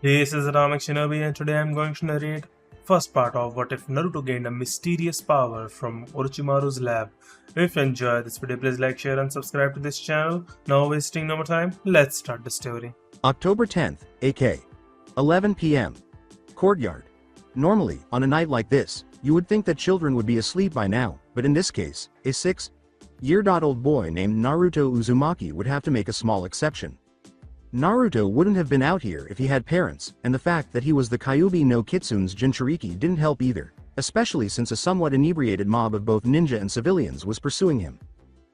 This is Atomic Shinobi and today I'm going to narrate first part of What If Naruto Gained a Mysterious Power from Orochimaru's lab. If you enjoyed this video, please like, share and subscribe to this channel. Now wasting no more time, let's start the story. October 10th, AK. 11 p.m. Courtyard. Normally, on a night like this, you would think that children would be asleep by now, but in this case, a 6-year-old boy named Naruto Uzumaki would have to make a small exception. Naruto wouldn't have been out here if he had parents, and the fact that he was the Kyuubi no Kitsun's Jinchuriki didn't help either, especially since a somewhat inebriated mob of both ninja and civilians was pursuing him.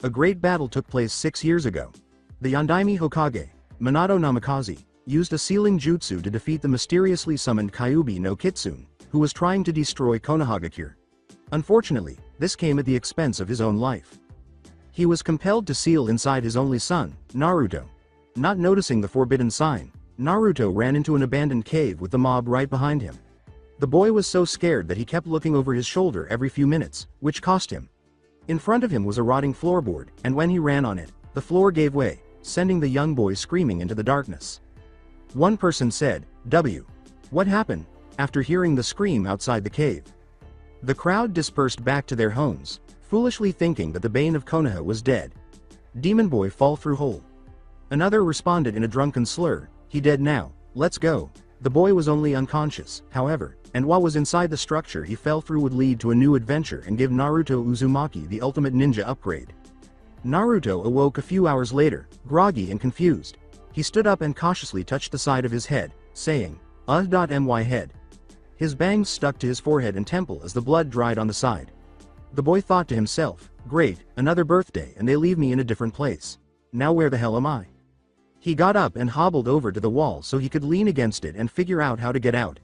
A great battle took place 6 years ago. The Yondaime Hokage, Minato Namikaze, used a sealing jutsu to defeat the mysteriously summoned Kyuubi no Kitsune, who was trying to destroy Konoha. Unfortunately, this came at the expense of his own life. He was compelled to seal inside his only son, Naruto. Not noticing the forbidden sign, Naruto ran into an abandoned cave with the mob right behind him. The boy was so scared that he kept looking over his shoulder every few minutes, which cost him. In front of him was a rotting floorboard, and when he ran on it, the floor gave way, sending the young boy screaming into the darkness. One person said, What happened?" after hearing the scream outside the cave. The crowd dispersed back to their homes, foolishly thinking that the Bane of Konoha was dead. Demon boy fall through hole. Another responded in a drunken slur, "He dead now, let's go." The boy was only unconscious, however, and what was inside the structure he fell through would lead to a new adventure and give Naruto Uzumaki the ultimate ninja upgrade. Naruto awoke a few hours later, groggy and confused. He stood up and cautiously touched the side of his head, saying, My head. His bangs stuck to his forehead and temple as the blood dried on the side. The boy thought to himself, "Great, another birthday and they leave me in a different place. Now where the hell am I?" He got up and hobbled over to the wall so he could lean against it and figure out how to get out.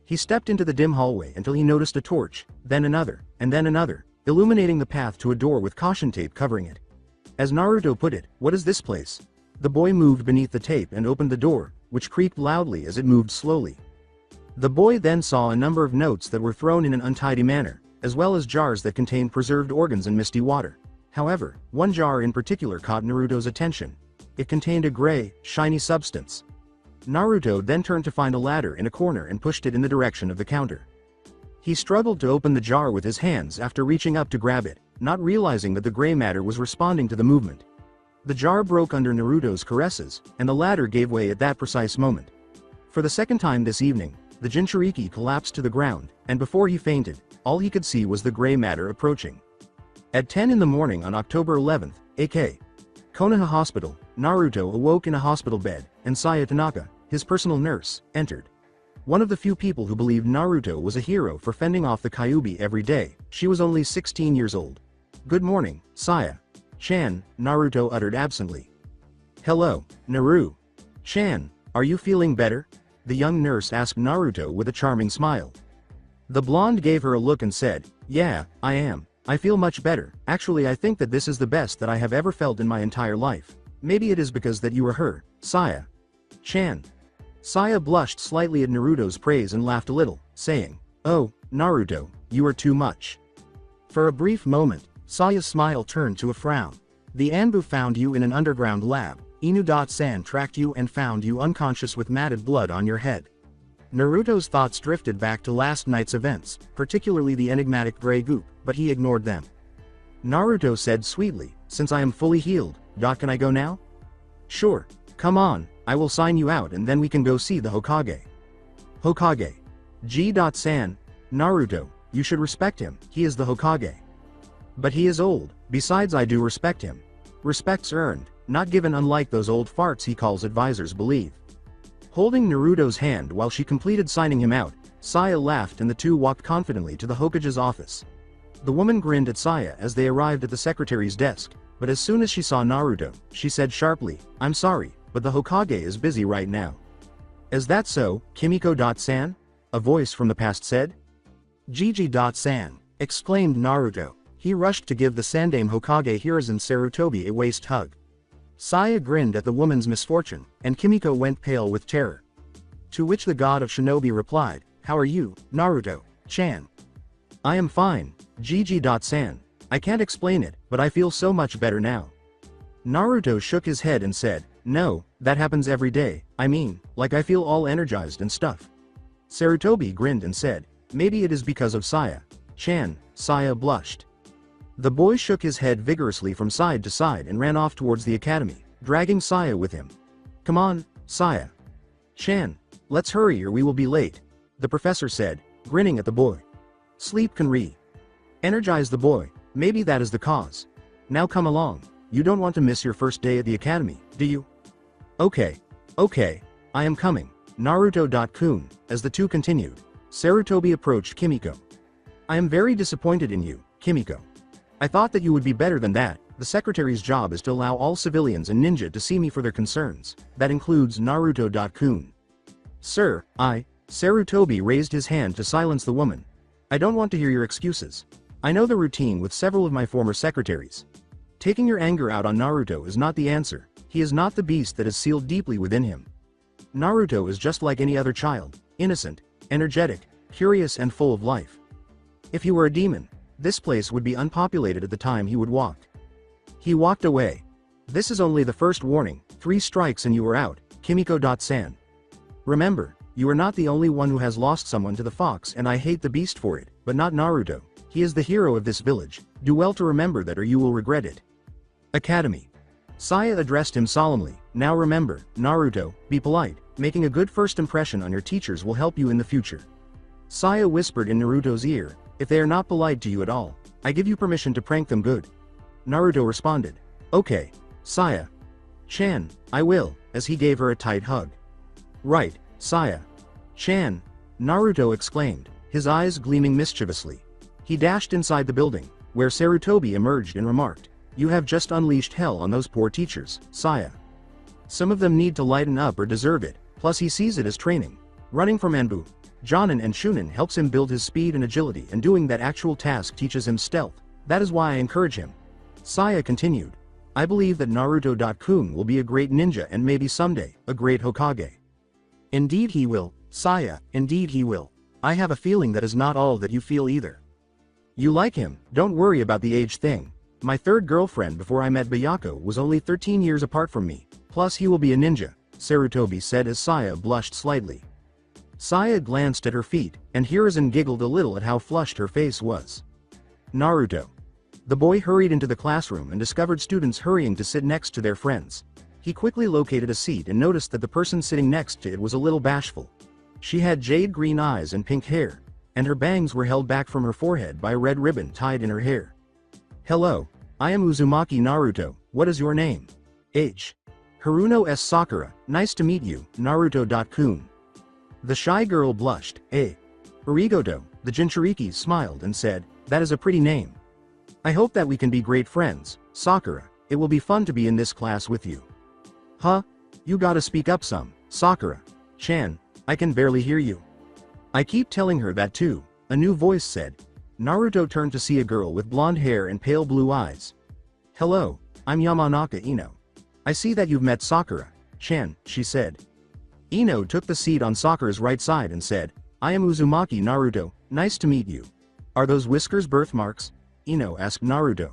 He stepped into the dim hallway until he noticed a torch, then another, illuminating the path to a door with caution tape covering it. As Naruto put it, "What is this place?" The boy moved beneath the tape and opened the door, which creaked loudly as it moved slowly. The boy then saw a number of notes that were thrown in an untidy manner, as well as jars that contained preserved organs and misty water. However, one jar in particular caught Naruto's attention. It contained a gray, shiny substance. Naruto then turned to find a ladder in a corner and pushed it in the direction of the counter. He struggled to open the jar with his hands after reaching up to grab it, not realizing that the gray matter was responding to the movement. The jar broke under Naruto's caresses, and the ladder gave way at that precise moment. For the second time this evening, the Jinchuriki collapsed to the ground, and before he fainted, all he could see was the gray matter approaching. At 10 in the morning on October 11th, AK. Konoha Hospital, Naruto awoke in a hospital bed, and Saya Tanaka, his personal nurse, entered. One of the few people who believed Naruto was a hero for fending off the Kyuubi every day, she was only 16 years old. "Good morning, Saya-chan," Naruto uttered absently. "Hello, Naru-chan, are you feeling better?" the young nurse asked Naruto with a charming smile. The blonde gave her a look and said, "Yeah, I am. I feel much better. Actually, I think that this is the best that I have ever felt in my entire life. Maybe it is because that you are her, Saya-chan." Saya blushed slightly at Naruto's praise and laughed a little, saying, "Oh, Naruto, you are too much." For a brief moment, Saya's smile turned to a frown. "The Anbu found you in an underground lab. Inu.san tracked you and found you unconscious with matted blood on your head." Naruto's thoughts drifted back to last night's events, particularly the enigmatic gray goop, but he ignored them. Naruto said sweetly, "Since I am fully healed, can I go now?" "Sure, come on, I will sign you out and then we can go see the Hokage." "Hokage. G.san, Naruto, you should respect him, he is the Hokage." "But he is old, besides I do respect him. Respect's earned, not given, unlike those old farts he calls advisors believe." Holding Naruto's hand while she completed signing him out, Saya laughed and the two walked confidently to the Hokage's office. The woman grinned at Saya as they arrived at the secretary's desk, but as soon as she saw Naruto, she said sharply, "I'm sorry, but the Hokage is busy right now." "Is that so, Kimiko.san?" a voice from the past said. "Gigi.san," exclaimed Naruto. He rushed to give the Sandaime Hokage Hiruzen Sarutobi a waist hug. Saya grinned at the woman's misfortune, and Kimiko went pale with terror. To which the god of Shinobi replied, "How are you, Naruto-chan?" "I am fine, Gigi.san. I can't explain it, but I feel so much better now." Naruto shook his head and said, "No, that happens every day, I mean, like I feel all energized and stuff. Sarutobi grinned and said, maybe it is because of Saya-chan. Saya blushed. The boy shook his head vigorously from side to side and ran off towards the academy, dragging Saya with him. Come on, Saya-chan, let's hurry or we will be late, the professor said, grinning at the boy. Sleep can energize the boy, maybe that is the cause. Now come along, you don't want to miss your first day at the academy, do you? Okay, I am coming, Naruto.kun. As the two continued, Sarutobi approached Kimiko. I am very disappointed in you, Kimiko. I thought that you would be better than that. The secretary's job is to allow all civilians and ninja to see me for their concerns. That includes Naruto.kun. Sir, Sarutobi raised his hand to silence the woman. I don't want to hear your excuses. I know the routine with several of my former secretaries. Taking your anger out on Naruto is not the answer. He is not the beast that is sealed deeply within him. Naruto is just like any other child, innocent, energetic, curious and full of life. If he were a demon, this place would be unpopulated at the time he would walk. He walked away. This is only the first warning, 3 strikes and you are out, Kimiko.san. Remember, you are not the only one who has lost someone to the fox and I hate the beast for it, but not Naruto. He is the hero of this village. Do well to remember that or you will regret it. Academy. Saya addressed him solemnly. Now remember, Naruto, be polite. Making a good first impression on your teachers will help you in the future. Saya whispered in Naruto's ear, if they are not polite to you at all, I give you permission to prank them good. Naruto responded. Okay, Saya-chan, I will, as he gave her a tight hug. Right, Saya-chan, Naruto exclaimed, his eyes gleaming mischievously. He dashed inside the building, where Sarutobi emerged and remarked, you have just unleashed hell on those poor teachers, Saya. Some of them need to lighten up or deserve it, plus he sees it as training. Running from Anbu, Jonin and Chunin helps him build his speed and agility and doing that actual task teaches him stealth, that is why I encourage him. Saya continued. I believe that Naruto.kun will be a great ninja and maybe someday, a great Hokage. Indeed he will, Saya, indeed he will. I have a feeling that is not all that you feel either. You like him, don't worry about the age thing. My third girlfriend before I met Bayako was only 13 years apart from me, plus he will be a ninja, Sarutobi said as Saya blushed slightly. Saya glanced at her feet, and Hiruzen giggled a little at how flushed her face was. Naruto. The boy hurried into the classroom and discovered students hurrying to sit next to their friends. He quickly located a seat and noticed that the person sitting next to it was a little bashful. She had jade green eyes and pink hair, and her bangs were held back from her forehead by a red ribbon tied in her hair. Hello, I am Uzumaki Naruto, what is your name? Haruno S. Sakura, nice to meet you, Naruto.kun. The shy girl blushed. Arigato, the Jinchuriki smiled and said, that is a pretty name. I hope that we can be great friends, Sakura, it will be fun to be in this class with you. Huh? You gotta speak up some, Sakura-chan, I can barely hear you. I keep telling her that too, a new voice said. Naruto turned to see a girl with blonde hair and pale blue eyes. Hello, I'm Yamanaka Ino. I see that you've met Sakura-chan, she said. Ino took the seat on Sakura's right side and said, I am Uzumaki Naruto, nice to meet you. Are those whiskers birthmarks? Ino asked Naruto.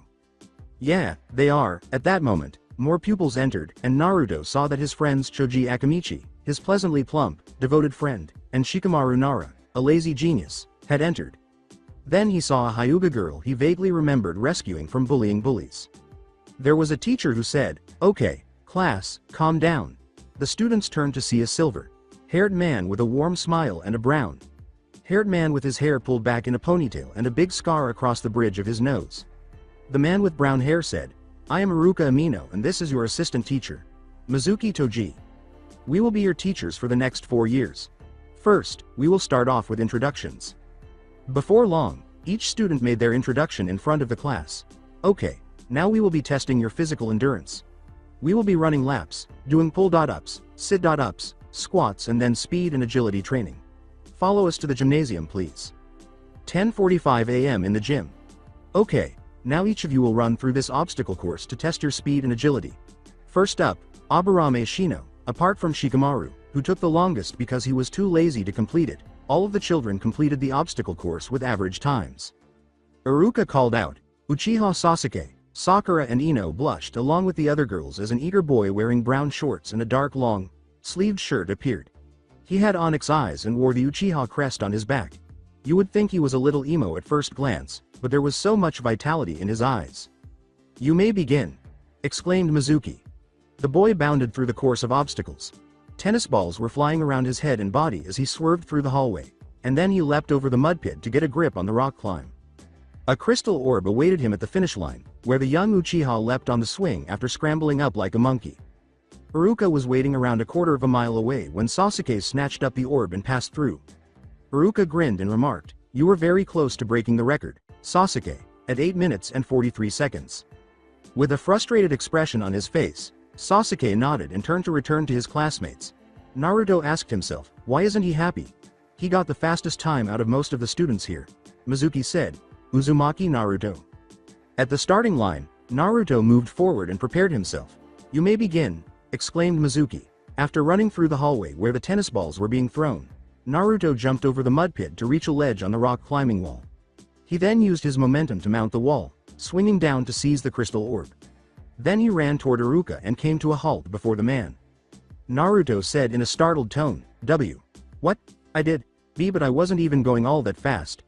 Yeah, they are. At that moment, more pupils entered, and Naruto saw that his friends Choji Akamichi, his pleasantly plump, devoted friend, and Shikamaru Nara, a lazy genius, had entered. Then he saw a Hyuga girl he vaguely remembered rescuing from bullying bullies. There was a teacher who said, okay, class, calm down. The students turned to see a silver-haired man with a warm smile and a brown-haired man with his hair pulled back in a ponytail and a big scar across the bridge of his nose. The man with brown hair said, I am Iruka Amino and this is your assistant teacher, Mizuki Toji. We will be your teachers for the next 4 years. First, we will start off with introductions. Before long, each student made their introduction in front of the class. Okay, now we will be testing your physical endurance. We will be running laps, doing pull-ups, sit-ups, squats and then speed and agility training. Follow us to the gymnasium please. 10:45 a.m. in the gym. Okay, now each of you will run through this obstacle course to test your speed and agility. First up, Aburame Shino, apart from Shikamaru, who took the longest because he was too lazy to complete it, all of the children completed the obstacle course with average times. Iruka called out, Uchiha Sasuke. Sakura and Ino blushed along with the other girls as an eager boy wearing brown shorts and a dark long, sleeved shirt appeared. He had onyx eyes and wore the Uchiha crest on his back. You would think he was a little emo at first glance, but there was so much vitality in his eyes. "You may begin," exclaimed Mizuki. The boy bounded through the course of obstacles. Tennis balls were flying around his head and body as he swerved through the hallway, and then he leapt over the mud pit to get a grip on the rock climb. A crystal orb awaited him at the finish line, where the young Uchiha leapt on the swing after scrambling up like a monkey. Iruka was waiting around a quarter of a mile away when Sasuke snatched up the orb and passed through. Iruka grinned and remarked, "You were very close to breaking the record, Sasuke, at 8 minutes and 43 seconds. With a frustrated expression on his face, Sasuke nodded and turned to return to his classmates. Naruto asked himself, why isn't he happy? He got the fastest time out of most of the students here. Mizuki said, "Uzumaki Naruto." At the starting line, Naruto moved forward and prepared himself. "You may begin," exclaimed Mizuki. After running through the hallway where the tennis balls were being thrown, Naruto jumped over the mud pit to reach a ledge on the rock climbing wall. He then used his momentum to mount the wall, swinging down to seize the crystal orb. Then he ran toward Iruka and came to a halt before the man. Naruto said in a startled tone, "What? I did, but I wasn't even going all that fast."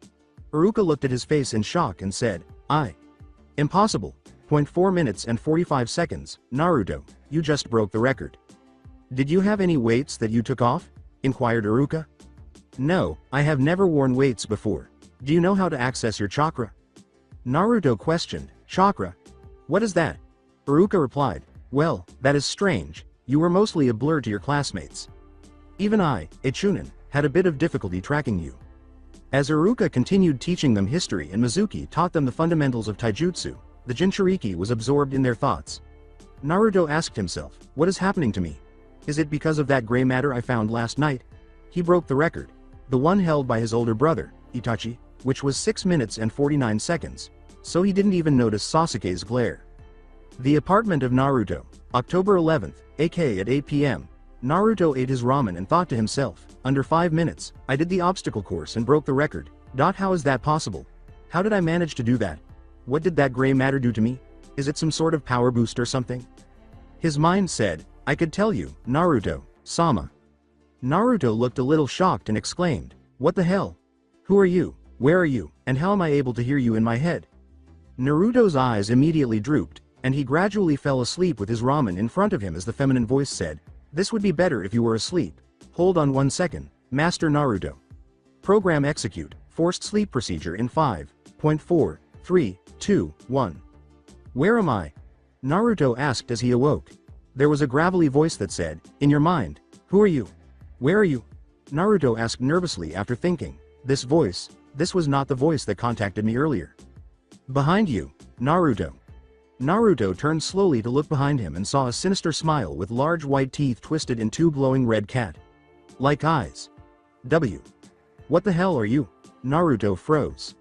Iruka looked at his face in shock and said, Impossible. 4 minutes and 45 seconds, Naruto, you just broke the record." "Did you have any weights that you took off?" inquired Iruka. "No, I have never worn weights before. Do you know how to access your chakra?" Naruto questioned, "Chakra? What is that?" Iruka replied, "Well, that is strange, you were mostly a blur to your classmates. Even I, a Chunin, had a bit of difficulty tracking you." As Iruka continued teaching them history and Mizuki taught them the fundamentals of taijutsu, the Jinchuriki was absorbed in their thoughts. Naruto asked himself, "What is happening to me? Is it because of that gray matter I found last night?" He broke the record, the one held by his older brother, Itachi, which was 6 minutes and 49 seconds, so he didn't even notice Sasuke's glare. The apartment of Naruto, October 11th, aka at 8 p.m. Naruto ate his ramen and thought to himself, under 5 minutes, I did the obstacle course and broke the record. How is that possible? How did I manage to do that? What did that gray matter do to me? Is it some sort of power boost or something? His mind said, I could tell you, Naruto-sama. Naruto looked a little shocked and exclaimed, "What the hell? Who are you, where are you, and how am I able to hear you in my head?" Naruto's eyes immediately drooped, and he gradually fell asleep with his ramen in front of him as the feminine voice said, "This would be better if you were asleep. Hold on 1 second, Master Naruto. Program execute, forced sleep procedure in 5.4, 3, 2, 1. "Where am I?" Naruto asked as he awoke. There was a gravelly voice that said, "In your mind. Who are you? Where are you?" Naruto asked nervously after thinking, this was not the voice that contacted me earlier. "Behind you, Naruto." Naruto turned slowly to look behind him and saw a sinister smile with large white teeth twisted in 2 glowing red cat-like eyes. What the hell are you?" Naruto froze.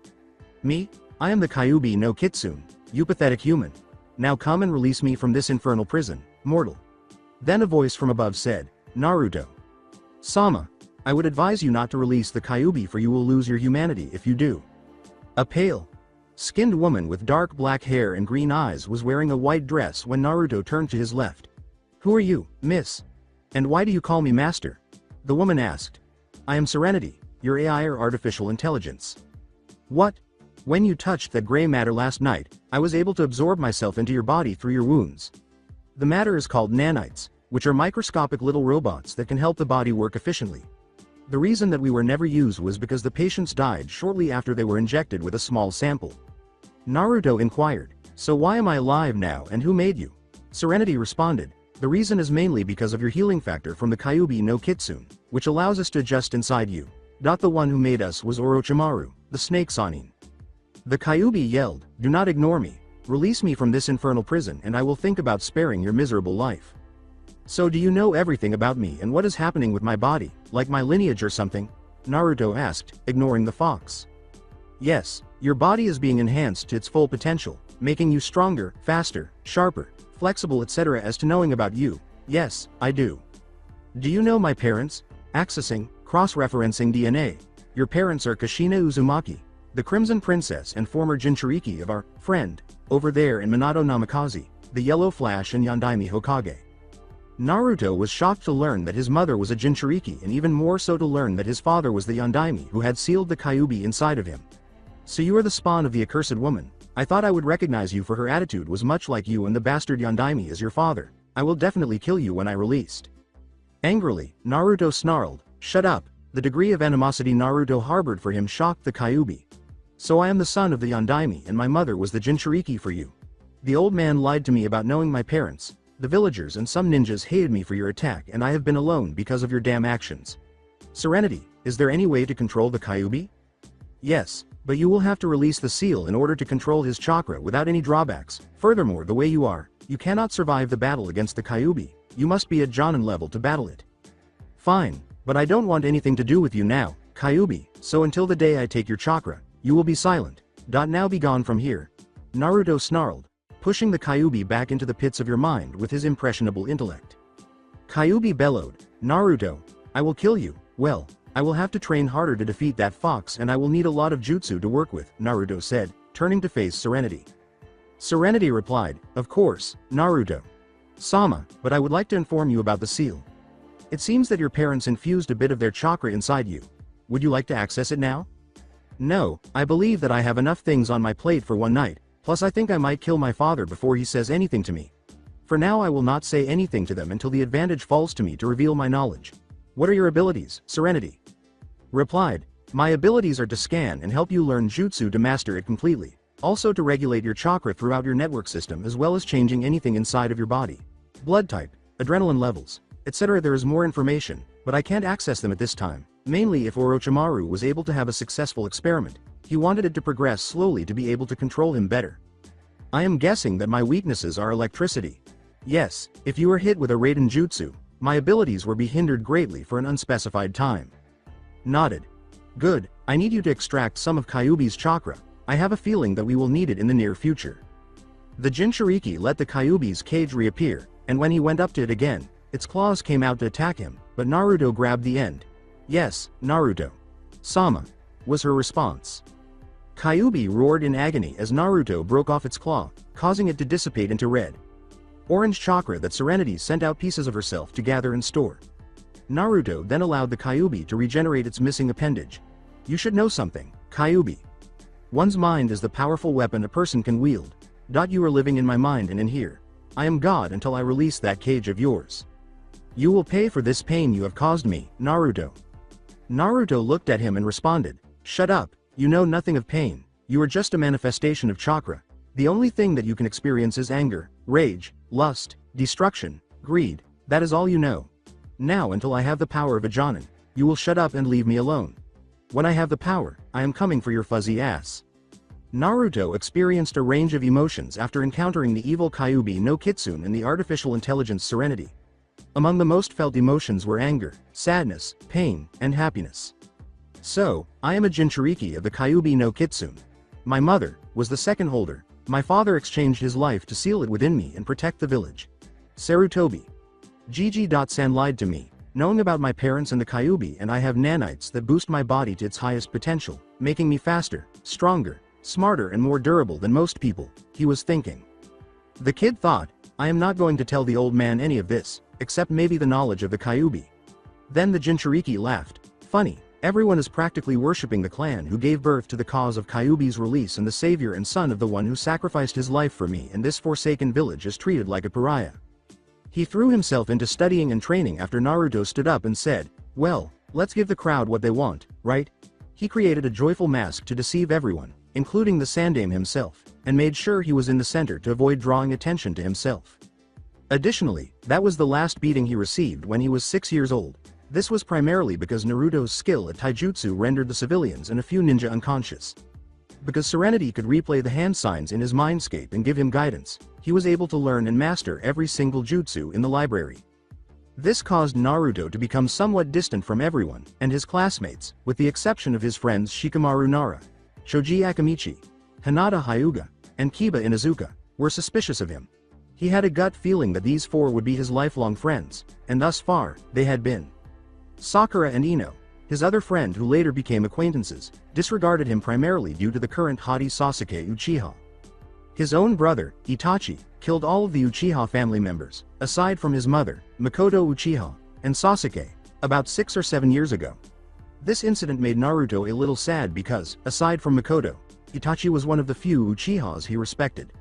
"Me? I am the Kyuubi no Kitsune, you pathetic human. Now come and release me from this infernal prison, mortal." Then a voice from above said, "Naruto Sama, I would advise you not to release the Kyuubi, for you will lose your humanity if you do." A pale-skinned woman with dark black hair and green eyes was wearing a white dress when Naruto turned to his left. "Who are you, miss? And why do you call me master?" the woman asked. "I am Serenity, your AI or artificial intelligence." "What? When you touched that gray matter last night, I was able to absorb myself into your body through your wounds. The matter is called nanites, which are microscopic little robots that can help the body work efficiently. The reason that we were never used was because the patients died shortly after they were injected with a small sample." Naruto inquired, "So why am I alive now and who made you?" Serenity responded, "The reason is mainly because of your healing factor from the Kyuubi no Kitsune, which allows us to adjust inside you. The one who made us was Orochimaru, the snake Sanin." The Kyuubi yelled, "Do not ignore me. Release me from this infernal prison and I will think about sparing your miserable life." "So do you know everything about me and what is happening with my body, like my lineage or something?" Naruto asked, ignoring the fox. "Yes, your body is being enhanced to its full potential, making you stronger, faster, sharper, flexible etc. As to knowing about you, yes, I do. Do you know my parents? Accessing, cross-referencing DNA. Your parents are Kushina Uzumaki, the Crimson Princess and former Jinchuriki of our friend over there in Minato Namikaze, the Yellow Flash and Yondaime Hokage. Naruto was shocked to learn that his mother was a Jinchuriki and even more so to learn that his father was the Yondaime who had sealed the Kyuubi inside of him. So you are the spawn of the accursed woman. I thought I would recognize you, for her attitude was much like you, and the bastard Yondaime is your father. I will definitely kill you when I released. Angrily, Naruto snarled, "Shut up." The degree of animosity Naruto harbored for him shocked the Kyuubi. "So I am the son of the Yondaime and my mother was the Jinchuriki for you. The old man lied to me about knowing my parents. The villagers and some ninjas hated me for your attack, and I have been alone because of your damn actions. Serenity, is there any way to control the Kyuubi?" "Yes, but you will have to release the seal in order to control his chakra without any drawbacks. Furthermore, the way you are, you cannot survive the battle against the Kyuubi. You must be at Jonin level to battle it." "Fine, but I don't want anything to do with you now, Kyuubi, so until the day I take your chakra, you will be silent. Now be gone from here." Naruto snarled, pushing the Kyuubi back into the pits of your mind with his impressionable intellect. Kyuubi bellowed, "Naruto, I will kill you." "Well, I will have to train harder to defeat that fox, and I will need a lot of jutsu to work with," Naruto said, turning to face Serenity. Serenity replied, "Of course, Naruto. Sama, but I would like to inform you about the seal. It seems that your parents infused a bit of their chakra inside you. Would you like to access it now?" "No, I believe that I have enough things on my plate for one night, plus I think I might kill my father before he says anything to me. For now I will not say anything to them until the advantage falls to me to reveal my knowledge." "What are your abilities?" Serenity replied, "My abilities are to scan and help you learn jutsu to master it completely, also to regulate your chakra throughout your network system, as well as changing anything inside of your body. Blood type, adrenaline levels, etc. There is more information, but I can't access them at this time. Mainly if Orochimaru was able to have a successful experiment, he wanted it to progress slowly to be able to control him better. I am guessing that my weaknesses are electricity. Yes, if you are hit with a Raiden jutsu, my abilities will be hindered greatly for an unspecified time." Nodded. "Good, I need you to extract some of Kyuubi's chakra. I have a feeling that we will need it in the near future." The Jinchuriki let the Kyuubi's cage reappear, and when he went up to it again, its claws came out to attack him, but Naruto grabbed the end. "Yes, Naruto. Sama," was her response. Kyuubi roared in agony as Naruto broke off its claw, causing it to dissipate into red orange chakra that Serenity sent out pieces of herself to gather and store. Naruto then allowed the Kyuubi to regenerate its missing appendage. "You should know something, Kyuubi. One's mind is the powerful weapon a person can wield. You are living in my mind and in here. I am God until I release that cage of yours. You will pay for this pain you have caused me, Naruto." Naruto looked at him and responded, "Shut up, you know nothing of pain, you are just a manifestation of chakra. The only thing that you can experience is anger, rage, lust, destruction, greed, that is all you know. Now until I have the power of a Jonin, you will shut up and leave me alone. When I have the power, I am coming for your fuzzy ass." Naruto experienced a range of emotions after encountering the evil Kyuubi no Kitsune and the artificial intelligence Serenity. Among the most felt emotions were anger, sadness, pain, and happiness. "So, I am a Jinchuriki of the Kyuubi no Kitsune. My mother was the second holder. My father exchanged his life to seal it within me and protect the village. Sarutobi. Gigi.san lied to me, knowing about my parents and the Kyuubi, and I have nanites that boost my body to its highest potential, making me faster, stronger, smarter and more durable than most people," he was thinking. The kid thought, "I am not going to tell the old man any of this, except maybe the knowledge of the Kyuubi." Then the Jinchuriki laughed. "Funny, everyone is practically worshipping the clan who gave birth to the cause of Kyuubi's release, and the savior and son of the one who sacrificed his life for me, and this forsaken village is treated like a pariah." He threw himself into studying and training after Naruto stood up and said, "Well, let's give the crowd what they want, right?" He created a joyful mask to deceive everyone, including the Sandaime himself, and made sure he was in the center to avoid drawing attention to himself. Additionally, that was the last beating he received when he was 6 years old. This was primarily because Naruto's skill at taijutsu rendered the civilians and a few ninja unconscious. Because Serenity could replay the hand signs in his mindscape and give him guidance, he was able to learn and master every single jutsu in the library. This caused Naruto to become somewhat distant from everyone, and his classmates, with the exception of his friends Shikamaru Nara, Shoji Akamichi, Hinata Hyuga, and Kiba Inuzuka, were suspicious of him. He had a gut feeling that these four would be his lifelong friends, and thus far, they had been. Sakura and Ino, his other friend who later became acquaintances, disregarded him primarily due to the current haughty Sasuke Uchiha. His own brother, Itachi, killed all of the Uchiha family members, aside from his mother, Makoto Uchiha, and Sasuke, about 6 or 7 years ago. This incident made Naruto a little sad because, aside from Makoto, Itachi was one of the few Uchihas he respected.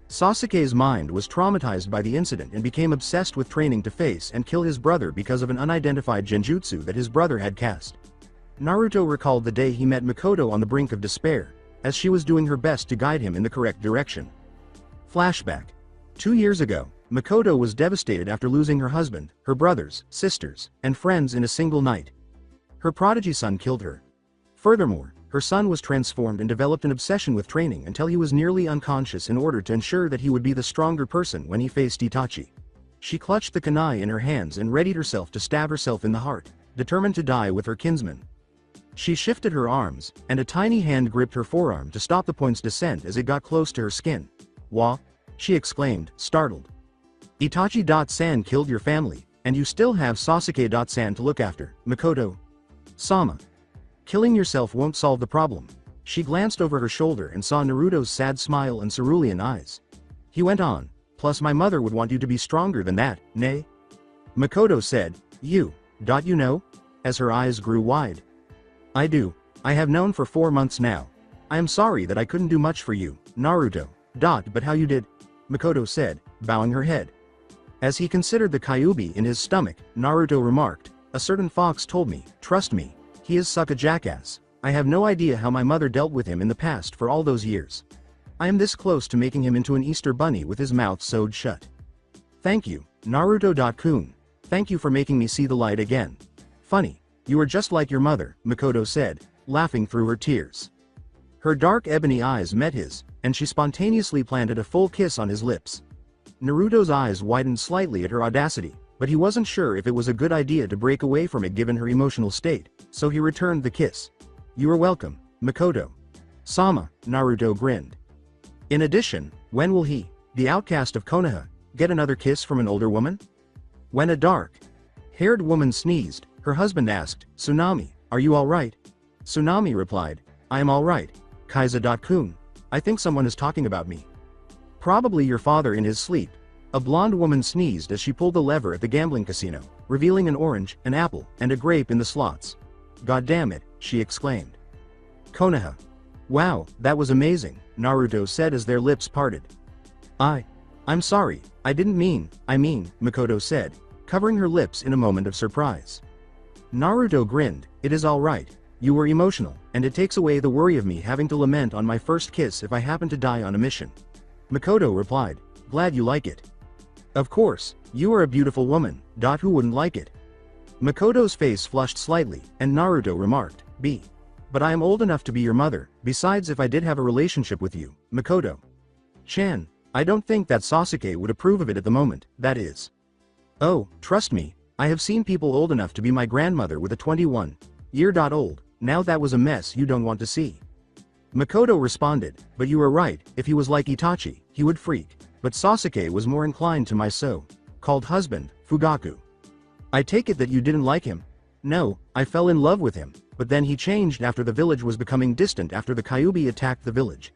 Sasuke's mind was traumatized by the incident and became obsessed with training to face and kill his brother because of an unidentified genjutsu that his brother had cast. Naruto recalled the day he met Makoto on the brink of despair, as she was doing her best to guide him in the correct direction. Flashback. 2 years ago, Makoto was devastated after losing her husband, her brothers, sisters, and friends in a single night. Her prodigy son killed her. Furthermore, her son was transformed and developed an obsession with training until he was nearly unconscious in order to ensure that he would be the stronger person when he faced Itachi. She clutched the kunai in her hands and readied herself to stab herself in the heart, determined to die with her kinsman. She shifted her arms, and a tiny hand gripped her forearm to stop the point's descent as it got close to her skin. "Wha?" she exclaimed, startled. "Itachi-san killed your family, and you still have Sasuke-san to look after, Makoto-sama. Killing yourself won't solve the problem." She glanced over her shoulder and saw Naruto's sad smile and cerulean eyes. He went on, "Plus my mother would want you to be stronger than that, nay?" Makoto said, You know?" as her eyes grew wide. "I do. I have known for 4 months now. I am sorry that I couldn't do much for you, Naruto. But how you did?" Makoto said, bowing her head. As he considered the Kyuubi in his stomach, Naruto remarked, "A certain fox told me, trust me. He is such a jackass. I have no idea how my mother dealt with him in the past for all those years. I am this close to making him into an Easter bunny with his mouth sewed shut. Thank you, Naruto-kun. Thank you for making me see the light again. Funny, you are just like your mother," Makoto said, laughing through her tears. Her dark ebony eyes met his, and she spontaneously planted a full kiss on his lips. Naruto's eyes widened slightly at her audacity, but he wasn't sure if it was a good idea to break away from it given her emotional state, so he returned the kiss. "You are welcome, Makoto-sama," Naruto grinned. In addition, when will he, the outcast of Konoha, get another kiss from an older woman? When a dark-haired woman sneezed, her husband asked, "Tsunami, are you alright?" Tsunami replied, "I am alright, Kaiza-kun. I think someone is talking about me. Probably your father in his sleep." A blonde woman sneezed as she pulled the lever at the gambling casino, revealing an orange, an apple, and a grape in the slots. "God damn it," she exclaimed. "Konoha. Wow, that was amazing," Naruto said as their lips parted. I'm sorry, I mean, Makoto said, covering her lips in a moment of surprise. Naruto grinned, "It is alright. You were emotional, and it takes away the worry of me having to lament on my first kiss if I happen to die on a mission." Makoto replied, "Glad you like it. Of course, you are a beautiful woman, who wouldn't like it?" Makoto's face flushed slightly, and Naruto remarked, But I am old enough to be your mother, besides if I did have a relationship with you, Makoto-chan, I don't think that Sasuke would approve of it at the moment, that is. Oh, trust me, I have seen people old enough to be my grandmother with a 21-year-old, now that was a mess you don't want to see." Makoto responded, "But you are right, if he was like Itachi, he would freak, but Sasuke was more inclined to my so-called husband, Fugaku. I take it that you didn't like him?" "No, I fell in love with him, but then he changed after the village was becoming distant after the Kyuubi attacked the village.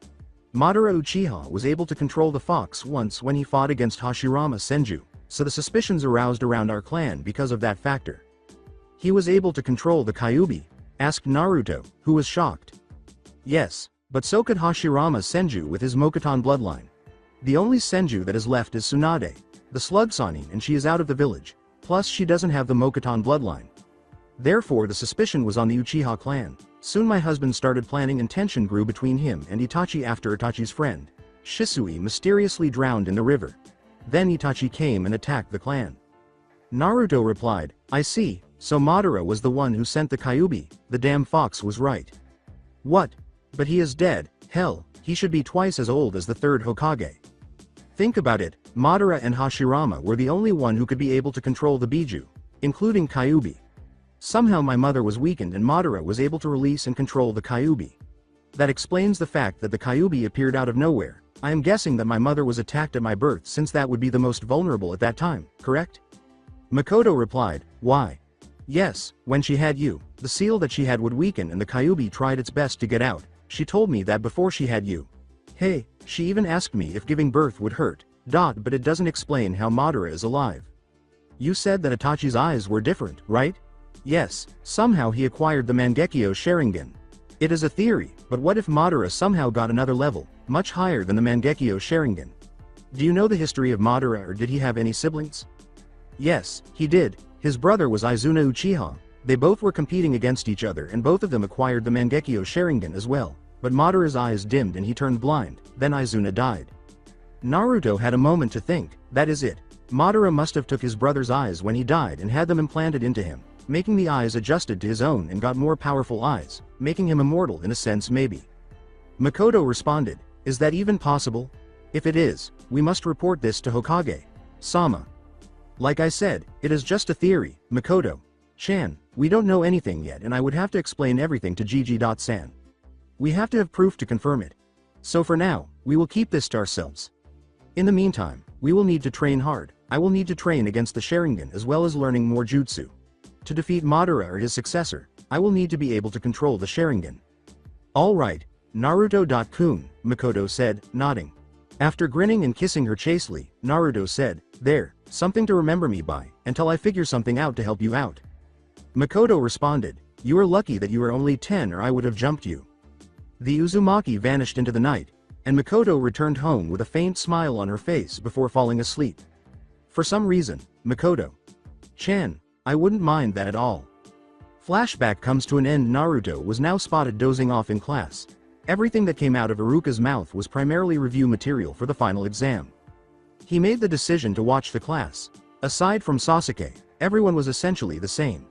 Madara Uchiha was able to control the fox once when he fought against Hashirama Senju, so the suspicions aroused around our clan because of that factor." "He was able to control the Kyuubi?" asked Naruto, who was shocked. "Yes, but so could Hashirama Senju with his Mokuton bloodline. The only Senju that is left is Tsunade, the slug Sannin, and she is out of the village, plus she doesn't have the Mokuton bloodline. Therefore the suspicion was on the Uchiha clan. Soon my husband started planning and tension grew between him and Itachi after Itachi's friend, Shisui, mysteriously drowned in the river. Then Itachi came and attacked the clan." Naruto replied, "I see, so Madara was the one who sent the Kyuubi, the damn fox was right." "What? But he is dead, hell, he should be twice as old as the third Hokage. Think about it, Madara and Hashirama were the only one who could be able to control the Biju, including Kyuubi. Somehow my mother was weakened and Madara was able to release and control the Kyuubi. That explains the fact that the Kyuubi appeared out of nowhere. I am guessing that my mother was attacked at my birth since that would be the most vulnerable at that time, correct?" Makoto replied, "Why? Yes, when she had you, the seal that she had would weaken and the Kyuubi tried its best to get out. She told me that before she had you. Hey, she even asked me if giving birth would hurt, but it doesn't explain how Madara is alive. You said that Itachi's eyes were different, right? Yes, somehow he acquired the Mangekyo Sharingan. It is a theory, but what if Madara somehow got another level, much higher than the Mangekyo Sharingan? Do you know the history of Madara, or did he have any siblings? Yes, he did. His brother was Izuna Uchiha. They both were competing against each other and both of them acquired the Mangekyo Sharingan as well. But Madara's eyes dimmed and he turned blind, then Izuna died. Naruto had a moment to think, that is it. Madara must have took his brother's eyes when he died and had them implanted into him, making the eyes adjusted to his own and got more powerful eyes, making him immortal in a sense maybe. Makoto responded, is that even possible? If it is, we must report this to Hokage. Sama. Like I said, it is just a theory, Makoto-chan, we don't know anything yet and I would have to explain everything to Gigi.san. We have to have proof to confirm it. So for now, we will keep this to ourselves. In the meantime, we will need to train hard. I will need to train against the Sharingan as well as learning more jutsu. To defeat Madara or his successor, I will need to be able to control the Sharingan. Alright, Naruto.kun, Makoto said, nodding. After grinning and kissing her chastely, Naruto said, there, something to remember me by, until I figure something out to help you out. Makoto responded, you are lucky that you are only 10 or I would have jumped you. The Uzumaki vanished into the night, and Makoto returned home with a faint smile on her face before falling asleep. For some reason, Makoto-chan, I wouldn't mind that at all. Flashback comes to an end. Naruto was now spotted dozing off in class. Everything that came out of Iruka's mouth was primarily review material for the final exam. He made the decision to watch the class. Aside from Sasuke, everyone was essentially the same.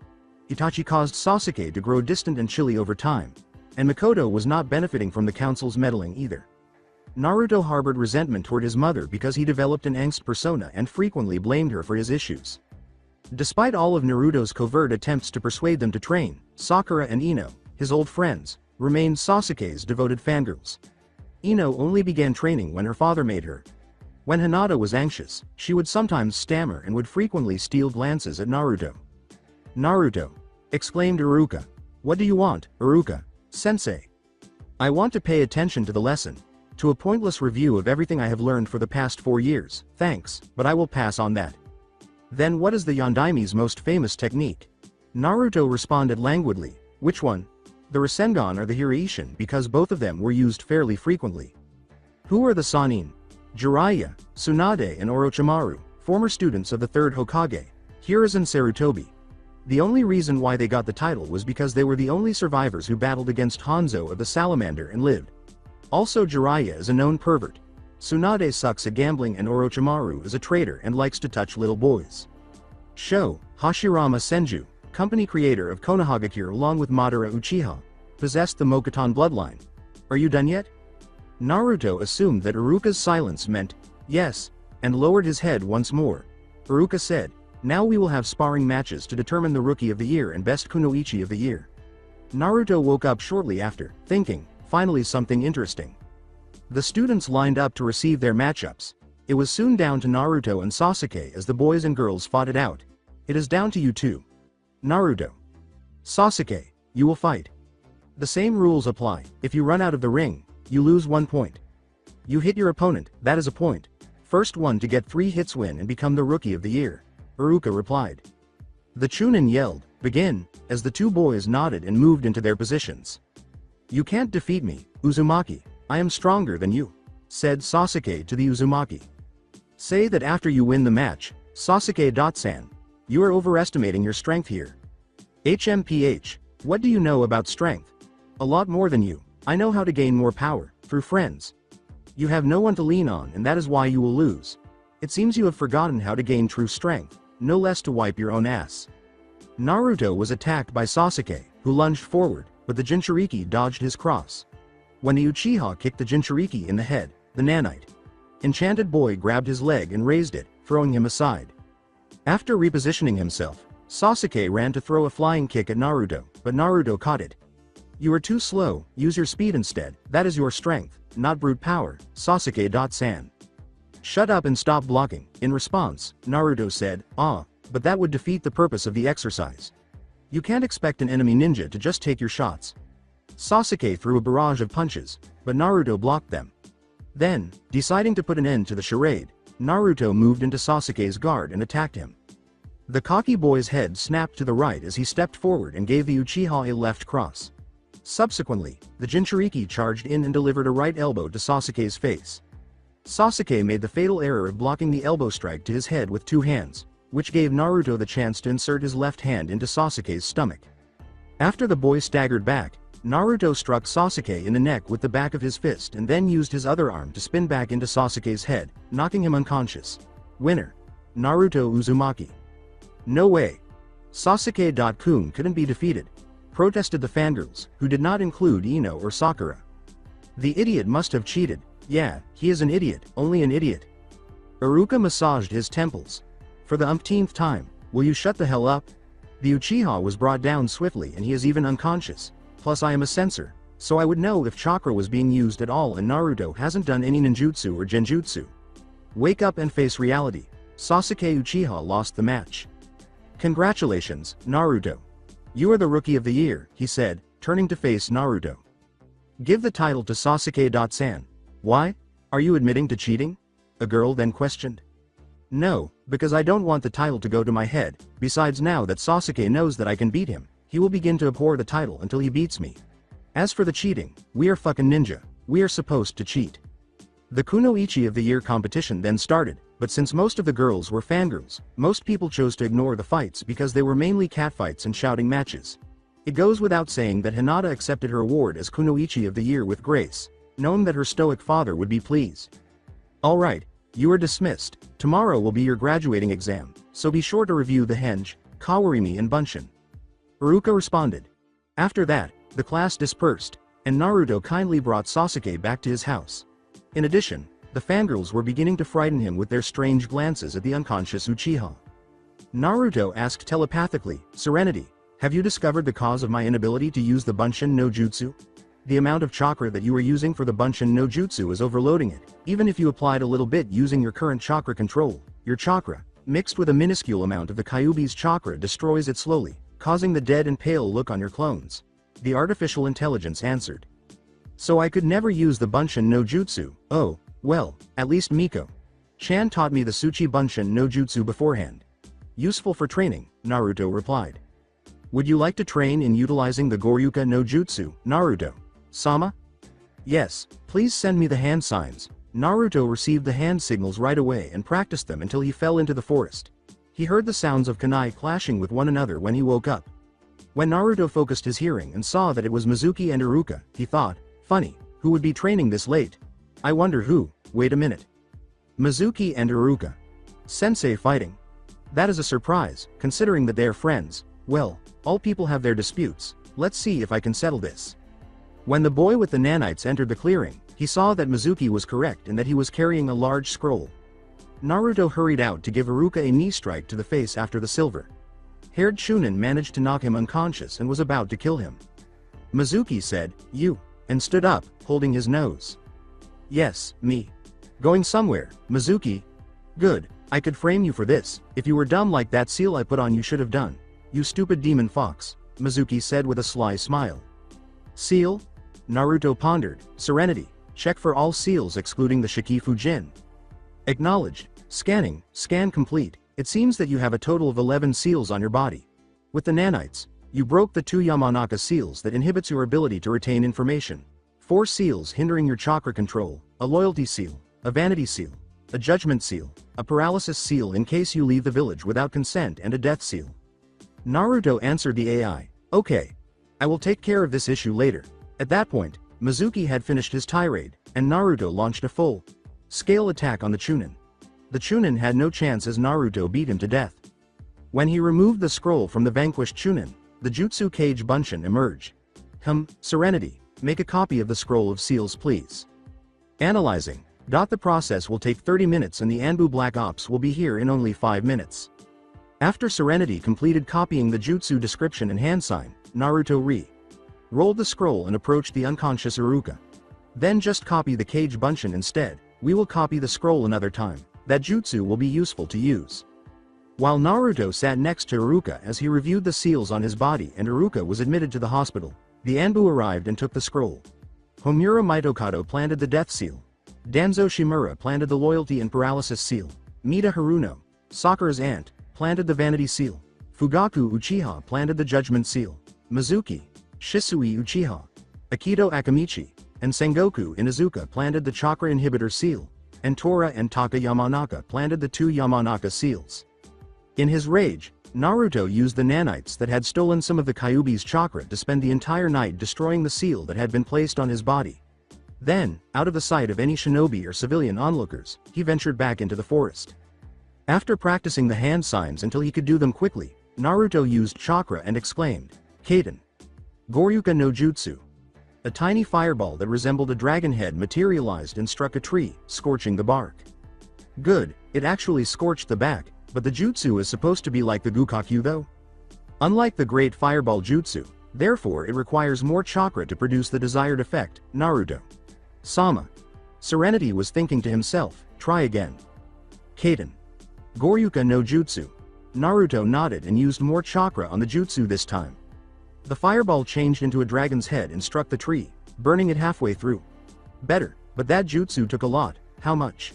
Itachi caused Sasuke to grow distant and chilly over time, and Makoto was not benefiting from the council's meddling either. Naruto harbored resentment toward his mother because he developed an angst persona and frequently blamed her for his issues. Despite all of Naruto's covert attempts to persuade them to train, Sakura and Ino, his old friends, remained Sasuke's devoted fangirls. Ino only began training when her father made her. When Hinata was anxious, she would sometimes stammer and would frequently steal glances at Naruto. Naruto! Exclaimed Iruka. What do you want, Iruka-sensei? I want to pay attention to the lesson. To a pointless review of everything I have learned for the past 4 years, thanks, but I will pass on that. Then what is the Yondaime's most famous technique? Naruto responded languidly, which one? The Rasengan or the Hiraishin, because both of them were used fairly frequently. Who are the Sannin? Jiraiya, Tsunade and Orochimaru, former students of the third Hokage, Hiruzen Sarutobi. The only reason why they got the title was because they were the only survivors who battled against Hanzo of the Salamander and lived. Also Jiraiya is a known pervert. Tsunade sucks at gambling and Orochimaru is a traitor and likes to touch little boys. Sho, Hashirama Senju, company creator of Konohagakure along with Madara Uchiha, possessed the Mokuton bloodline. Are you done yet? Naruto assumed that Iruka's silence meant, yes, and lowered his head once more. Iruka said, now we will have sparring matches to determine the Rookie of the Year and Best Kunoichi of the Year. Naruto woke up shortly after, thinking, finally something interesting. The students lined up to receive their matchups. It was soon down to Naruto and Sasuke as the boys and girls fought it out. It is down to you two. Naruto. Sasuke, you will fight. The same rules apply. If you run out of the ring, you lose 1 point. You hit your opponent, that is a point. First one to get 3 hits win and become the Rookie of the Year. Iruka replied. The Chunin yelled, begin, as the two boys nodded and moved into their positions. You can't defeat me, Uzumaki. I am stronger than you, said Sasuke to the Uzumaki. Say that after you win the match, Sasuke-san. You are overestimating your strength here. HMPH, what do you know about strength? A lot more than you. I know how to gain more power, through friends. You have no one to lean on and that is why you will lose. It seems you have forgotten how to gain true strength, no less to wipe your own ass. Naruto was attacked by Sasuke, who lunged forward, but the Jinchuriki dodged his cross. When the Uchiha kicked the Jinchuriki in the head, the nanite enchanted boy grabbed his leg and raised it, throwing him aside. After repositioning himself, Sasuke ran to throw a flying kick at Naruto, but Naruto caught it. You are too slow, use your speed instead, that is your strength, not brute power, Sasuke-san. Shut up and stop blocking. In response, Naruto said, but that would defeat the purpose of the exercise. You can't expect an enemy ninja to just take your shots. Sasuke threw a barrage of punches, but Naruto blocked them. Then, deciding to put an end to the charade, Naruto moved into Sasuke's guard and attacked him. The cocky boy's head snapped to the right as he stepped forward and gave the Uchiha a left cross. Subsequently, the Jinchuriki charged in and delivered a right elbow to Sasuke's face. Sasuke made the fatal error of blocking the elbow strike to his head with two hands, which gave Naruto the chance to insert his left hand into Sasuke's stomach. After the boy staggered back, Naruto struck Sasuke in the neck with the back of his fist and then used his other arm to spin back into Sasuke's head, knocking him unconscious. Winner: Naruto Uzumaki. No way. Sasuke.kun couldn't be defeated, protested the fangirls, who did not include Ino or Sakura. The idiot must have cheated. Yeah, he is an idiot, only an idiot. Iruka massaged his temples. For the umpteenth time, will you shut the hell up? The Uchiha was brought down swiftly and he is even unconscious. Plus I am a censor, so I would know if chakra was being used at all, and Naruto hasn't done any ninjutsu or genjutsu. Wake up and face reality. Sasuke Uchiha lost the match. Congratulations, Naruto. You are the Rookie of the Year, he said, turning to face Naruto. Give the title to Sasuke.san. Why? Are you admitting to cheating? A girl then questioned. No, because I don't want the title to go to my head. Besides, now that Sasuke knows that I can beat him, he will begin to abhor the title until he beats me. As for the cheating, we are fucking ninja. We are supposed to cheat. The Kunoichi of the Year competition then started, but since most of the girls were fangirls, most people chose to ignore the fights because they were mainly catfights and shouting matches. It goes without saying that Hinata accepted her award as Kunoichi of the Year with grace, knowing that her stoic father would be pleased. Alright, you are dismissed. Tomorrow will be your graduating exam, so be sure to review the henge, kawarimi and bunshin. Iruka responded. After that, the class dispersed, and Naruto kindly brought Sasuke back to his house. In addition, the fangirls were beginning to frighten him with their strange glances at the unconscious Uchiha. Naruto asked telepathically, Serenity, have you discovered the cause of my inability to use the Bunshin no Jutsu? The amount of chakra that you are using for the Bunshin no Jutsu is overloading it. Even if you applied a little bit using your current chakra control, your chakra, mixed with a minuscule amount of the Kyuubi's chakra, destroys it slowly, causing the dead and pale look on your clones. The artificial intelligence answered. So I could never use the Bunshin no Jutsu. Oh, well, at least Miko-chan taught me the Tsuchi Bunshin no Jutsu beforehand. Useful for training, Naruto replied. Would you like to train in utilizing the Goryuka no Jutsu, Naruto-sama? Yes, please send me the hand signs. Naruto received the hand signals right away and practiced them until he fell into the forest. He heard the sounds of kunai clashing with one another when he woke up. When Naruto focused his hearing and saw that it was Mizuki and Iruka, he thought, funny, who would be training this late? I wonder who. Wait a minute. Mizuki and Iruka. Sensei fighting. That is a surprise, considering that they are friends. Well, all people have their disputes. Let's see if I can settle this. When the boy with the nanites entered the clearing, he saw that Mizuki was correct and that he was carrying a large scroll. Naruto hurried out to give Iruka a knee strike to the face after the silver-haired Chunin managed to knock him unconscious and was about to kill him. Mizuki said, you, and stood up, holding his nose. Yes, me. Going somewhere, Mizuki? Good, I could frame you for this. If you were dumb like that seal I put on you should have done. You stupid demon fox, Mizuki said with a sly smile. Seal? Naruto pondered. Serenity, check for all seals excluding the Shikifujin. Acknowledged. Scanning, scan complete. It seems that you have a total of 11 seals on your body. With the nanites, you broke the 2 Yamanaka seals that inhibits your ability to retain information. 4 seals hindering your chakra control, a loyalty seal, a vanity seal, a judgment seal, a paralysis seal in case you leave the village without consent, and a death seal. Naruto answered the AI, okay. I will take care of this issue later. At that point, Mizuki had finished his tirade, and Naruto launched a full-scale attack on the Chunin. The Chunin had no chance as Naruto beat him to death. When he removed the scroll from the vanquished Chunin, the Jutsu Cage Bunshin emerged. Serenity, make a copy of the scroll of seals please. Analyzing. The process will take 30 minutes and the Anbu Black Ops will be here in only 5 minutes. After Serenity completed copying the jutsu description and hand sign, Naruto rolled the scroll and approached the unconscious Iruka. Then just copy the Cage Bunshin instead. We will copy the scroll another time. That jutsu will be useful to use. While Naruto sat next to Iruka as he reviewed the seals on his body and Iruka was admitted to the hospital, the Anbu arrived and took the scroll. Homura Mitokado planted the death seal. Danzo Shimura planted the loyalty and paralysis seal. Mida Haruno, Sakura's aunt, planted the vanity seal. Fugaku Uchiha planted the judgment seal. Mizuki, Shisui Uchiha, Akito Akamichi, and Sengoku Inuzuka planted the chakra inhibitor seal, and Tora and Taka Yamanaka planted the 2 Yamanaka seals. In his rage, Naruto used the nanites that had stolen some of the Kyuubi's chakra to spend the entire night destroying the seal that had been placed on his body. Then, out of the sight of any shinobi or civilian onlookers, he ventured back into the forest. After practicing the hand signs until he could do them quickly, Naruto used chakra and exclaimed, "Kaiten! Goryuka no Jutsu!" A tiny fireball that resembled a dragon head materialized and struck a tree, scorching the bark. Good, it actually scorched the back, but the jutsu is supposed to be like the Gukakyu though? Unlike the great fireball jutsu, therefore it requires more chakra to produce the desired effect, Naruto. Sama. Serenity was thinking to himself, try again. Kaiten. Goryuka no Jutsu. Naruto nodded and used more chakra on the jutsu this time. The fireball changed into a dragon's head and struck the tree, burning it halfway through. Better, but that jutsu took a lot. How much?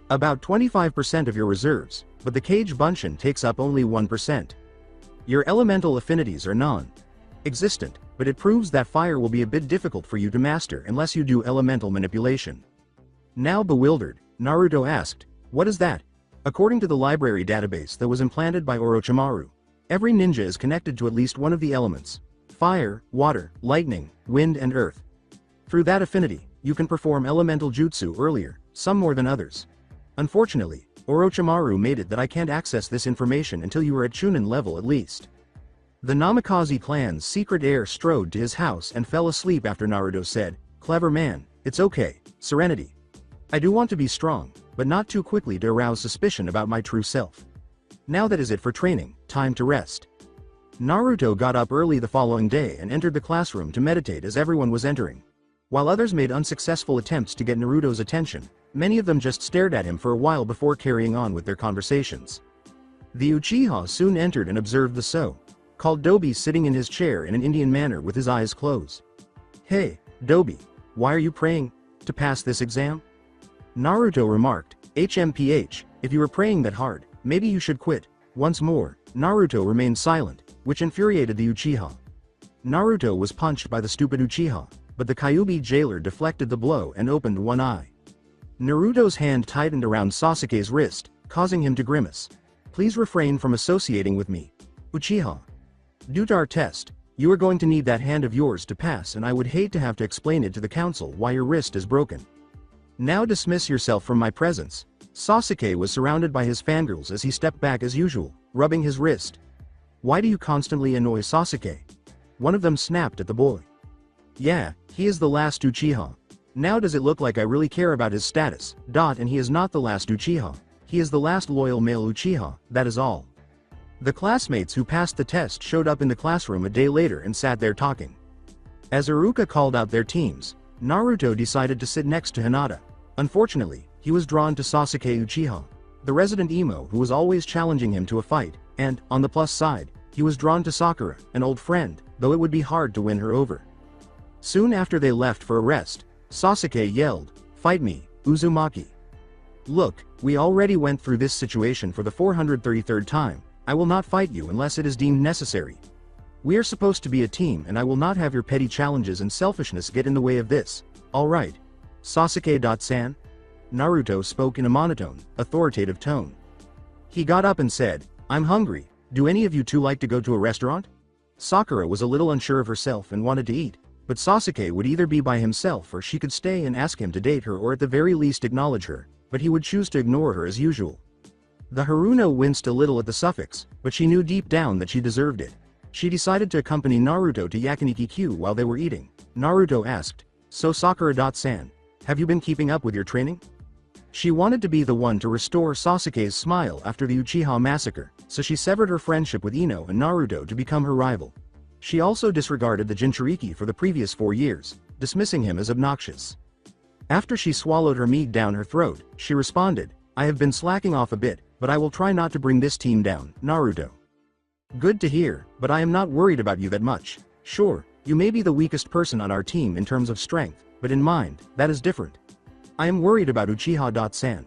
About 25% of your reserves, but the Kage Bunshin takes up only 1%. Your elemental affinities are non-existent, but it proves that fire will be a bit difficult for you to master unless you do elemental manipulation. Now bewildered, Naruto asked, "What is that?" According to the library database that was implanted by Orochimaru, every ninja is connected to at least one of the elements: fire, water, lightning, wind and earth. Through that affinity, you can perform elemental jutsu earlier, some more than others. Unfortunately, Orochimaru made it that I can't access this information until you are at Chunin level at least. The Namikaze clan's secret heir strode to his house and fell asleep after Naruto said, "Clever man, it's okay, Serenity. I do want to be strong, but not too quickly to arouse suspicion about my true self. Now that is it for training, time to rest." Naruto got up early the following day and entered the classroom to meditate as everyone was entering. While others made unsuccessful attempts to get Naruto's attention, many of them just stared at him for a while before carrying on with their conversations. The Uchiha soon entered and observed the so-called Dobi sitting in his chair in an Indian manner with his eyes closed. "Hey, Dobi, why are you praying to pass this exam?" Naruto remarked, "HMPH, if you were praying that hard, maybe you should quit." Once more, Naruto remained silent, which infuriated the Uchiha. Naruto was punched by the stupid Uchiha, but the Kyuubi jailer deflected the blow and opened one eye. Naruto's hand tightened around Sasuke's wrist, causing him to grimace. "Please refrain from associating with me, Uchiha. Due to our test, you are going to need that hand of yours to pass, and I would hate to have to explain it to the council why your wrist is broken. Now dismiss yourself from my presence." Sasuke was surrounded by his fangirls as he stepped back as usual, rubbing his wrist. "Why do you constantly annoy Sasuke?" One of them snapped at the boy. "Yeah, he is the last Uchiha. Now does it look like I really care about his status, and he is not the last Uchiha. He is the last loyal male Uchiha, that is all." The classmates who passed the test showed up in the classroom a day later and sat there talking. As Iruka called out their teams, Naruto decided to sit next to Hinata. Unfortunately, he was drawn to Sasuke Uchiha, the resident emo who was always challenging him to a fight, and, on the plus side, he was drawn to Sakura, an old friend, though it would be hard to win her over. Soon after they left for a rest, Sasuke yelled, "Fight me, Uzumaki. Look, we already went through this situation for the 433rd time, I will not fight you unless it is deemed necessary. We are supposed to be a team and I will not have your petty challenges and selfishness get in the way of this, alright? Sasuke-san?" Naruto spoke in a monotone, authoritative tone. He got up and said, "I'm hungry, do any of you two like to go to a restaurant?" Sakura was a little unsure of herself and wanted to eat, but Sasuke would either be by himself or she could stay and ask him to date her or at the very least acknowledge her, but he would choose to ignore her as usual. The Haruno winced a little at the suffix, but she knew deep down that she deserved it. She decided to accompany Naruto to Yakiniki-Q while they were eating. Naruto asked, "So Sakura-san, have you been keeping up with your training?" She wanted to be the one to restore Sasuke's smile after the Uchiha massacre, so she severed her friendship with Ino and Naruto to become her rival. She also disregarded the Jinchuriki for the previous 4 years, dismissing him as obnoxious. After she swallowed her mead down her throat, she responded, "I have been slacking off a bit, but I will try not to bring this team down, Naruto." "Good to hear, but I am not worried about you that much. Sure, you may be the weakest person on our team in terms of strength, but in mind, that is different. I am worried about Uchiha-san.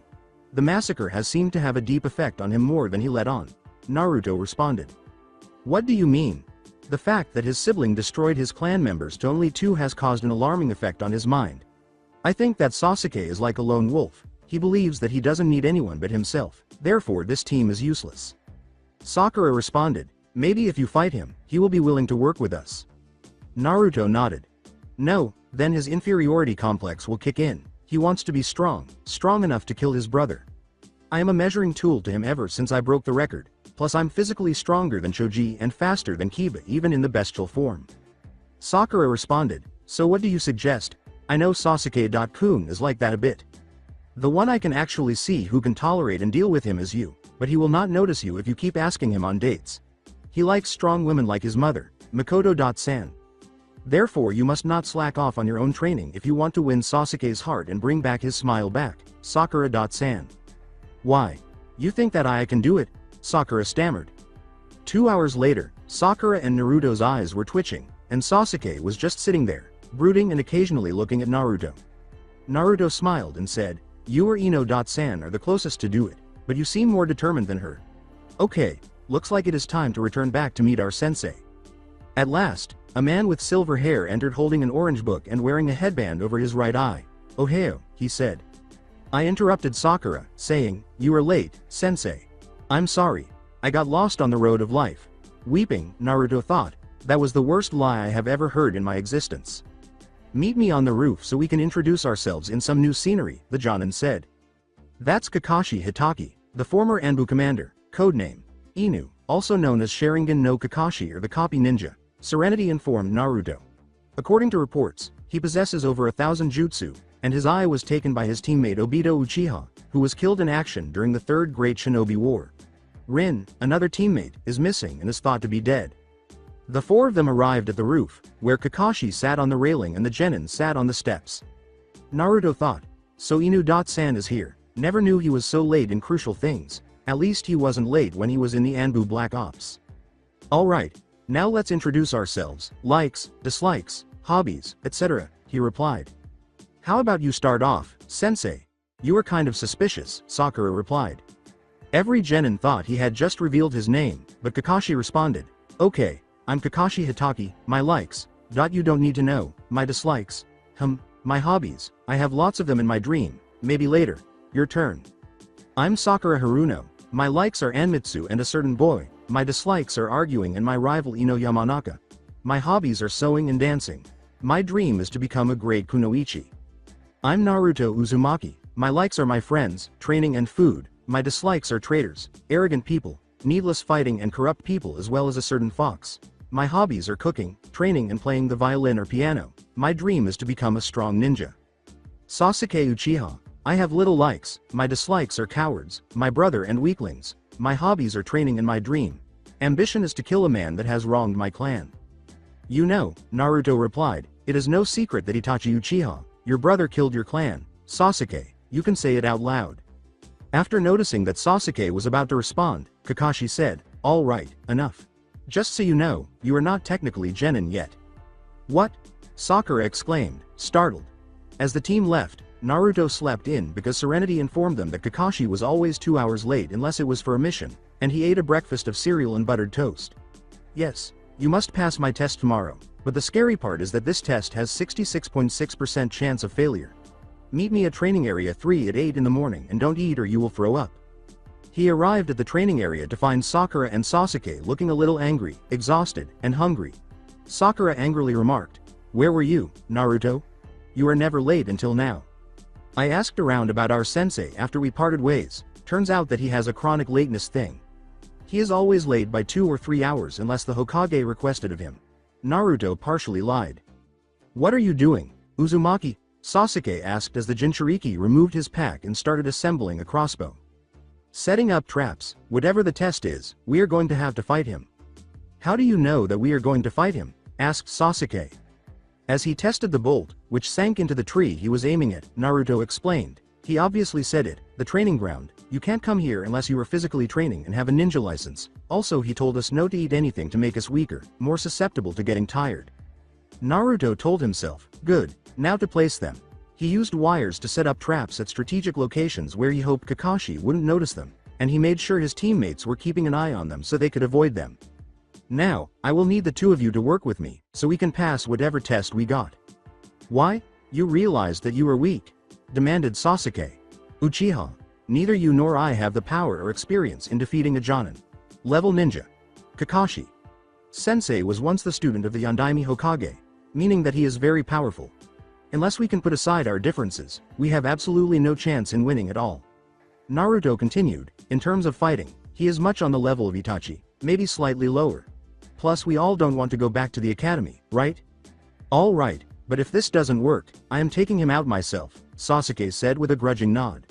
The massacre has seemed to have a deep effect on him more than he let on. Naruto responded. What do you mean? The fact that his sibling destroyed his clan members to only 2 has caused an alarming effect on his mind. I think that Sasuke is like a lone wolf. He believes that he doesn't need anyone but himself, therefore this team is useless. Sakura responded, maybe if you fight him, he will be willing to work with us. Naruto nodded. No, then his inferiority complex will kick in. He wants to be strong enough to kill his brother. I am a measuring tool to him ever since I broke the record, plus I'm physically stronger than Choji and faster than Kiba even in the bestial form. Sakura responded, so what do you suggest? I know Sasuke-kun is like that a bit. The one I can actually see who can tolerate and deal with him is you, but he will not notice you if you keep asking him on dates. He likes strong women like his mother, Makoto-san. Therefore you must not slack off on your own training if you want to win Sasuke's heart and bring back his smile back, Sakura-san. Why? You think that I can do it? Sakura stammered. 2 hours later, Sakura and Naruto's eyes were twitching, and Sasuke was just sitting there, brooding and occasionally looking at Naruto. Naruto smiled and said, you or Ino-san are the closest to do it, but you seem more determined than her. Okay, looks like it is time to return back to meet our sensei. At last, a man with silver hair entered holding an orange book and wearing a headband over his right eye. Ohio, he said. I interrupted Sakura, saying, you are late, sensei. I'm sorry. I got lost on the road of life. Weeping, Naruto thought, that was the worst lie I have ever heard in my existence. Meet me on the roof so we can introduce ourselves in some new scenery, the Jonin said. That's Kakashi Hitaki, the former Anbu commander, codename Inu, also known as Sharingan no Kakashi or the Copy Ninja, Serenity informed Naruto. According to reports, he possesses over 1,000 jutsu, and his eye was taken by his teammate Obito Uchiha, who was killed in action during the Third Great Shinobi War. Rin, another teammate, is missing and is thought to be dead. The 4 of them arrived at the roof, where Kakashi sat on the railing and the genin sat on the steps. Naruto thought, so Inu-san is here, never knew he was so late in crucial things, at least he wasn't late when he was in the Anbu Black Ops. Alright, now let's introduce ourselves, likes, dislikes, hobbies, etc., he replied. How about you start off, sensei? You are kind of suspicious, Sakura replied. Every genin thought he had just revealed his name, but Kakashi responded, okay, I'm Kakashi Hitaki, my likes, you don't need to know, my dislikes, my hobbies, I have lots of them in my dream, maybe later, your turn. I'm Sakura Haruno, my likes are Anmitsu and a certain boy, my dislikes are arguing and my rival Ino Yamanaka. My hobbies are sewing and dancing. My dream is to become a great kunoichi. I'm Naruto Uzumaki, my likes are my friends, training and food, my dislikes are traitors, arrogant people, needless fighting and corrupt people as well as a certain fox. My hobbies are cooking, training and playing the violin or piano, my dream is to become a strong ninja. Sasuke Uchiha, I have little likes, my dislikes are cowards, my brother and weaklings, my hobbies are training and my dream. Ambition is to kill a man that has wronged my clan. You know, Naruto replied, it is no secret that Itachi Uchiha, your brother killed your clan, Sasuke, you can say it out loud. After noticing that Sasuke was about to respond, Kakashi said, all right, enough. Just so you know, you are not technically genin yet. What? Sakura exclaimed, startled. As the team left, Naruto slept in because Serenity informed them that Kakashi was always 2 hours late unless it was for a mission, and he ate a breakfast of cereal and buttered toast. Yes, you must pass my test tomorrow, but the scary part is that this test has 66.6% chance of failure. Meet me at training area 3 at 8 in the morning and don't eat or you will throw up. He arrived at the training area to find Sakura and Sasuke looking a little angry, exhausted, and hungry. Sakura angrily remarked, where were you, Naruto? You are never late until now. I asked around about our sensei after we parted ways, turns out that he has a chronic lateness thing. He is always late by 2 or 3 hours unless the Hokage requested of him. Naruto partially lied. What are you doing, Uzumaki? Sasuke asked as the Jinchuriki removed his pack and started assembling a crossbow. Setting up traps, whatever the test is, we are going to have to fight him. How do you know that we are going to fight him? Asked Sasuke. As he tested the bolt, which sank into the tree he was aiming at, Naruto explained. He obviously said it, the training ground, you can't come here unless you are physically training and have a ninja license. Also he told us no to eat anything to make us weaker, more susceptible to getting tired. Naruto told himself, good, now to place them. He used wires to set up traps at strategic locations where he hoped Kakashi wouldn't notice them, and he made sure his teammates were keeping an eye on them so they could avoid them. Now, I will need the two of you to work with me, so we can pass whatever test we got. Why? You realized that you were weak? Demanded Sasuke. Uchiha, neither you nor I have the power or experience in defeating a Jonin. Level ninja. Kakashi. Sensei was once the student of the Yondaime Hokage, meaning that he is very powerful. Unless we can put aside our differences, we have absolutely no chance in winning at all. Naruto continued, in terms of fighting, he is much on the level of Itachi, maybe slightly lower. Plus we all don't want to go back to the academy, right? All right, but if this doesn't work, I am taking him out myself, Sasuke said with a grudging nod.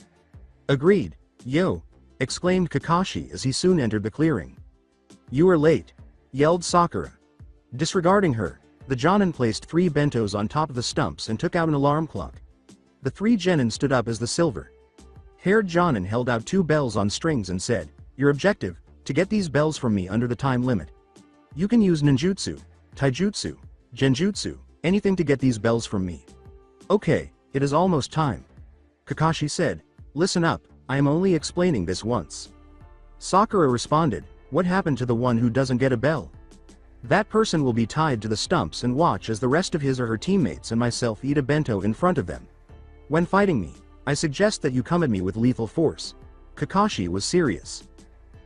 Agreed, yo! Exclaimed Kakashi as he soon entered the clearing. You are late, yelled Sakura. Disregarding her, the Jonin placed 3 bentos on top of the stumps and took out an alarm clock. The 3 genin stood up as the silver-haired Jonin held out 2 bells on strings and said, your objective, to get these bells from me under the time limit. You can use ninjutsu, taijutsu, genjutsu, anything to get these bells from me. Okay, it is almost time. Kakashi said, listen up, I am only explaining this once. Sakura responded, what happened to the one who doesn't get a bell? That person will be tied to the stumps and watch as the rest of his or her teammates and myself eat a bento in front of them. When fighting me, I suggest that you come at me with lethal force. Kakashi was serious.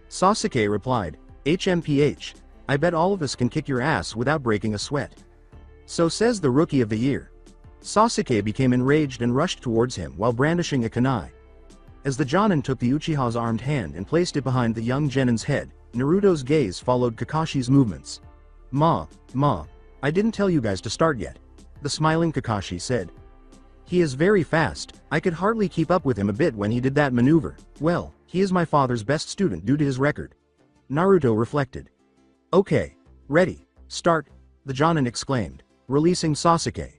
Sasuke replied, HMPH, I bet all of us can kick your ass without breaking a sweat. So says the rookie of the year. Sasuke became enraged and rushed towards him while brandishing a kunai. As the Jonin took the Uchiha's armed hand and placed it behind the young Genin's head, Naruto's gaze followed Kakashi's movements. Ma, I didn't tell you guys to start yet. The smiling Kakashi said. He is very fast, I could hardly keep up with him a bit when he did that maneuver. Well, he is my father's best student due to his record. Naruto reflected. Okay, ready, start, the Jonin exclaimed, releasing Sasuke.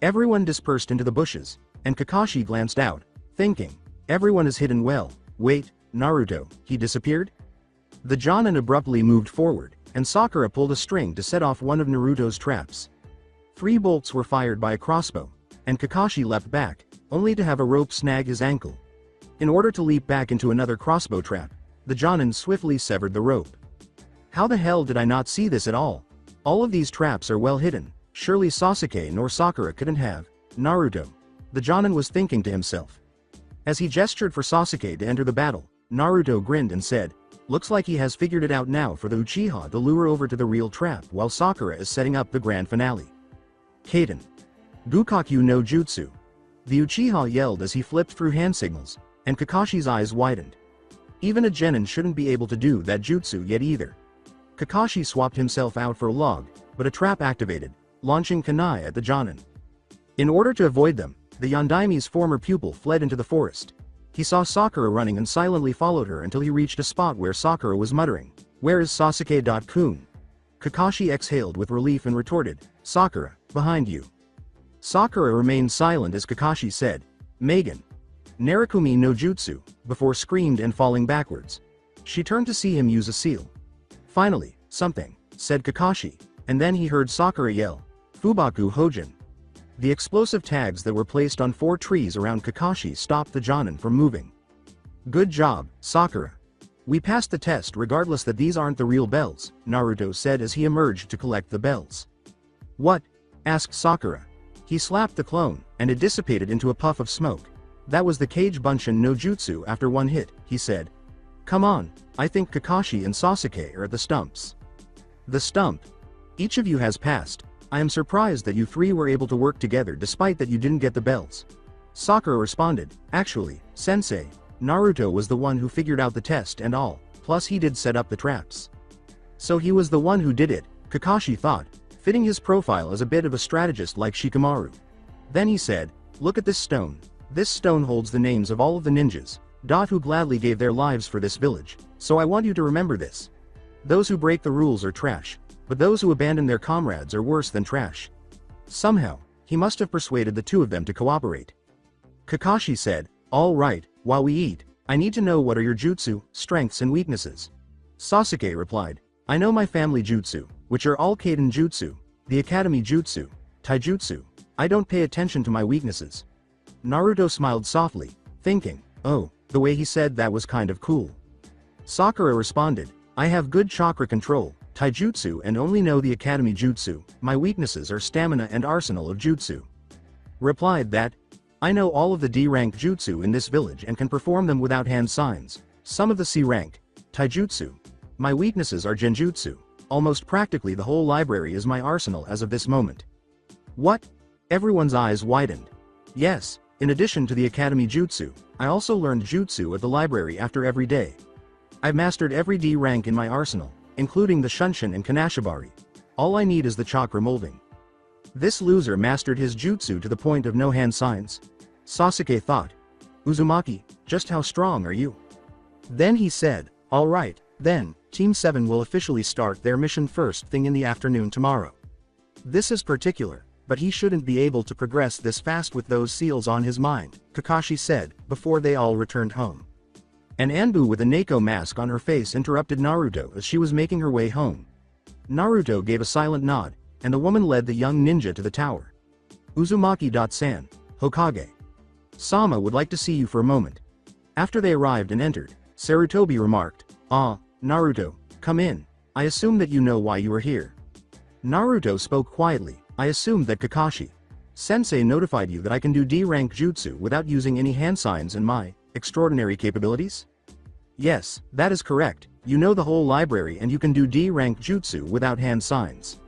Everyone dispersed into the bushes, and Kakashi glanced out, thinking, everyone is hidden well. Wait, Naruto, he disappeared? The Jonin abruptly moved forward, and Sakura pulled a string to set off one of Naruto's traps. 3 bolts were fired by a crossbow, and Kakashi leapt back, only to have a rope snag his ankle. In order to leap back into another crossbow trap, the Jonin swiftly severed the rope. How the hell did I not see this at all? All of these traps are well hidden, surely Sasuke nor Sakura couldn't have. Naruto. The Jonin was thinking to himself. As he gestured for Sasuke to enter the battle, Naruto grinned and said, looks like he has figured it out now for the Uchiha to lure over to the real trap while Sakura is setting up the grand finale. Kaden. Bukaku no Jutsu. The Uchiha yelled as he flipped through hand signals, and Kakashi's eyes widened. Even a genin shouldn't be able to do that jutsu yet either. Kakashi swapped himself out for a log, but a trap activated, launching kunai at the Jonin. In order to avoid them, the Yondaime's former pupil fled into the forest. He saw Sakura running and silently followed her until he reached a spot where Sakura was muttering, where is Sasuke-kun? Kakashi exhaled with relief and retorted, Sakura, behind you. Sakura remained silent as Kakashi said, Megan. Narukumi no Jutsu, before screamed and falling backwards. She turned to see him use a seal. Finally, something, said Kakashi, and then he heard Sakura yell, Fubaku Hojin. The explosive tags that were placed on 4 trees around Kakashi stopped the Jonin from moving. Good job, Sakura. We passed the test regardless that these aren't the real bells, Naruto said as he emerged to collect the bells. What? Asked Sakura. He slapped the clone, and it dissipated into a puff of smoke. That was the Kage Bunshin no Jutsu after 1 hit, he said. Come on, I think Kakashi and Sasuke are at the stumps. The stump. Each of you has passed. I am surprised that you 3 were able to work together despite that you didn't get the bells. Sakura responded, actually, sensei, Naruto was the one who figured out the test and all, plus he did set up the traps. So he was the one who did it, Kakashi thought, fitting his profile as a bit of a strategist like Shikamaru. Then he said, look at this stone. This stone holds the names of all of the ninjas, who gladly gave their lives for this village, so I want you to remember this. Those who break the rules are trash, but those who abandon their comrades are worse than trash. Somehow, he must have persuaded the 2 of them to cooperate. Kakashi said, all right, while we eat, I need to know what are your jutsu, strengths and weaknesses. Sasuke replied, I know my family jutsu, which are all Kaden jutsu, the academy jutsu, taijutsu. I don't pay attention to my weaknesses. Naruto smiled softly, thinking, oh, the way he said that was kind of cool. Sakura responded, I have good chakra control, taijutsu and only know the academy jutsu, my weaknesses are stamina and arsenal of jutsu. Replied that, I know all of the D-rank jutsu in this village and can perform them without hand signs, some of the C-rank, taijutsu. My weaknesses are genjutsu, almost practically the whole library is my arsenal as of this moment. What? Everyone's eyes widened. Yes, in addition to the academy jutsu, I also learned jutsu at the library after every day. I've mastered every D rank in my arsenal, including the Shunshin and Kanashibari. All I need is the chakra molding. This loser mastered his jutsu to the point of no hand signs. Sasuke thought. Uzumaki, just how strong are you? Then he said, alright, then, Team 7 will officially start their mission first thing in the afternoon tomorrow. This is particular, but he shouldn't be able to progress this fast with those seals on his mind, Kakashi said, before they all returned home. An Anbu with a Neko mask on her face interrupted Naruto as she was making her way home. Naruto gave a silent nod, and the woman led the young ninja to the tower. Uzumaki-san, Hokage. Sama would like to see you for a moment. After they arrived and entered, Sarutobi remarked, ah, Naruto, come in, I assume that you know why you are here. Naruto spoke quietly, I assumed that Kakashi Sensei notified you that I can do D-rank jutsu without using any hand signs and my extraordinary capabilities? Yes, that is correct, you know the whole library and you can do D-rank jutsu without hand signs.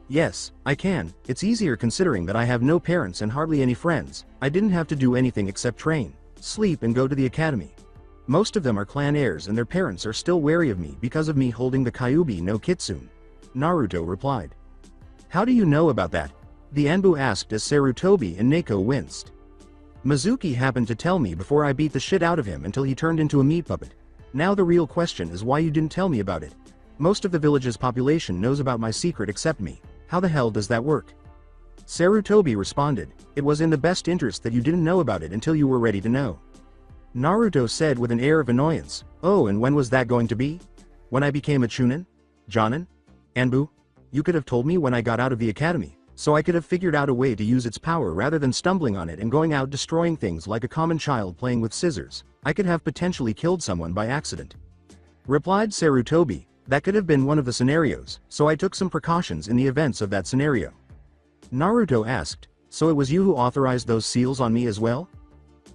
Yes, I can, it's easier considering that I have no parents and hardly any friends, I didn't have to do anything except train, sleep and go to the academy. Most of them are clan heirs and their parents are still wary of me because of me holding the Kyuubi no Kitsune. Naruto replied. How do you know about that? The Anbu asked as Sarutobi and Neko winced. Mizuki happened to tell me before I beat the shit out of him until he turned into a meat puppet. Now the real question is why you didn't tell me about it. Most of the village's population knows about my secret except me. How the hell does that work? Sarutobi responded, it was in the best interest that you didn't know about it until you were ready to know. Naruto said with an air of annoyance, oh, and when was that going to be? When I became a Chunin? Jonin? Anbu? You could have told me when I got out of the academy, so I could have figured out a way to use its power rather than stumbling on it and going out destroying things like a common child playing with scissors. I could have potentially killed someone by accident. Replied Sarutobi, that could have been one of the scenarios, so I took some precautions in the events of that scenario. Naruto asked, so it was you who authorized those seals on me as well?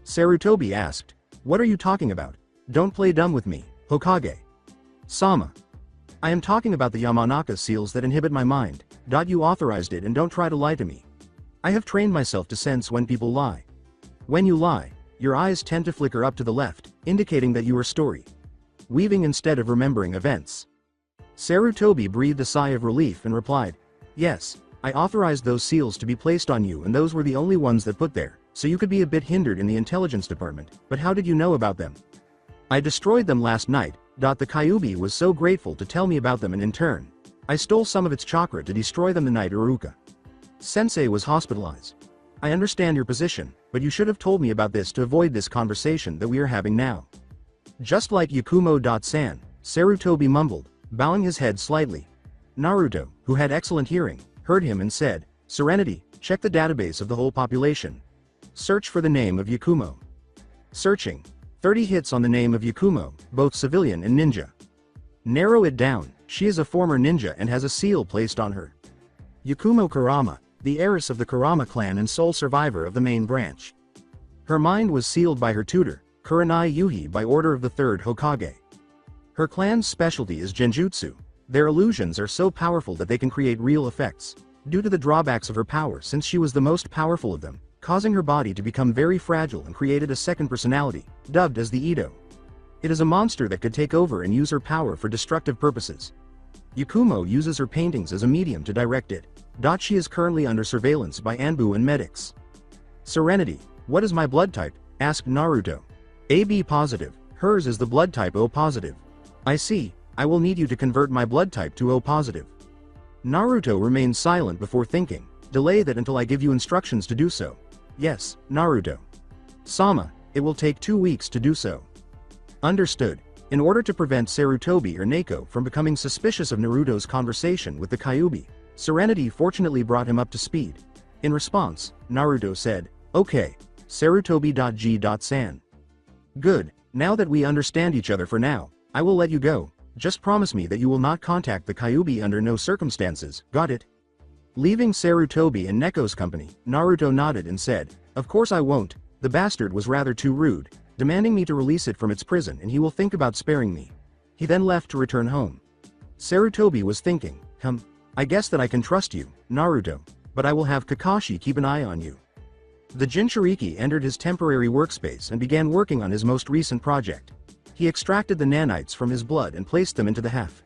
Sarutobi asked, what are you talking about? Don't play dumb with me, Hokage. Sama. I am talking about the Yamanaka seals that inhibit my mind. You authorized it and don't try to lie to me. I have trained myself to sense when people lie. When you lie, your eyes tend to flicker up to the left, indicating that you are story weaving instead of remembering events. Sarutobi breathed a sigh of relief and replied, yes, I authorized those seals to be placed on you and those were the only ones that put there, so you could be a bit hindered in the intelligence department, but how did you know about them? I destroyed them last night. The Kyuubi was so grateful to tell me about them and in turn, I stole some of its chakra to destroy them the night Iruka Sensei was hospitalized. I understand your position, but you should have told me about this to avoid this conversation that we are having now. Just like Yukumo-san, Sarutobi mumbled, bowing his head slightly. Naruto, who had excellent hearing, heard him and said, Serenity, check the database of the whole population. Search for the name of Yukumo. Searching. 30 hits on the name of Yukumo, both civilian and ninja. Narrow it down, she is a former ninja and has a seal placed on her. Yukumo Kurama, the heiress of the Kurama clan and sole survivor of the main branch. Her mind was sealed by her tutor, Kurenai Yuhi by order of the third Hokage. Her clan's specialty is genjutsu. Their illusions are so powerful that they can create real effects, due to the drawbacks of her power since she was the most powerful of them, causing her body to become very fragile and created a second personality, dubbed as the Edo. It is a monster that could take over and use her power for destructive purposes. Yukumo uses her paintings as a medium to direct it. She is currently under surveillance by Anbu and medics. Serenity, what is my blood type? Asked Naruto. AB positive, hers is the blood type O positive. I see, I will need you to convert my blood type to O positive. Naruto remained silent before thinking, delay that until I give you instructions to do so. Yes, Naruto. Sama, it will take 2 weeks to do so. Understood. In order to prevent Sarutobi or Neko from becoming suspicious of Naruto's conversation with the Kyuubi, Serenity fortunately brought him up to speed. In response, Naruto said, okay, Sarutobi.g.san. Good, now that we understand each other for now, I will let you go. Just promise me that you will not contact the Kyuubi under no circumstances, got it? Leaving Sarutobi and Neko's company, Naruto nodded and said, of course I won't, the bastard was rather too rude, demanding me to release it from its prison and he will think about sparing me. He then left to return home. Sarutobi was thinking, I guess that I can trust you, Naruto, but I will have Kakashi keep an eye on you. The Jinchuriki entered his temporary workspace and began working on his most recent project. He extracted the nanites from his blood and placed them into the half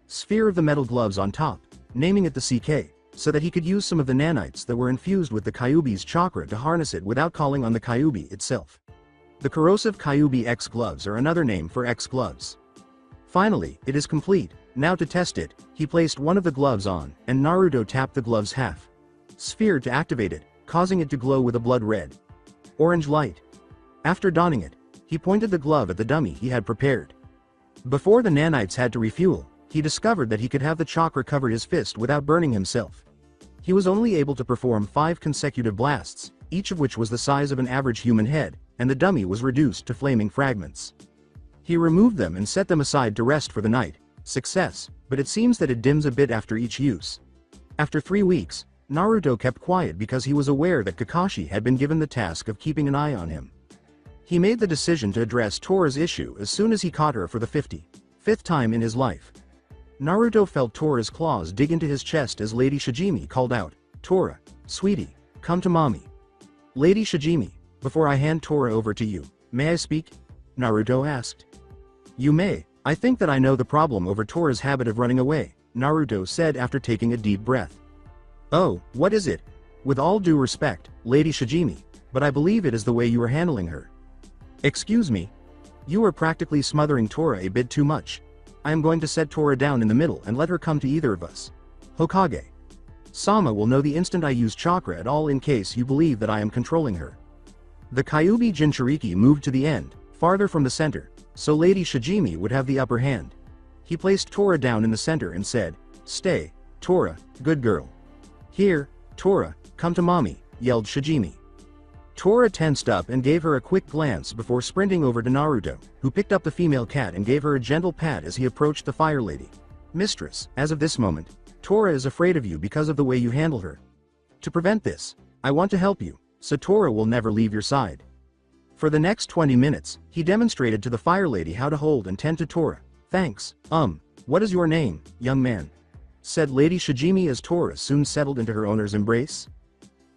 sphere of the metal gloves on top, naming it the CK, so that he could use some of the nanites that were infused with the Kyuubi's chakra to harness it without calling on the Kyuubi itself. The corrosive Kyuubi X gloves are another name for X gloves. Finally, it is complete. Now to test it, he placed one of the gloves on, and Naruto tapped the glove's half sphere to activate it, causing it to glow with a blood red orange light. After donning it, he pointed the glove at the dummy he had prepared. Before the nanites had to refuel, he discovered that he could have the chakra cover his fist without burning himself. He was only able to perform 5 consecutive blasts, each of which was the size of an average human head, and the dummy was reduced to flaming fragments. He removed them and set them aside to rest for the night. Success, but it seems that it dims a bit after each use. After 3 weeks, Naruto kept quiet because he was aware that Kakashi had been given the task of keeping an eye on him. He made the decision to address Tora's issue as soon as he caught her for the 55th time in his life. Naruto felt Tora's claws dig into his chest as Lady Shijimi called out, Tora, sweetie, come to mommy. Lady Shijimi, before I hand Tora over to you, may I speak? Naruto asked. You may, I think that I know the problem over Tora's habit of running away, Naruto said after taking a deep breath. Oh, what is it? With all due respect, Lady Shijimi, but I believe it is the way you are handling her. Excuse me? You are practically smothering Tora a bit too much. I am going to set Tora down in the middle and let her come to either of us. Hokage. Sama will know the instant I use chakra at all in case you believe that I am controlling her. The Kyuubi Jinchuriki moved to the end, farther from the center, so Lady Shijimi would have the upper hand. He placed Tora down in the center and said, Stay, Tora, good girl. Here, Tora, come to mommy, yelled Shijimi. Tora tensed up and gave her a quick glance before sprinting over to Naruto, who picked up the female cat and gave her a gentle pat as he approached the Fire Lady. Mistress, as of this moment, Tora is afraid of you because of the way you handle her. To prevent this, I want to help you, so Tora will never leave your side. For the next 20 minutes, he demonstrated to the Fire Lady how to hold and tend to Tora. Thanks, what is your name, young man? Said Lady Shijimi as Tora soon settled into her owner's embrace.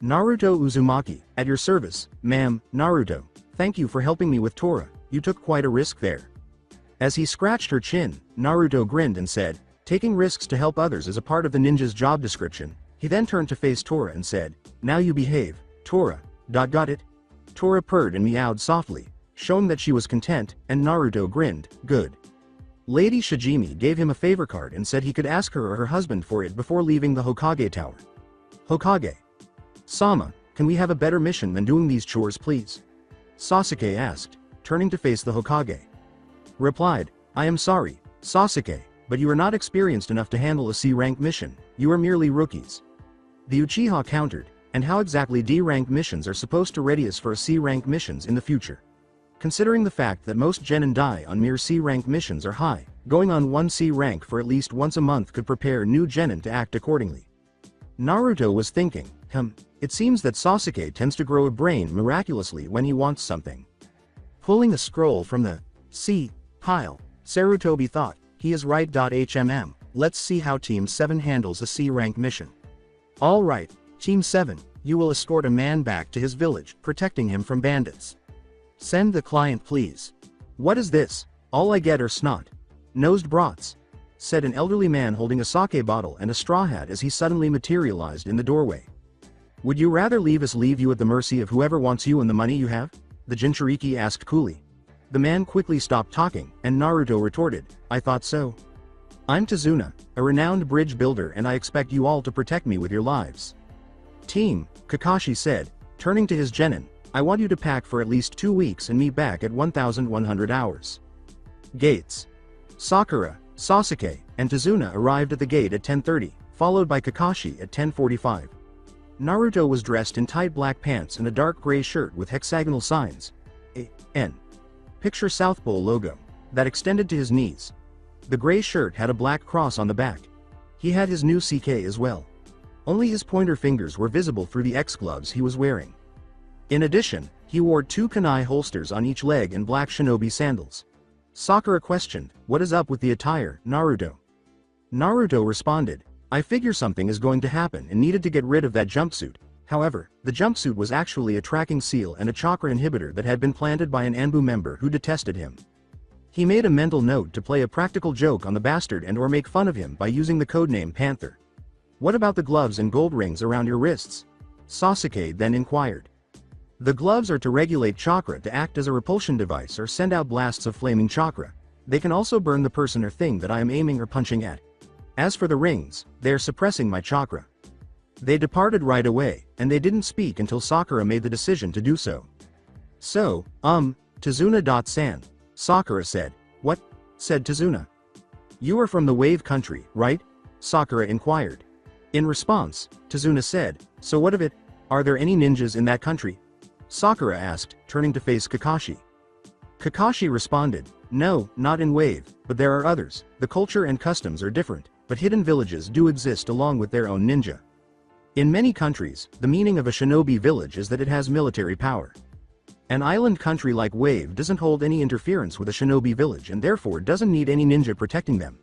Naruto Uzumaki, at your service, ma'am. Naruto, thank you for helping me with Tora, you took quite a risk there. As he scratched her chin, Naruto grinned and said, taking risks to help others is a part of the ninja's job description. He then turned to face Tora and said, now you behave, Tora. Got it? Tora purred and meowed softly, showing that she was content, and Naruto grinned, good. Lady Shijimi gave him a favor card and said he could ask her or her husband for it before leaving the Hokage tower. Hokage. Sama, can we have a better mission than doing these chores please? Sasuke asked, turning to face the Hokage. Replied, I am sorry, Sasuke, but you are not experienced enough to handle a C-rank mission, you are merely rookies. The Uchiha countered, and how exactly D-rank missions are supposed to ready us for C-rank missions in the future? Considering the fact that most genin die on mere C-rank missions are high, going on one C-rank for at least once a month could prepare new genin to act accordingly. Naruto was thinking, it seems that Sasuke tends to grow a brain miraculously when he wants something. Pulling a scroll from the C pile, Sarutobi thought, he is right. Let's see how Team 7 handles a C-rank mission. Alright, Team 7, you will escort a man back to his village, protecting him from bandits. Send the client please. What is this? All I get are snot-nosed brats, said an elderly man holding a sake bottle and a straw hat as he suddenly materialized in the doorway. Would you rather leave us leave you at the mercy of whoever wants you and the money you have? The Jinchuriki asked coolly. The man quickly stopped talking, and Naruto retorted, I thought so. I'm Tazuna, a renowned bridge builder, and I expect you all to protect me with your lives. Team, Kakashi said, turning to his genin, I want you to pack for at least 2 weeks and meet back at 1100 hours. Gates. Sakura, Sasuke, and Tazuna arrived at the gate at 10:30, followed by Kakashi at 10:45. Naruto was dressed in tight black pants and a dark gray shirt with hexagonal signs. A-N. Picture South Pole logo. That extended to his knees. The gray shirt had a black cross on the back. He had his new CK as well. Only his pointer fingers were visible through the X gloves he was wearing. In addition, he wore 2 kunai holsters on each leg and black shinobi sandals. Sakura questioned, "What is up with the attire, Naruto?" Naruto responded, "I figure something is going to happen and needed to get rid of that jumpsuit." However, the jumpsuit was actually a tracking seal and a chakra inhibitor that had been planted by an Anbu member who detested him. He made a mental note to play a practical joke on the bastard and or make fun of him by using the codename Panther. "What about the gloves and gold rings around your wrists?" Sasuke then inquired. "The gloves are to regulate chakra to act as a repulsion device or send out blasts of flaming chakra. They can also burn the person or thing that I am aiming or punching at. As for the rings, they are suppressing my chakra." They departed right away, and they didn't speak until Sakura made the decision to do so. "So, Tazuna.san," Sakura said. "What?" said Tazuna. "You are from the Wave Country, right?" Sakura inquired. In response, Tazuna said, "So what of it? Are there any ninjas in that country?" Sakura asked, turning to face Kakashi. Kakashi responded, "No, not in Wave, but there are others. The culture and customs are different, but hidden villages do exist along with their own ninja. In many countries, the meaning of a shinobi village is that it has military power. An island country like Wave doesn't hold any interference with a shinobi village and therefore doesn't need any ninja protecting them.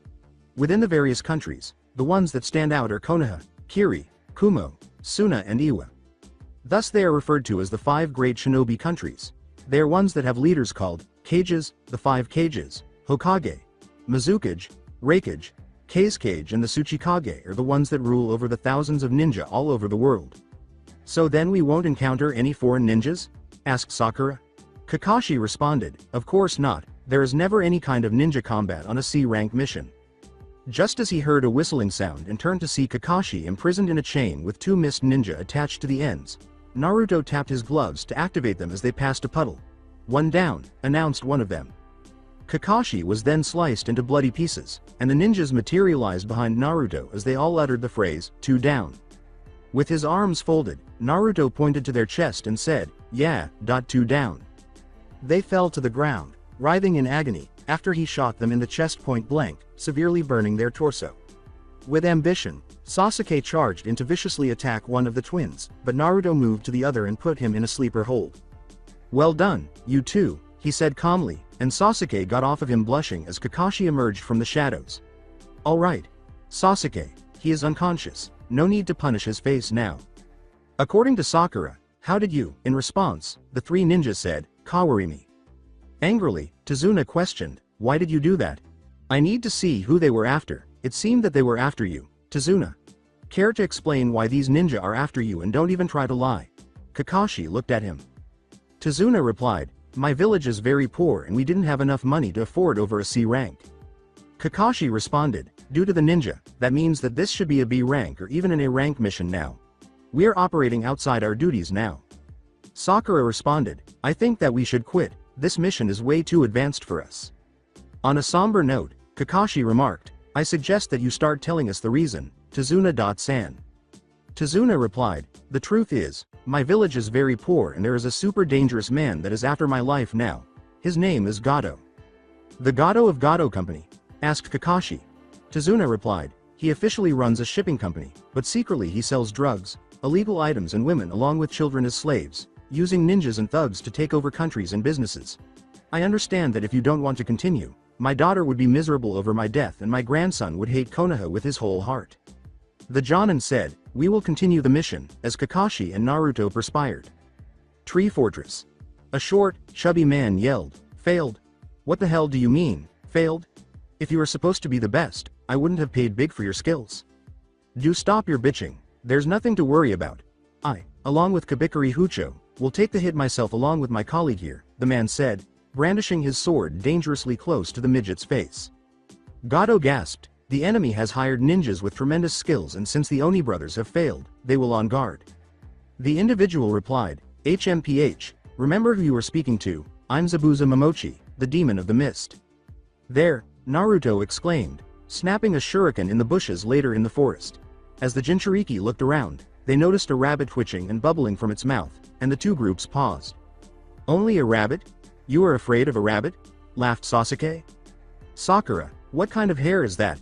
Within the various countries, the ones that stand out are Konoha, Kiri, Kumo, Suna and Iwa. Thus they are referred to as the 5 great shinobi countries. They are ones that have leaders called Kages, the 5 Kages, Hokage, Mizukage, Reikage, Kazekage and the Tsuchikage are the ones that rule over the thousands of ninja all over the world." "So then we won't encounter any foreign ninjas?" asked Sakura. Kakashi responded, "Of course not, there is never any kind of ninja combat on a C-rank mission." Just as he heard a whistling sound and turned to see Kakashi imprisoned in a chain with 2 mist ninja attached to the ends, Naruto tapped his gloves to activate them as they passed a puddle. "One down," announced one of them. Kakashi was then sliced into bloody pieces, and the ninjas materialized behind Naruto as they all uttered the phrase, "2 down." With his arms folded, Naruto pointed to their chest and said, "Yeah, 2 down." They fell to the ground, writhing in agony, after he shot them in the chest point blank, severely burning their torso. With ambition, Sasuke charged in to viciously attack one of the twins, but Naruto moved to the other and put him in a sleeper hold. "Well done, you two," he said calmly, and Sasuke got off of him blushing as Kakashi emerged from the shadows. "All right. Sasuke, he is unconscious, no need to punish his face now." According to Sakura, "How did you?" In response, the 3 ninjas said, "Kawarimi." Angrily, Tazuna questioned, "Why did you do that?" "I need to see who they were after. It seemed that they were after you, Tazuna. Care to explain why these ninja are after you and don't even try to lie?" Kakashi looked at him. Tazuna replied, "My village is very poor and we didn't have enough money to afford over a C rank." Kakashi responded, "Due to the ninja, that means that this should be a B rank or even an A rank mission now. We are operating outside our duties now." Sakura responded, "I think that we should quit, this mission is way too advanced for us." On a somber note, Kakashi remarked, "I suggest that you start telling us the reason, Tazuna.san." Tazuna replied, "The truth is, my village is very poor and there is a super dangerous man that is after my life now. His name is Gato." "The Gato of Gato Company?" asked Kakashi. Tazuna replied, "He officially runs a shipping company, but secretly he sells drugs, illegal items and women along with children as slaves, using ninjas and thugs to take over countries and businesses. I understand that if you don't want to continue, my daughter would be miserable over my death and my grandson would hate Konoha with his whole heart." The Jonin said, "We will continue the mission," as Kakashi and Naruto perspired. Tree Fortress. A short, chubby man yelled, "Failed? What the hell do you mean, failed? If you were supposed to be the best, I wouldn't have paid big for your skills. Do stop your bitching, there's nothing to worry about. I, along with Kabikari Hucho, will take the hit myself along with my colleague here," the man said, brandishing his sword dangerously close to the midget's face. Gato gasped, "The enemy has hired ninjas with tremendous skills and since the Oni brothers have failed, they will on guard." The individual replied, "HMPH, remember who you were speaking to, I'm Zabuza Momochi, the demon of the mist." "There," Naruto exclaimed, snapping a shuriken in the bushes later in the forest. As the Jinchuriki looked around, they noticed a rabbit twitching and bubbling from its mouth, and the two groups paused. Only a rabbit? You are afraid of a rabbit? Laughed Sasuke. Sakura, what kind of hair is that?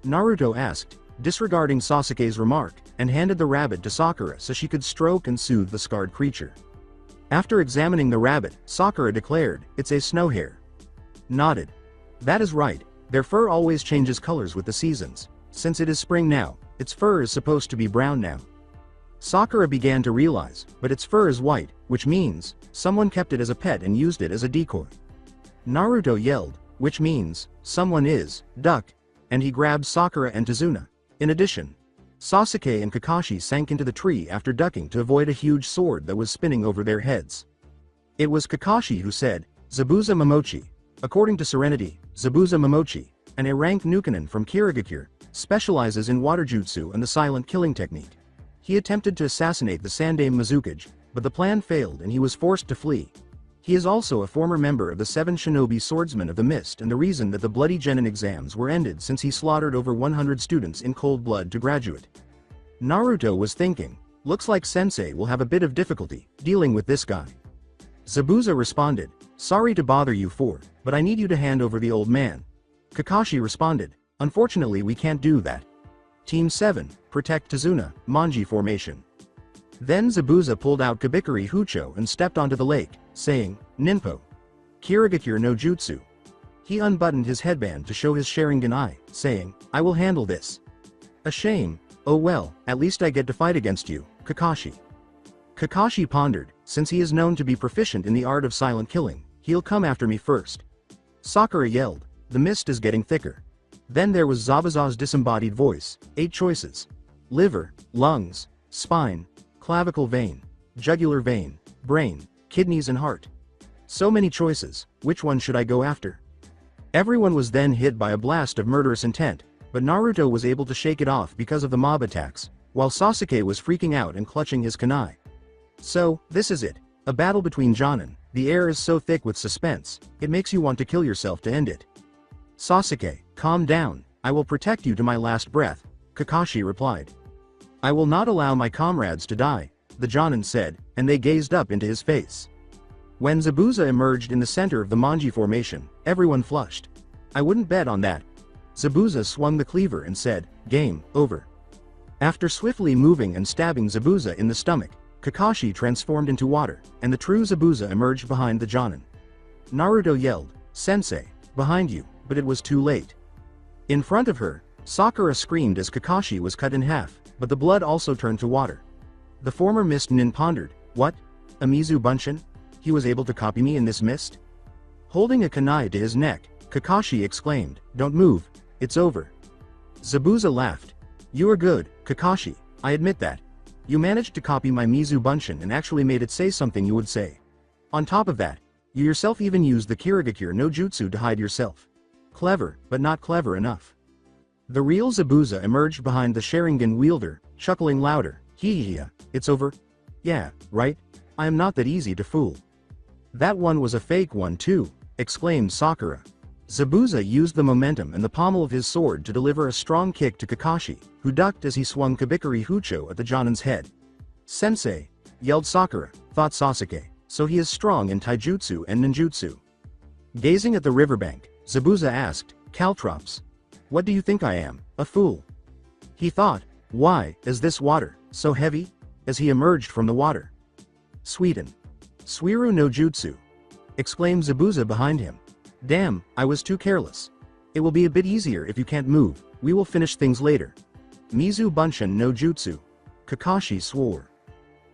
Naruto asked, disregarding Sasuke's remark, and handed the rabbit to Sakura so she could stroke and soothe the scarred creature. After examining the rabbit, Sakura declared, it's a snow hare. Nodded. That is right, their fur always changes colors with the seasons. Since it is spring now, its fur is supposed to be brown now. Sakura began to realize, but its fur is white, which means, someone kept it as a pet and used it as a decoy. Naruto yelled, which means, someone is, duck, and he grabbed Sakura and Tazuna. In addition, Sasuke and Kakashi sank into the tree after ducking to avoid a huge sword that was spinning over their heads. It was Kakashi who said, Zabuza Momochi. According to Serenity, Zabuza Momochi, an A-rank Nukenin from Kirigakure, specializes in water jutsu and the silent killing technique. He attempted to assassinate the Sandaime Mizukage, but the plan failed and he was forced to flee. He is also a former member of the 7 Shinobi Swordsmen of the Mist and the reason that the Bloody Genin exams were ended since he slaughtered over 100 students in cold blood to graduate. Naruto was thinking, looks like Sensei will have a bit of difficulty dealing with this guy. Zabuza responded, sorry to bother you but I need you to hand over the old man. Kakashi responded, unfortunately we can't do that. Team 7, protect Tazuna, Manji formation. Then Zabuza pulled out Kabikari Hucho and stepped onto the lake, saying, Ninpo. Kirigakure no Jutsu. He unbuttoned his headband to show his Sharingan eye, saying, I will handle this. A shame, oh well, at least I get to fight against you, Kakashi. Kakashi pondered, since he is known to be proficient in the art of silent killing, he'll come after me first. Sakura yelled, the mist is getting thicker. Then there was Zabuza's disembodied voice, 8 choices. Liver, lungs, spine, clavicle vein, jugular vein, brain, kidneys and heart. So many choices, which one should I go after? Everyone was then hit by a blast of murderous intent, but Naruto was able to shake it off because of the mob attacks, while Sasuke was freaking out and clutching his kunai. So, this is it, a battle between Jonin. The air is so thick with suspense, it makes you want to kill yourself to end it. Sasuke, calm down, I will protect you to my last breath, Kakashi replied. I will not allow my comrades to die, the Jonin said, and they gazed up into his face. When Zabuza emerged in the center of the Manji formation, everyone flushed. I wouldn't bet on that. Zabuza swung the cleaver and said, game, over. After swiftly moving and stabbing Zabuza in the stomach, Kakashi transformed into water, and the true Zabuza emerged behind the Jonin. Naruto yelled, Sensei, behind you, but it was too late. In front of her, Sakura screamed as Kakashi was cut in half, but the blood also turned to water. The former mist nin pondered, what? A Mizu Bunshin? He was able to copy me in this mist? Holding a kunai to his neck, Kakashi exclaimed, don't move, it's over. Zabuza laughed. You are good, Kakashi, I admit that. You managed to copy my Mizu Bunshin and actually made it say something you would say. On top of that, you yourself even used the Kirigakure no Jutsu to hide yourself. Clever, but not clever enough. The real Zabuza emerged behind the Sharingan wielder, chuckling louder, hee, it's over? Yeah, right? I am not that easy to fool. That one was a fake one too, exclaimed Sakura. Zabuza used the momentum and the pommel of his sword to deliver a strong kick to Kakashi, who ducked as he swung Kabikari Hucho at the Jonin's head. Sensei, yelled Sakura, thought Sasuke, so he is strong in taijutsu and ninjutsu. Gazing at the riverbank, Zabuza asked, Caltrops. What do you think I am, a fool? He thought, why is this water so heavy? As he emerged from the water. Suiten. Suiru no Jutsu. Exclaimed Zabuza behind him. Damn, I was too careless. It will be a bit easier if you can't move, we will finish things later. Mizu Bunshin no Jutsu. Kakashi swore.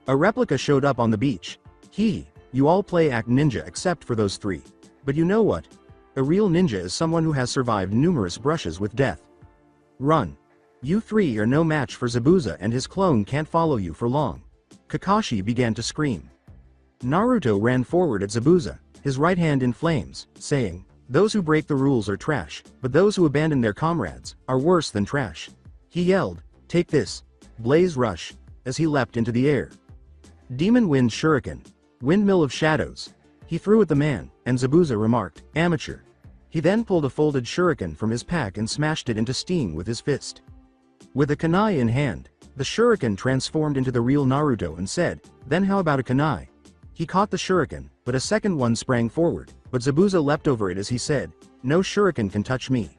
A replica showed up on the beach. You all play act ninja except for those 3. But you know what? A real ninja is someone who has survived numerous brushes with death. Run. You 3 are no match for Zabuza and his clone can't follow you for long. Kakashi began to scream. Naruto ran forward at Zabuza, his right hand in flames, saying, those who break the rules are trash, but those who abandon their comrades are worse than trash. He yelled, take this, Blaze Rush, as he leapt into the air. Demon Wind Shuriken, Windmill of Shadows. He threw at the man, and Zabuza remarked, amateur. He then pulled a folded shuriken from his pack and smashed it into steam with his fist. With a kunai in hand, The shuriken transformed into the real Naruto and said, "Then how about a kunai?" He caught the shuriken, but a second one sprang forward, but Zabuza leapt over it as he said, "No shuriken can touch me."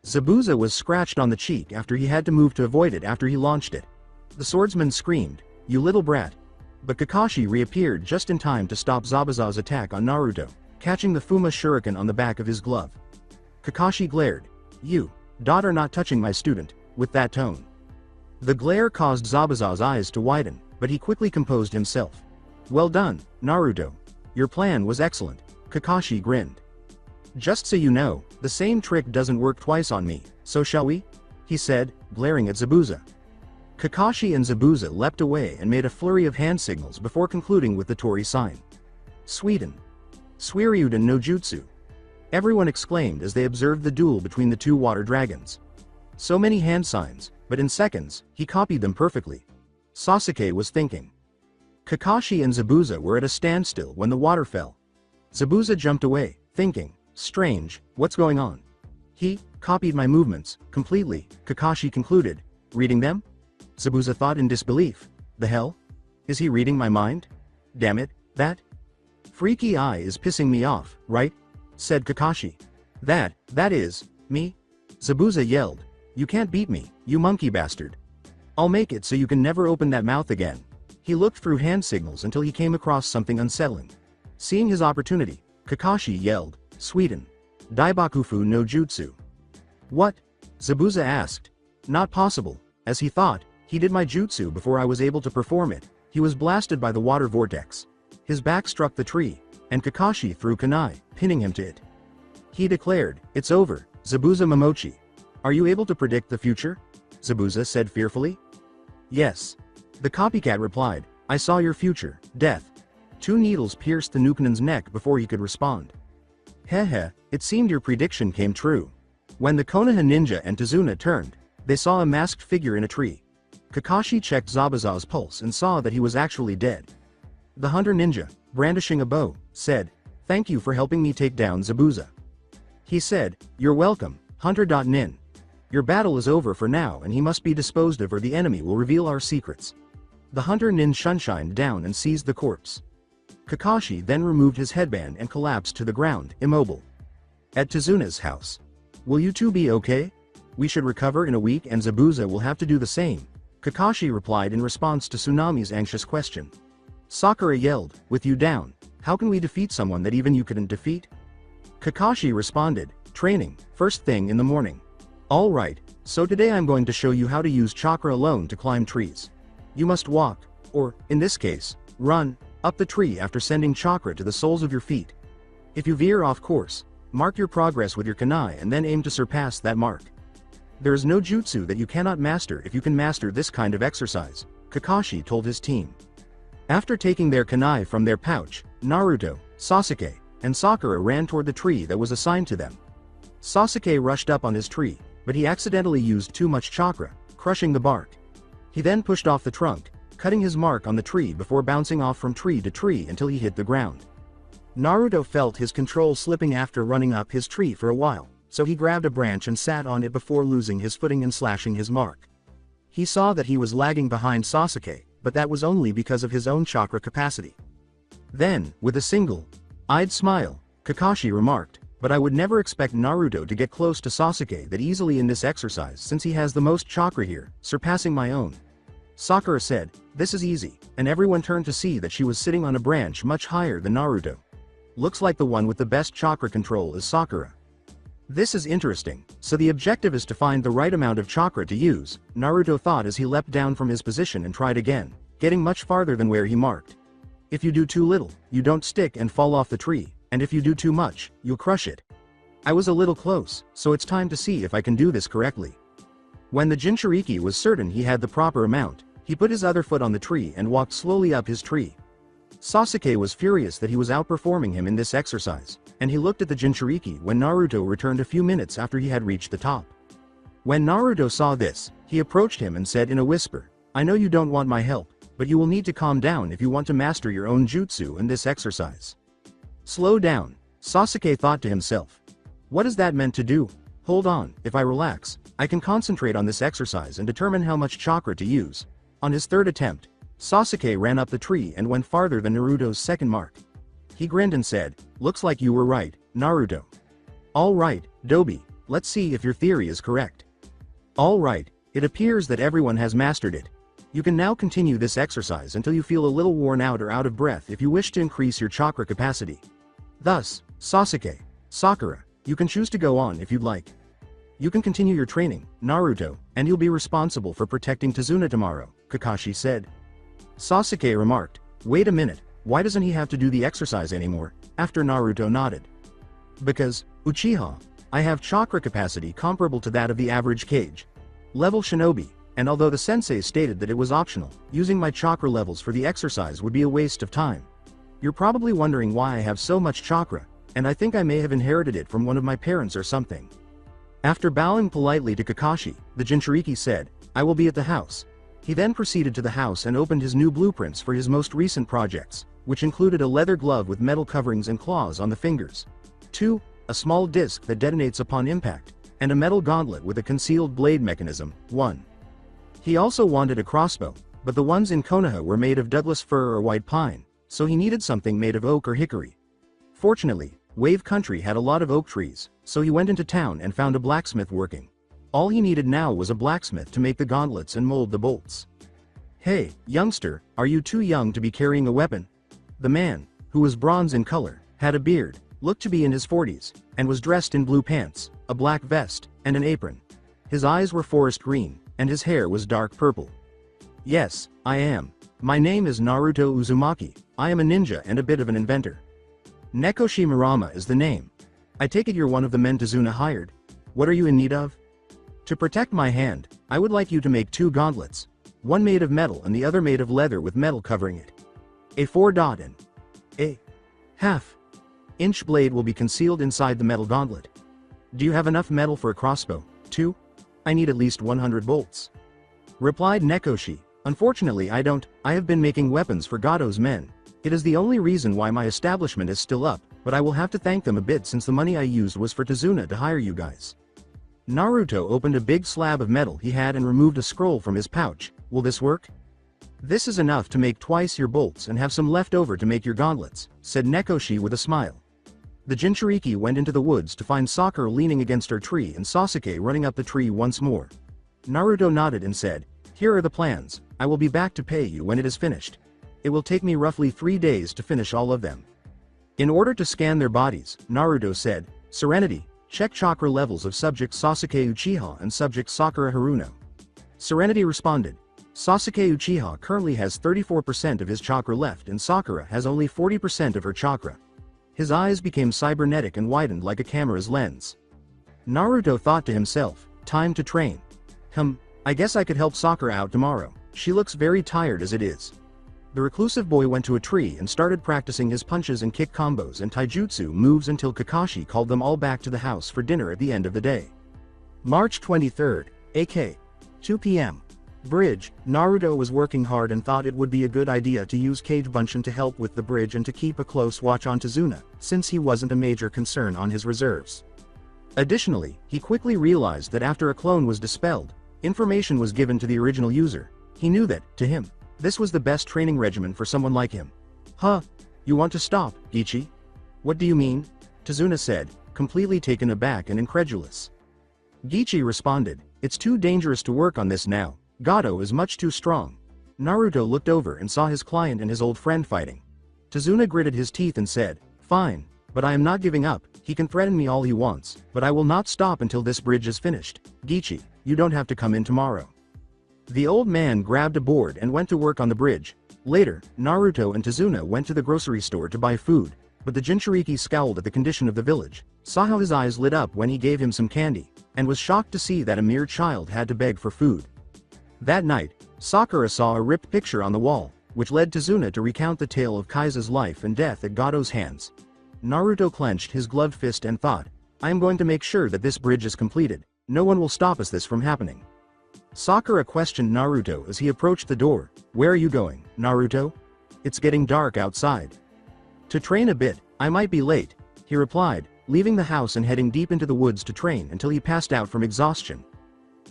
Zabuza was scratched on the cheek after he had to move to avoid it after he launched it. The swordsman screamed, "You little brat." But Kakashi reappeared just in time to stop Zabuza's attack on Naruto, catching the Fuma shuriken on the back of his glove. Kakashi glared, "You, are not touching my student," with that tone. The glare caused Zabuza's eyes to widen, but he quickly composed himself. "Well done, Naruto. Your plan was excellent," Kakashi grinned. "Just so you know, the same trick doesn't work twice on me, so shall we?" he said, glaring at Zabuza. Kakashi and Zabuza leapt away and made a flurry of hand signals before concluding with the Tori sign. "Sweden. Suiryuden no Jutsu." Everyone exclaimed as they observed the duel between the two water dragons. So many hand signs, but in seconds, he copied them perfectly. Sasuke was thinking. Kakashi and Zabuza were at a standstill when the water fell. Zabuza jumped away, thinking, "Strange, what's going on?" "He copied my movements completely," Kakashi concluded. "Reading them?" Zabuza thought in disbelief. "The hell? Is he reading my mind? Damn it, that freaky eye is pissing me off, right?" said Kakashi. That is, me?" Zabuza yelled. "You can't beat me, you monkey bastard. I'll make it so you can never open that mouth again." He looked through hand signals until he came across something unsettling. Seeing his opportunity, Kakashi yelled, "Sweden. Daibakufu no Jutsu." "What?" Zabuza asked. "Not possible. As he thought, he did my jutsu before I was able to perform it." He was blasted by the water vortex. His back struck the tree, and Kakashi threw kunai, pinning him to it. He declared, "It's over, Zabuza Momochi. Are you able to predict the future?" Zabuza said fearfully. "Yes." The copycat replied, "I saw your future, death." 2 needles pierced the Nukanen's neck before he could respond. "Heh, it seemed your prediction came true." When the Konoha ninja and Tazuna turned, they saw a masked figure in a tree. Kakashi checked Zabuza's pulse and saw that he was actually dead. The hunter ninja, brandishing a bow, said, "Thank you for helping me take down Zabuza." He said, "You're welcome, Hunter.nin. Your battle is over for now and he must be disposed of or the enemy will reveal our secrets." The hunter nin shunshined down and seized the corpse. Kakashi then removed his headband and collapsed to the ground, immobile. At Tazuna's house. "Will you two be okay? We should recover in a week and Zabuza will have to do the same," Kakashi replied in response to Tsunami's anxious question. Sakura yelled, "With you down, how can we defeat someone that even you couldn't defeat?" Kakashi responded, "Training, first thing in the morning." "Alright, so today I'm going to show you how to use chakra alone to climb trees. You must walk, or, in this case, run, up the tree after sending chakra to the soles of your feet. If you veer off course, mark your progress with your kunai and then aim to surpass that mark. There is no jutsu that you cannot master if you can master this kind of exercise," Kakashi told his team. After taking their kunai from their pouch, Naruto, Sasuke, and Sakura ran toward the tree that was assigned to them. Sasuke rushed up on his tree, but he accidentally used too much chakra, crushing the bark. He then pushed off the trunk, cutting his mark on the tree before bouncing off from tree to tree until he hit the ground. Naruto felt his control slipping after running up his tree for a while, so he grabbed a branch and sat on it before losing his footing and slashing his mark. He saw that he was lagging behind Sasuke, but that was only because of his own chakra capacity. Then, with a single-eyed smile, Kakashi remarked, "But I would never expect Naruto to get close to Sasuke that easily in this exercise since he has the most chakra here, surpassing my own." Sakura said, "This is easy," and everyone turned to see that she was sitting on a branch much higher than Naruto. "Looks like the one with the best chakra control is Sakura. This is interesting, so the objective is to find the right amount of chakra to use," Naruto thought as he leapt down from his position and tried again, getting much farther than where he marked. "If you do too little, you don't stick and fall off the tree, and if you do too much, you'll crush it. I was a little close, so it's time to see if I can do this correctly." When the Jinchuriki was certain he had the proper amount, he put his other foot on the tree and walked slowly up his tree. Sasuke was furious that he was outperforming him in this exercise, and he looked at the Jinchuriki when Naruto returned a few minutes after he had reached the top. When Naruto saw this, he approached him and said in a whisper, "I know you don't want my help, but you will need to calm down if you want to master your own jutsu in this exercise." "Slow down," Sasuke thought to himself. "What is that meant to do? Hold on, if I relax, I can concentrate on this exercise and determine how much chakra to use. On his third attempt, Sasuke ran up the tree and went farther than Naruto's second mark. He grinned and said, "Looks like you were right, Naruto." "All right, Dobi, let's see if your theory is correct." "All right, it appears that everyone has mastered it. You can now continue this exercise until you feel a little worn out or out of breath if you wish to increase your chakra capacity. Thus, Sasuke, Sakura, you can choose to go on if you'd like. You can continue your training, Naruto, and you'll be responsible for protecting Tazuna tomorrow," Kakashi said. Sasuke remarked, "Wait a minute, why doesn't he have to do the exercise anymore?" After Naruto nodded. "Because, Uchiha, I have chakra capacity comparable to that of the average Kage level shinobi, and although the sensei stated that it was optional, using my chakra levels for the exercise would be a waste of time. You're probably wondering why I have so much chakra, and I think I may have inherited it from one of my parents or something." After bowing politely to Kakashi, the Jinchuriki said, "I will be at the house." He then proceeded to the house and opened his new blueprints for his most recent projects, which included a leather glove with metal coverings and claws on the fingers. 2. A small disc that detonates upon impact, and a metal gauntlet with a concealed blade mechanism. 1. He also wanted a crossbow, but the ones in Konoha were made of Douglas fir or white pine, so he needed something made of oak or hickory. Fortunately, Wave Country had a lot of oak trees, so he went into town and found a blacksmith working. All he needed now was a blacksmith to make the gauntlets and mold the bolts. "Hey, youngster, are you too young to be carrying a weapon?" The man, who was bronze in color, had a beard, looked to be in his 40s, and was dressed in blue pants, a black vest, and an apron. His eyes were forest green, and his hair was dark purple. "Yes, I am. My name is Naruto Uzumaki. I am a ninja and a bit of an inventor. Nekoshi Murama is the name. I take it you're one of the men Tazuna hired. What are you in need of?" "To protect my hand, I would like you to make 2 gauntlets. One made of metal and the other made of leather with metal covering it. A 4 and a ½ blade will be concealed inside the metal gauntlet. Do you have enough metal for a crossbow, too? I need at least 100 bolts." Replied Nekoshi, "Unfortunately I don't. I have been making weapons for Gato's men. It is the only reason why my establishment is still up, but I will have to thank them a bit since the money I used was for Tazuna to hire you guys." Naruto opened a big slab of metal he had and removed a scroll from his pouch. "Will this work?" "This is enough to make twice your bolts and have some left over to make your gauntlets," said Nekoshi with a smile. The Jinchuriki went into the woods to find Sakura leaning against her tree and Sasuke running up the tree once more. Naruto nodded and said, "Here are the plans. I will be back to pay you when it is finished. It will take me roughly 3 days to finish all of them." In order to scan their bodies, Naruto said, "Serenity, check chakra levels of subject Sasuke Uchiha and subject Sakura Haruno." Serenity responded, "Sasuke Uchiha currently has 34% of his chakra left and Sakura has only 40% of her chakra." His eyes became cybernetic and widened like a camera's lens. Naruto thought to himself, "Time to train. I guess I could help Sakura out tomorrow. She looks very tired as it is." The reclusive boy went to a tree and started practicing his punches and kick combos and taijutsu moves until Kakashi called them all back to the house for dinner at the end of the day. March 23rd, AK. 2 p.m. Bridge. Naruto was working hard and thought it would be a good idea to use Kage Bunshin to help with the bridge and to keep a close watch on Tazuna, since he wasn't a major concern on his reserves. Additionally, he quickly realized that after a clone was dispelled, information was given to the original user. He knew that, to him, this was the best training regimen for someone like him. "Huh? You want to stop, Gichi?" "What do you mean?" Tazuna said, completely taken aback and incredulous. Gichi responded, "It's too dangerous to work on this now. Gato is much too strong." Naruto looked over and saw his client and his old friend fighting. Tazuna gritted his teeth and said, "Fine, but I am not giving up. He can threaten me all he wants, but I will not stop until this bridge is finished. Gichi, you don't have to come in tomorrow." The old man grabbed a board and went to work on the bridge. Later, Naruto and Tazuna went to the grocery store to buy food, but the Jinchuriki scowled at the condition of the village, saw how his eyes lit up when he gave him some candy, and was shocked to see that a mere child had to beg for food. That night, Sakura saw a ripped picture on the wall, which led Tazuna to recount the tale of Kaisa's life and death at Gato's hands. Naruto clenched his gloved fist and thought, "I am going to make sure that this bridge is completed. No one will stop us this from happening." Sakura questioned Naruto as he approached the door. "Where are you going, Naruto? It's getting dark outside." "To train a bit, I might be late," he replied, leaving the house and heading deep into the woods to train until he passed out from exhaustion.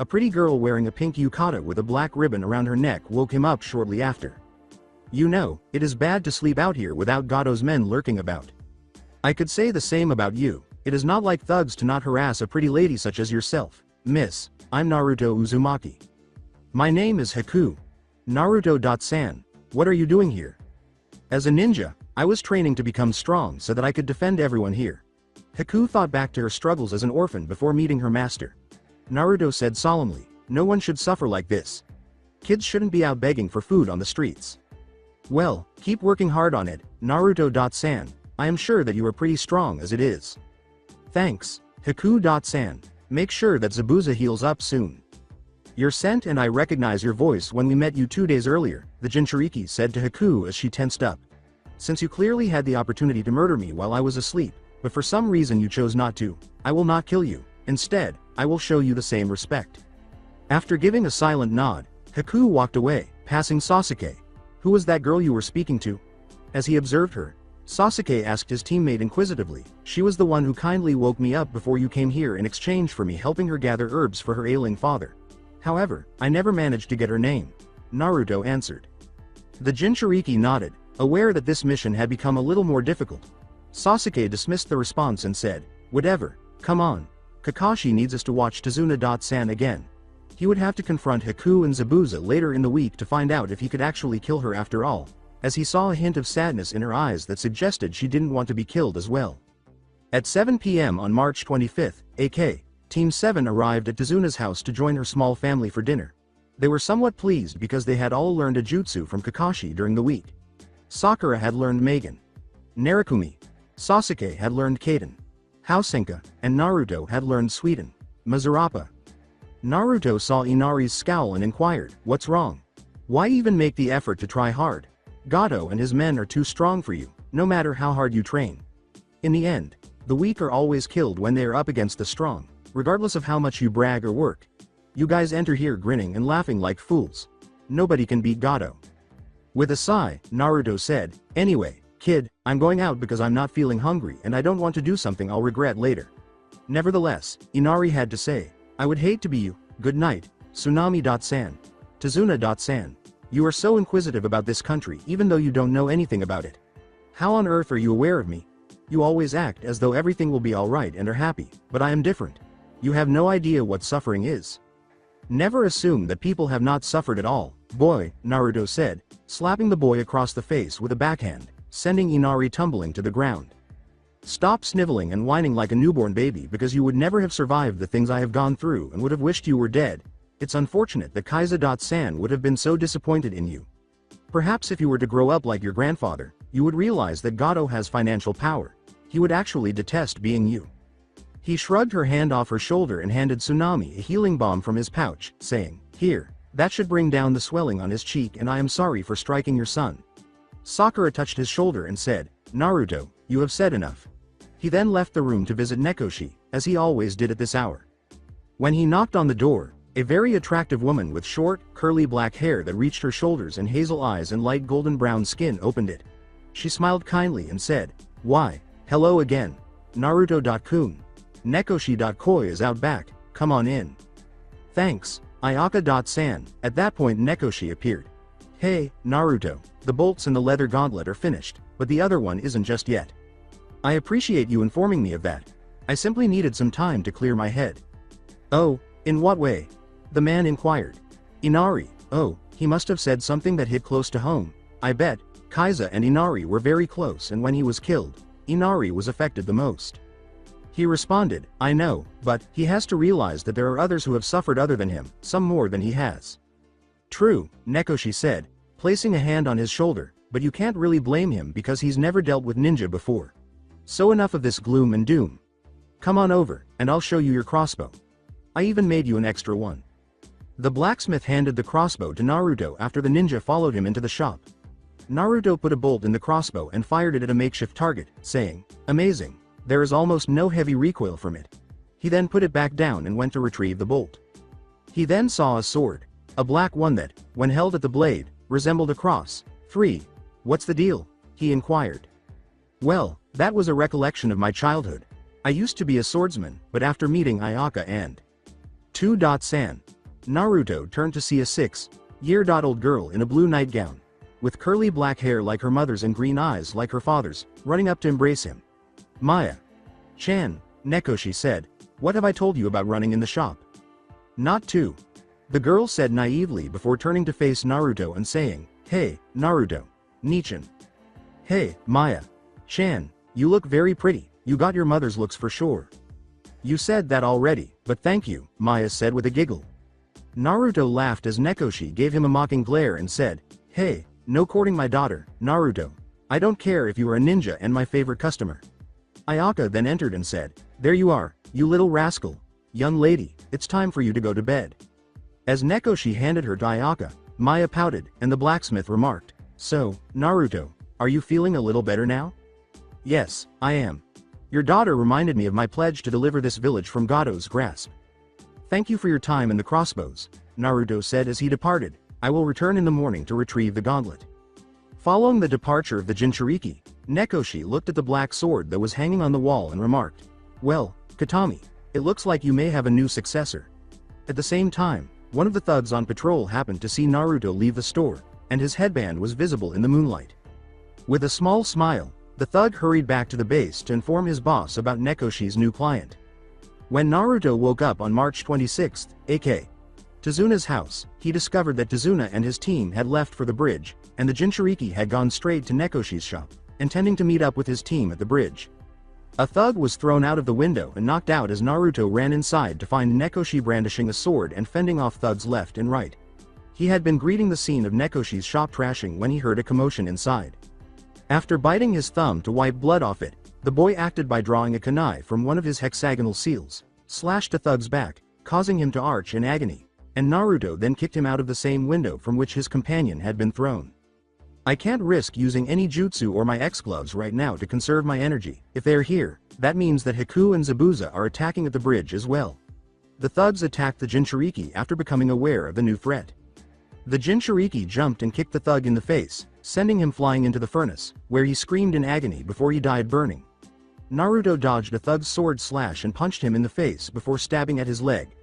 A pretty girl wearing a pink yukata with a black ribbon around her neck woke him up shortly after. You know, it is bad to sleep out here without Gato's men lurking about. I could say the same about you. It is not like thugs to not harass a pretty lady such as yourself. Miss, I'm Naruto Uzumaki. My name is Haku. Naruto-san, what are you doing here? As a ninja, I was training to become strong so that I could defend everyone here. Haku thought back to her struggles as an orphan before meeting her master. Naruto said solemnly, no one should suffer like this. Kids shouldn't be out begging for food on the streets. Well, keep working hard on it, Naruto-san. I am sure that you are pretty strong as it is. Thanks, Haku-san. Make sure that Zabuza heals up soon. You're sent and I recognize your voice when we met you 2 days earlier, the Jinchuriki said to Haku as she tensed up. Since you clearly had the opportunity to murder me while I was asleep, but for some reason you chose not to, I will not kill you. Instead, I will show you the same respect. After giving a silent nod, Haku walked away, passing Sasuke. Who was that girl you were speaking to? As he observed her, Sasuke asked his teammate inquisitively. She was the one who kindly woke me up before you came here in exchange for me helping her gather herbs for her ailing father. However, I never managed to get her name. Naruto answered. The Jinchuriki nodded, aware that this mission had become a little more difficult. Sasuke dismissed the response and said, whatever, come on. Kakashi needs us to watch Tazuna-san again. He would have to confront Haku and Zabuza later in the week to find out if he could actually kill her after all, as he saw a hint of sadness in her eyes that suggested she didn't want to be killed as well. At 7 p.m. on March 25th, AK, Team 7 arrived at Tazuna's house to join her small family for dinner. They were somewhat pleased because they had all learned a jutsu from Kakashi during the week. Sakura had learned Magen. Narukumi. Sasuke had learned Kaden. Housenka, and Naruto had learned Suiden. Mazurapa. Naruto saw Inari's scowl and inquired, what's wrong? Why even make the effort to try hard? Gato and his men are too strong for you, no matter how hard you train. In the end, the weak are always killed when they are up against the strong, regardless of how much you brag or work. You guys enter here grinning and laughing like fools. Nobody can beat Gato. With a sigh, Naruto said, anyway, kid, I'm going out because I'm not feeling hungry and I don't want to do something I'll regret later. Nevertheless, Inari had to say, I would hate to be you. Good night, Tsunami-san. Tazuna-san. You are so inquisitive about this country even though you don't know anything about it. How on earth are you aware of me? You always act as though everything will be alright and are happy, but I am different. You have no idea what suffering is. Never assume that people have not suffered at all, boy, Naruto said, slapping the boy across the face with a backhand, sending Inari tumbling to the ground. Stop sniveling and whining like a newborn baby because you would never have survived the things I have gone through and would have wished you were dead. It's unfortunate that Kaiza-san would have been so disappointed in you. Perhaps if you were to grow up like your grandfather, you would realize that Gato has financial power. He would actually detest being you. He shrugged her hand off her shoulder and handed Tsunami a healing balm from his pouch, saying, here, that should bring down the swelling on his cheek and I am sorry for striking your son. Sakura touched his shoulder and said, Naruto, you have said enough. He then left the room to visit Nekoshi, as he always did at this hour. When he knocked on the door, a very attractive woman with short, curly black hair that reached her shoulders and hazel eyes and light golden brown skin opened it. She smiled kindly and said, why, hello again. Naruto-kun. Nekoshi.koi is out back, come on in. Thanks, Ayaka-san. At that point Nekoshi appeared. Hey, Naruto, the bolts in the leather gauntlet are finished, but the other one isn't just yet. I appreciate you informing me of that. I simply needed some time to clear my head. Oh, in what way? The man inquired. Inari, oh, he must have said something that hit close to home. I bet, Kaiza and Inari were very close and when he was killed, Inari was affected the most. He responded, I know, but he has to realize that there are others who have suffered other than him, some more than he has. True, Nekoshi said, placing a hand on his shoulder, but you can't really blame him because he's never dealt with ninja before. So enough of this gloom and doom. Come on over, and I'll show you your crossbow. I even made you an extra one. The blacksmith handed the crossbow to Naruto after the ninja followed him into the shop. Naruto put a bolt in the crossbow and fired it at a makeshift target, saying, amazing, there is almost no heavy recoil from it. He then put it back down and went to retrieve the bolt. He then saw a sword, a black one that, when held at the blade, resembled a cross. What's the deal? He inquired. Well, that was a recollection of my childhood. I used to be a swordsman, but after meeting Ayaka and 2. Naruto turned to see a 6-year-old girl in a blue nightgown, with curly black hair like her mother's and green eyes like her father's, running up to embrace him. Maya-chan, Nekoshi said, what have I told you about running in the shop? Not to. The girl said naively before turning to face Naruto and saying, hey, Naruto. Nichan. Hey, Maya-chan, you look very pretty, you got your mother's looks for sure. You said that already, but thank you, Maya said with a giggle. Naruto laughed as Nekoshi gave him a mocking glare and said, hey, no courting my daughter, Naruto. I don't care if you are a ninja and my favorite customer. Ayaka then entered and said, there you are, you little rascal. Young lady, it's time for you to go to bed. As Nekoshi handed her to Ayaka, Maya pouted, and the blacksmith remarked, so, Naruto, are you feeling a little better now? Yes, I am. Your daughter reminded me of my pledge to deliver this village from Gato's grasp. Thank you for your time in the crossbows, Naruto said as he departed. I will return in the morning to retrieve the gauntlet. Following the departure of the Jinchuriki, Nekoshi looked at the black sword that was hanging on the wall and remarked, well, Katami, it looks like you may have a new successor. At the same time, one of the thugs on patrol happened to see Naruto leave the store, and his headband was visible in the moonlight. With a small smile, the thug hurried back to the base to inform his boss about Nekoshi's new client. When Naruto woke up on March 26, aka Tezuna's house, he discovered that Tezuna and his team had left for the bridge, and the Jinchuriki had gone straight to Nekoshi's shop, intending to meet up with his team at the bridge. A thug was thrown out of the window and knocked out as Naruto ran inside to find Nekoshi brandishing a sword and fending off thugs left and right. He had been greeting the scene of Nekoshi's shop trashing when he heard a commotion inside. After biting his thumb to wipe blood off it, the boy acted by drawing a kunai from one of his hexagonal seals, slashed a thug's back, causing him to arch in agony, and Naruto then kicked him out of the same window from which his companion had been thrown. I can't risk using any jutsu or my X-gloves right now to conserve my energy. If they're here, that means that Haku and Zabuza are attacking at the bridge as well. The thugs attacked the Jinchuriki after becoming aware of the new threat. The Jinchuriki jumped and kicked the thug in the face, sending him flying into the furnace, where he screamed in agony before he died burning. Naruto dodged a thug's sword slash and punched him in the face before stabbing at his leg.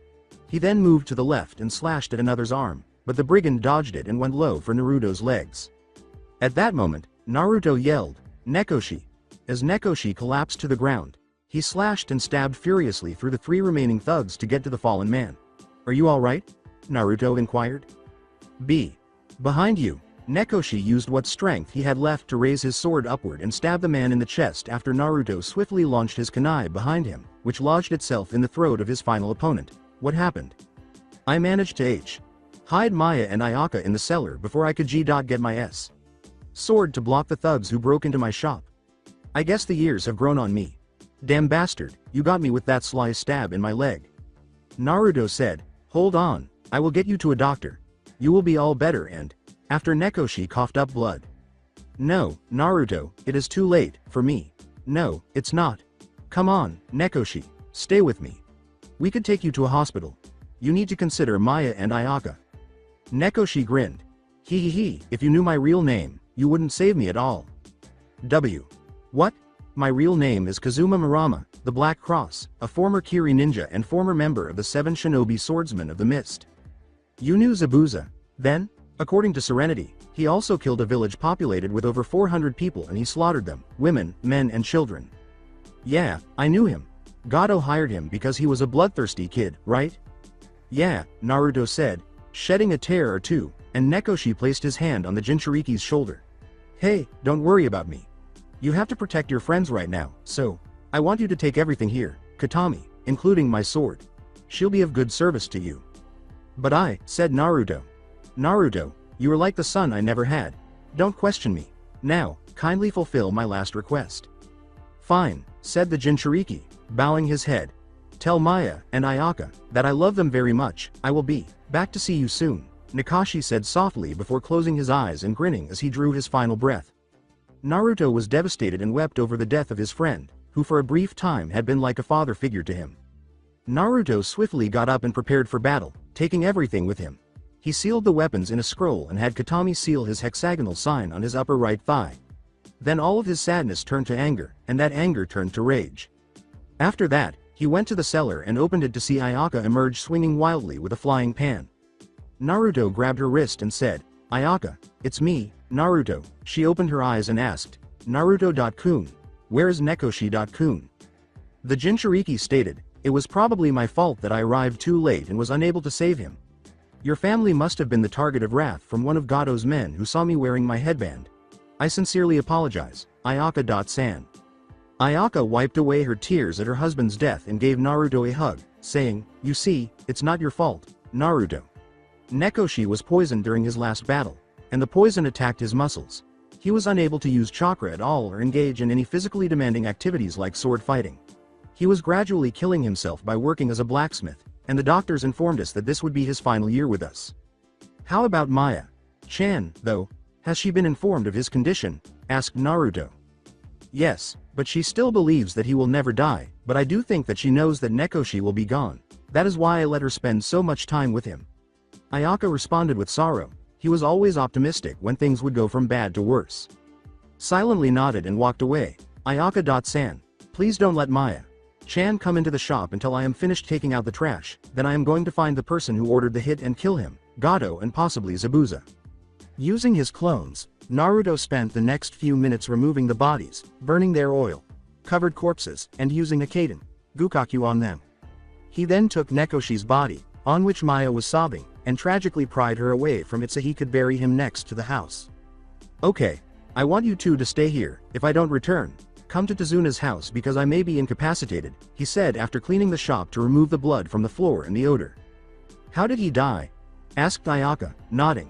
He then moved to the left and slashed at another's arm, but the brigand dodged it and went low for Naruto's legs. At that moment, Naruto yelled, Nekoshi. As Nekoshi collapsed to the ground, he slashed and stabbed furiously through the 3 remaining thugs to get to the fallen man. Are you alright? Naruto inquired. Behind you. Nekoshi used what strength he had left to raise his sword upward and stab the man in the chest after Naruto swiftly launched his kunai behind him, which lodged itself in the throat of his final opponent. What happened? I managed to hide Maya and Ayaka in the cellar before I could get my sword to block the thugs who broke into my shop. I guess the years have grown on me. Damn bastard, you got me with that sly stab in my leg. Naruto said, hold on, I will get you to a doctor. You will be all better and... After Nekoshi coughed up blood. No, Naruto, it is too late, for me. No, it's not. Come on, Nekoshi, stay with me. We could take you to a hospital. You need to consider Maya and Ayaka. Nekoshi grinned. If you knew my real name, you wouldn't save me at all. What? My real name is Kazuma Murama, the Black Cross, a former Kiri ninja and former member of the 7 Shinobi Swordsmen of the Mist. You knew Zabuza, then? According to Serenity, he also killed a village populated with over 400 people and he slaughtered them, women, men and children. Yeah, I knew him. Gato hired him because he was a bloodthirsty kid, right? Yeah, Naruto said, shedding a tear or two, and Nekoshi placed his hand on the Jinchuriki's shoulder. Hey, don't worry about me. You have to protect your friends right now, so, I want you to take everything here, Katami, including my sword. She'll be of good service to you. But said Naruto. Naruto, you are like the son I never had. Don't question me. Now, kindly fulfill my last request. Fine, said the Jinchuriki, bowing his head. Tell Maya and Ayaka that I love them very much. I will be back to see you soon, Nakashi said softly before closing his eyes and grinning as he drew his final breath. Naruto was devastated and wept over the death of his friend, who for a brief time had been like a father figure to him. Naruto swiftly got up and prepared for battle, taking everything with him. He sealed the weapons in a scroll and had Katami seal his hexagonal sign on his upper right thigh. Then all of his sadness turned to anger, and that anger turned to rage. After that, He went to the cellar and opened it to see Ayaka emerge swinging wildly with a flying pan. Naruto grabbed her wrist and said, "Ayaka, it's me, Naruto." She opened her eyes and asked, "Naruto-kun, where is Nekoshi-kun?" The Jinchuriki stated, "It was probably my fault that I arrived too late and was unable to save him. Your family must have been the target of wrath from one of Gato's men who saw me wearing my headband. I sincerely apologize, Ayaka-san." Ayaka wiped away her tears at her husband's death and gave Naruto a hug, saying, "You see, it's not your fault, Naruto. Nekoshi was poisoned during his last battle, and the poison attacked his muscles. He was unable to use chakra at all or engage in any physically demanding activities like sword fighting. He was gradually killing himself by working as a blacksmith, and the doctors informed us that this would be his final year with us." "How about Maya-chan, though? Has she been informed of his condition?" asked Naruto. "Yes, but she still believes that he will never die, but I do think that she knows that Nekoshi will be gone. That is why I let her spend so much time with him." Ayaka responded with sorrow. He was always optimistic when things would go from bad to worse. Silently nodded and walked away. "Ayaka-san, please don't let Maya-chan come into the shop until I am finished taking out the trash, then I am going to find the person who ordered the hit and kill him, Gato and possibly Zabuza." Using his clones, Naruto spent the next few minutes removing the bodies, burning their oil-covered corpses, and using a Kaden Gukaku on them. He then took Nekoshi's body, on which Maya was sobbing, and tragically pried her away from it so he could bury him next to the house. "Okay, I want you two to stay here. If I don't return, come to Tezuna's house because I may be incapacitated," he said after cleaning the shop to remove the blood from the floor and the odor. "How did he die?" asked Ayaka, nodding.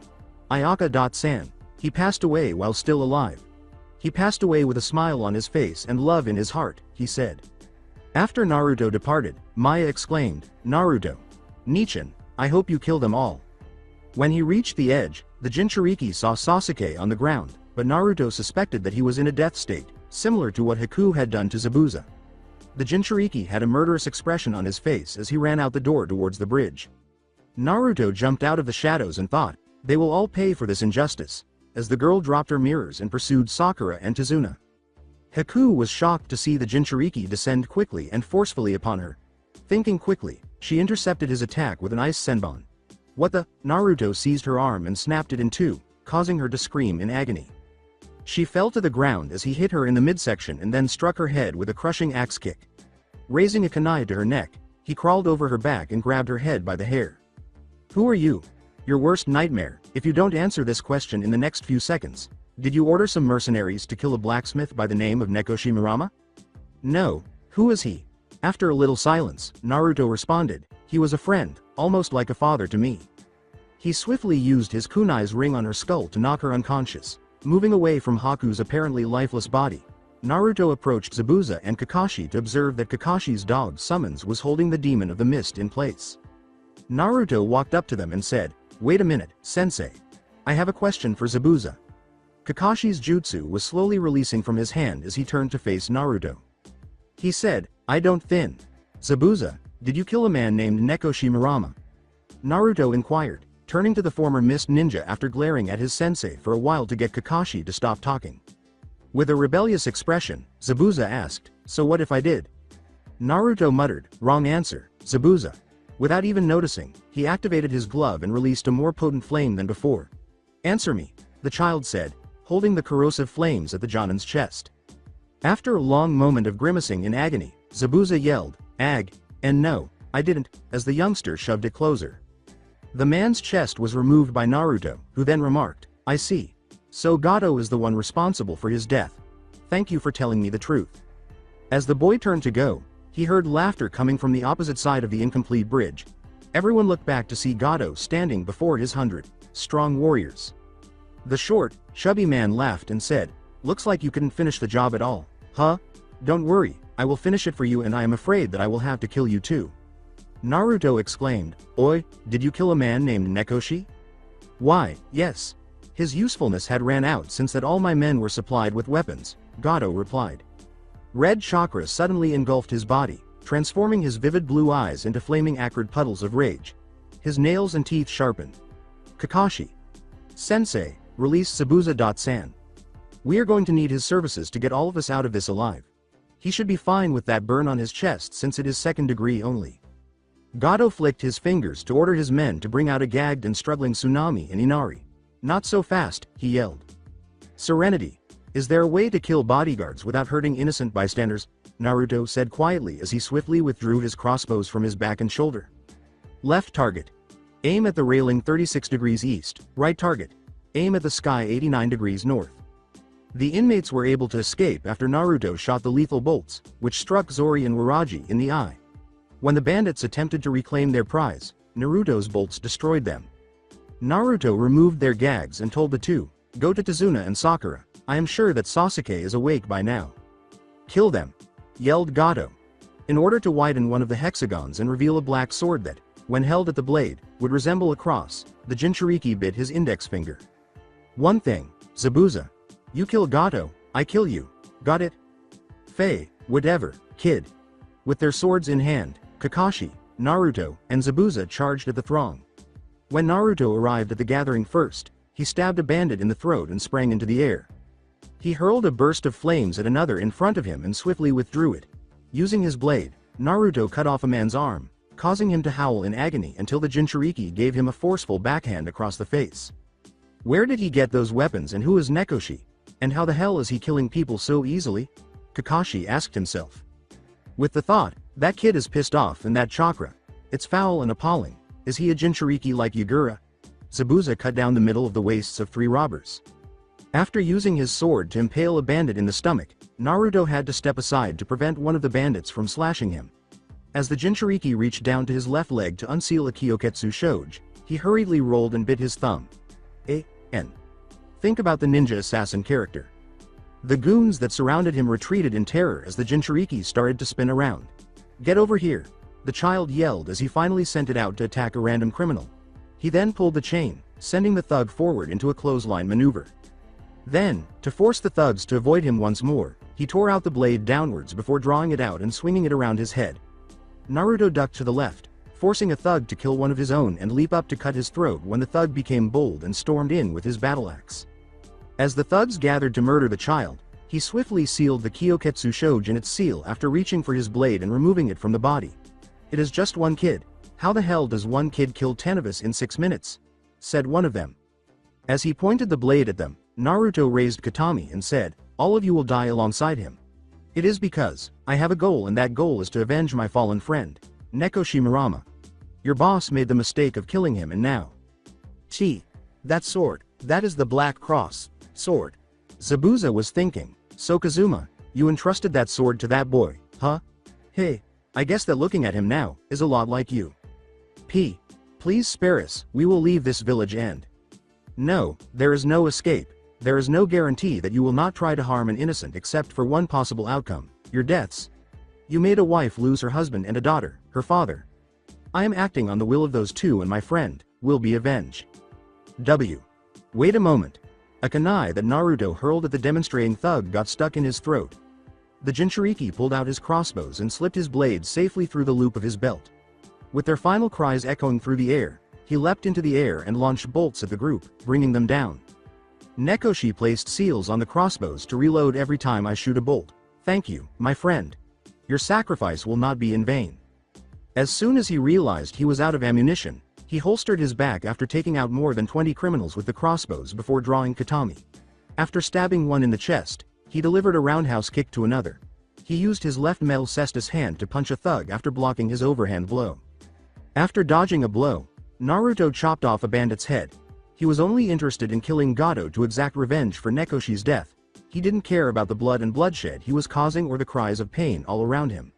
"Ayaka-san, he passed away while still alive. He passed away with a smile on his face and love in his heart," he said. After Naruto departed, Maya exclaimed, "Naruto, Nichan, I hope you kill them all." When he reached the edge, the Jinchuriki saw Sasuke on the ground, but Naruto suspected that he was in a death state, similar to what Haku had done to Zabuza. The Jinchuriki had a murderous expression on his face as he ran out the door towards the bridge. Naruto jumped out of the shadows and thought, "They will all pay for this injustice," as the girl dropped her mirrors and pursued Sakura and Tezuna. Haku was shocked to see the Jinchuriki descend quickly and forcefully upon her. Thinking quickly, she intercepted his attack with an ice senbon. "What the?" Naruto seized her arm and snapped it in two, causing her to scream in agony. She fell to the ground as he hit her in the midsection and then struck her head with a crushing axe kick. Raising a kunai to her neck, he crawled over her back and grabbed her head by the hair. "Who are you? Your worst nightmare. If you don't answer this question in the next few seconds, did you order some mercenaries to kill a blacksmith by the name of Nekoshi Murama?" "No. Who is he?" After a little silence, Naruto responded, "He was a friend, almost like a father to me." He swiftly used his kunai's ring on her skull to knock her unconscious. Moving away from Haku's apparently lifeless body, Naruto approached Zabuza and Kakashi to observe that Kakashi's dog Summons was holding the demon of the mist in place. Naruto walked up to them and said, "Wait a minute, sensei. I have a question for Zabuza." Kakashi's jutsu was slowly releasing from his hand as he turned to face Naruto. He said, "I don't thin. Zabuza, did you kill a man named Nekoshi Murama?" Naruto inquired, turning to the former mist ninja after glaring at his sensei for a while to get Kakashi to stop talking. With a rebellious expression, Zabuza asked, "So what if I did?" Naruto muttered, "Wrong answer, Zabuza." Without even noticing, he activated his glove and released a more potent flame than before. "Answer me," the child said, holding the corrosive flames at the Jonin's chest. After a long moment of grimacing in agony, Zabuza yelled, "Ag," and "No, I didn't," as the youngster shoved it closer. The man's chest was removed by Naruto, who then remarked, "I see. So Gato is the one responsible for his death. Thank you for telling me the truth." As the boy turned to go, he heard laughter coming from the opposite side of the incomplete bridge. Everyone looked back to see Gato standing before his 100-strong warriors. The short, chubby man laughed and said, "Looks like you couldn't finish the job at all, huh? Don't worry, I will finish it for you, and I am afraid that I will have to kill you too." Naruto exclaimed, "Oi, did you kill a man named Nekoshi?" "Why, yes. His usefulness had ran out since that all my men were supplied with weapons," Gato replied. Red chakra suddenly engulfed his body, transforming his vivid blue eyes into flaming acrid puddles of rage. His nails and teeth sharpened. "Kakashi. Sensei, release Zabuza-san. We are going to need his services to get all of us out of this alive." He should be fine with that burn on his chest since it is second degree only. Gato flicked his fingers to order his men to bring out a gagged and struggling Tsunami and Inari. Not so fast, he yelled. Serenity. Is there a way to kill bodyguards without hurting innocent bystanders? Naruto said quietly as he swiftly withdrew his crossbows from his back and shoulder. Left target. Aim at the railing 36 degrees east. Right target. Aim at the sky 89 degrees north. The inmates were able to escape after Naruto shot the lethal bolts, which struck Zori and Waraji in the eye. When the bandits attempted to reclaim their prize, Naruto's bolts destroyed them. Naruto removed their gags and told the two, "Go to Tazuna and Sakura. I am sure that Sasuke is awake by now." "Kill them," yelled Gato. In order to widen one of the hexagons and reveal a black sword that, when held at the blade, would resemble a cross, the Jinchuriki bit his index finger. "One thing, Zabuza. You kill Gato, I kill you. Got it? Faye, whatever, kid." With their swords in hand, Kakashi, Naruto, and Zabuza charged at the throng. When Naruto arrived at the gathering first, he stabbed a bandit in the throat and sprang into the air. He hurled a burst of flames at another in front of him and swiftly withdrew it. Using his blade, Naruto cut off a man's arm, causing him to howl in agony until the Jinchuriki gave him a forceful backhand across the face. Where did he get those weapons and who is Nekoshi? And how the hell is he killing people so easily? Kakashi asked himself. With the thought, that kid is pissed off and that chakra. It's foul and appalling. Is he a Jinchuriki like Yagura? Zabuza cut down the middle of the waists of 3 robbers. After using his sword to impale a bandit in the stomach, Naruto had to step aside to prevent one of the bandits from slashing him. As the Jinchuriki reached down to his left leg to unseal a Kyoketsu Shoge, he hurriedly rolled and bit his thumb. A.N. Think about the ninja assassin character. The goons that surrounded him retreated in terror as the Jinchuriki started to spin around. "Get over here," the child yelled as he finally sent it out to attack a random criminal. He then pulled the chain, sending the thug forward into a clothesline maneuver. Then, to force the thugs to avoid him once more, he tore out the blade downwards before drawing it out and swinging it around his head. Naruto ducked to the left, forcing a thug to kill one of his own and leap up to cut his throat when the thug became bold and stormed in with his battle axe. As the thugs gathered to murder the child, he swiftly sealed the Kyoketsu Shoge in its seal after reaching for his blade and removing it from the body. "It is just one kid. How the hell does one kid kill 10 of us in 6 minutes?" said one of them. As he pointed the blade at them, Naruto raised Katami and said, "All of you will die alongside him. It is because I have a goal and that goal is to avenge my fallen friend, Nekoshi Murama. Your boss made the mistake of killing him and now." That sword, that is the Black Cross sword. Zabuza was thinking, "So Kazuma, you entrusted that sword to that boy, huh? Hey, I guess that looking at him now, is a lot like you. Please spare us, we will leave this village and..." "No, there is no escape. There is no guarantee that you will not try to harm an innocent except for one possible outcome, your deaths. You made a wife lose her husband and a daughter, her father. I am acting on the will of those two and my friend, will be avenged." Wait a moment. A kunai that Naruto hurled at the demonstrating thug got stuck in his throat. The Jinchuriki pulled out his crossbows and slipped his blade safely through the loop of his belt. With their final cries echoing through the air, he leapt into the air and launched bolts at the group, bringing them down. Nekoshi placed seals on the crossbows to reload every time I shoot a bolt. "Thank you, my friend. Your sacrifice will not be in vain." As soon as he realized he was out of ammunition, he holstered his back after taking out more than 20 criminals with the crossbows before drawing Katami. After stabbing one in the chest, he delivered a roundhouse kick to another. He used his left Mel Cestus hand to punch a thug after blocking his overhand blow. After dodging a blow, Naruto chopped off a bandit's head. He was only interested in killing Gato to exact revenge for Nekoshi's death. He didn't care about the blood and bloodshed he was causing or the cries of pain all around him.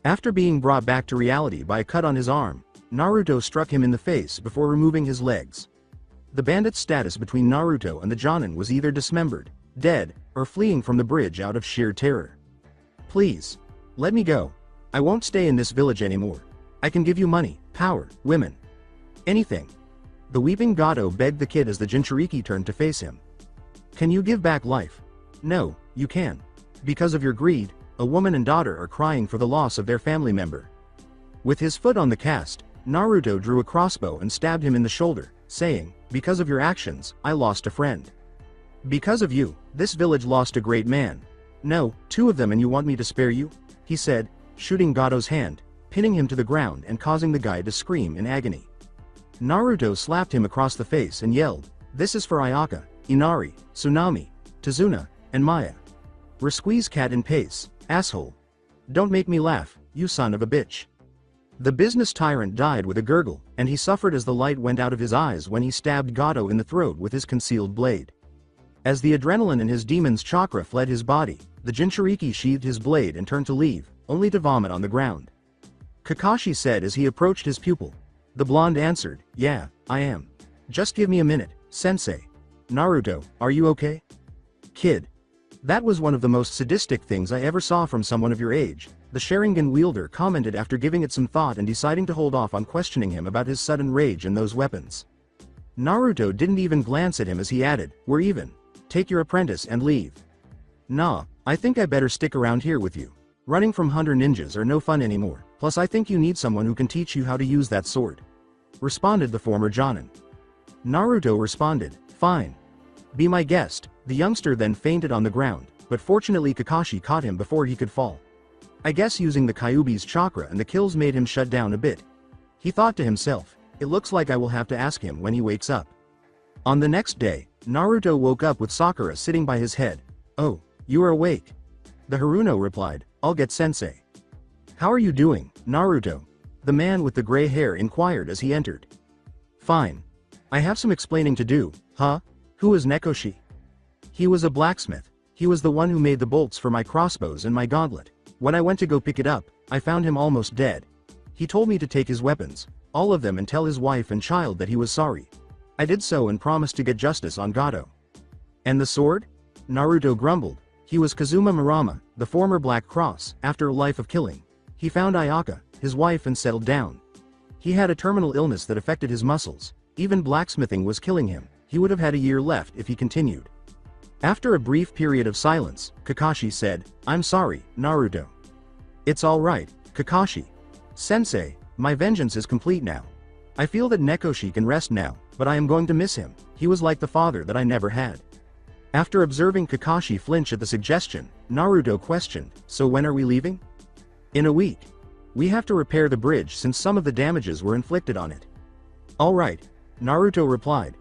After being brought back to reality by a cut on his arm, Naruto struck him in the face before removing his legs. The bandit's status between Naruto and the Jonin was either dismembered, dead, or fleeing from the bridge out of sheer terror. "Please, let me go. I won't stay in this village anymore. I can give you money, power, women. Anything." The weeping Gato begged the kid as the Jinchuriki turned to face him. "Can you give back life?" "No, you can. Because of your greed, a woman and daughter are crying for the loss of their family member." With his foot on the cast, Naruto drew a crossbow and stabbed him in the shoulder, saying, "Because of your actions, I lost a friend. Because of you, this village lost a great man. No, 2 of them and you want me to spare you? He said, shooting Gato's hand, pinning him to the ground and causing the guy to scream in agony. Naruto slapped him across the face and yelled, "This is for Ayaka, Inari, Tsunami, Tazuna, and Maya. Resqueeze cat in pace, asshole. Don't make me laugh, you son of a bitch." The business tyrant died with a gurgle, and he suffered as the light went out of his eyes when he stabbed Gato in the throat with his concealed blade. As the adrenaline in his demon's chakra fled his body, the Jinchuriki sheathed his blade and turned to leave, only to vomit on the ground. Kakashi said as he approached his pupil. The blonde answered, "Yeah, I am. Just give me a minute, sensei." "Naruto, are you okay?" "Kid. That was one of the most sadistic things I ever saw from someone of your age," the Sharingan wielder commented after giving it some thought and deciding to hold off on questioning him about his sudden rage and those weapons. Naruto didn't even glance at him as he added, "We're even. Take your apprentice and leave." "Nah, I think I better stick around here with you. Running from hunter ninjas are no fun anymore, plus I think you need someone who can teach you how to use that sword," responded the former Jonin. Naruto responded, "Fine. Be my guest." The youngster then fainted on the ground, but fortunately Kakashi caught him before he could fall. I guess using the Kyuubi's chakra and the kills made him shut down a bit. He thought to himself, "It looks like I will have to ask him when he wakes up." On the next day, Naruto woke up with Sakura sitting by his head. "Oh, you are awake." The Haruno replied, "I'll get sensei." "How are you doing, Naruto?" the man with the gray hair inquired as he entered. "Fine. I have some explaining to do." "Huh? Who is Nekoshi?" "He was a blacksmith. He was the one who made the bolts for my crossbows and my gauntlet. When I went to go pick it up, I found him almost dead. He told me to take his weapons, all of them, and tell his wife and child that he was sorry. I did so and promised to get justice on Gato." "And the sword?" Naruto grumbled. "He was Kazuma Murama, the former Black Cross. After a life of killing, he found Ayaka, his wife, and settled down. He had a terminal illness that affected his muscles. Even blacksmithing was killing him. He would have had a year left if he continued." After a brief period of silence, Kakashi said, "I'm sorry, Naruto." "It's all right, Kakashi. Sensei, my vengeance is complete now. I feel that Nekoshi can rest now, but I am going to miss him. He was like the father that I never had." After observing Kakashi flinch at the suggestion, Naruto questioned, "So when are we leaving?" "In a week. We have to repair the bridge since some of the damages were inflicted on it." "All right," Naruto replied.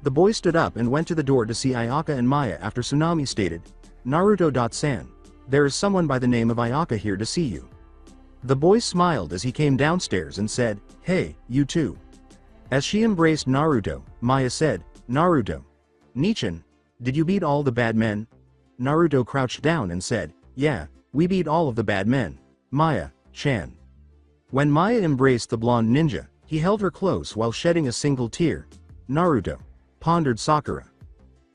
The boy stood up and went to the door to see Ayaka and Maya after Tsunami stated, "Naruto-san, there is someone by the name of Ayaka here to see you." The boy smiled as he came downstairs and said, "Hey, you too." As she embraced Naruto, Maya said, "Naruto. Nichan, did you beat all the bad men?" Naruto crouched down and said, "Yeah, we beat all of the bad men, Maya-chan." When Maya embraced the blonde ninja, he held her close while shedding a single tear. "Naruto," pondered Sakura.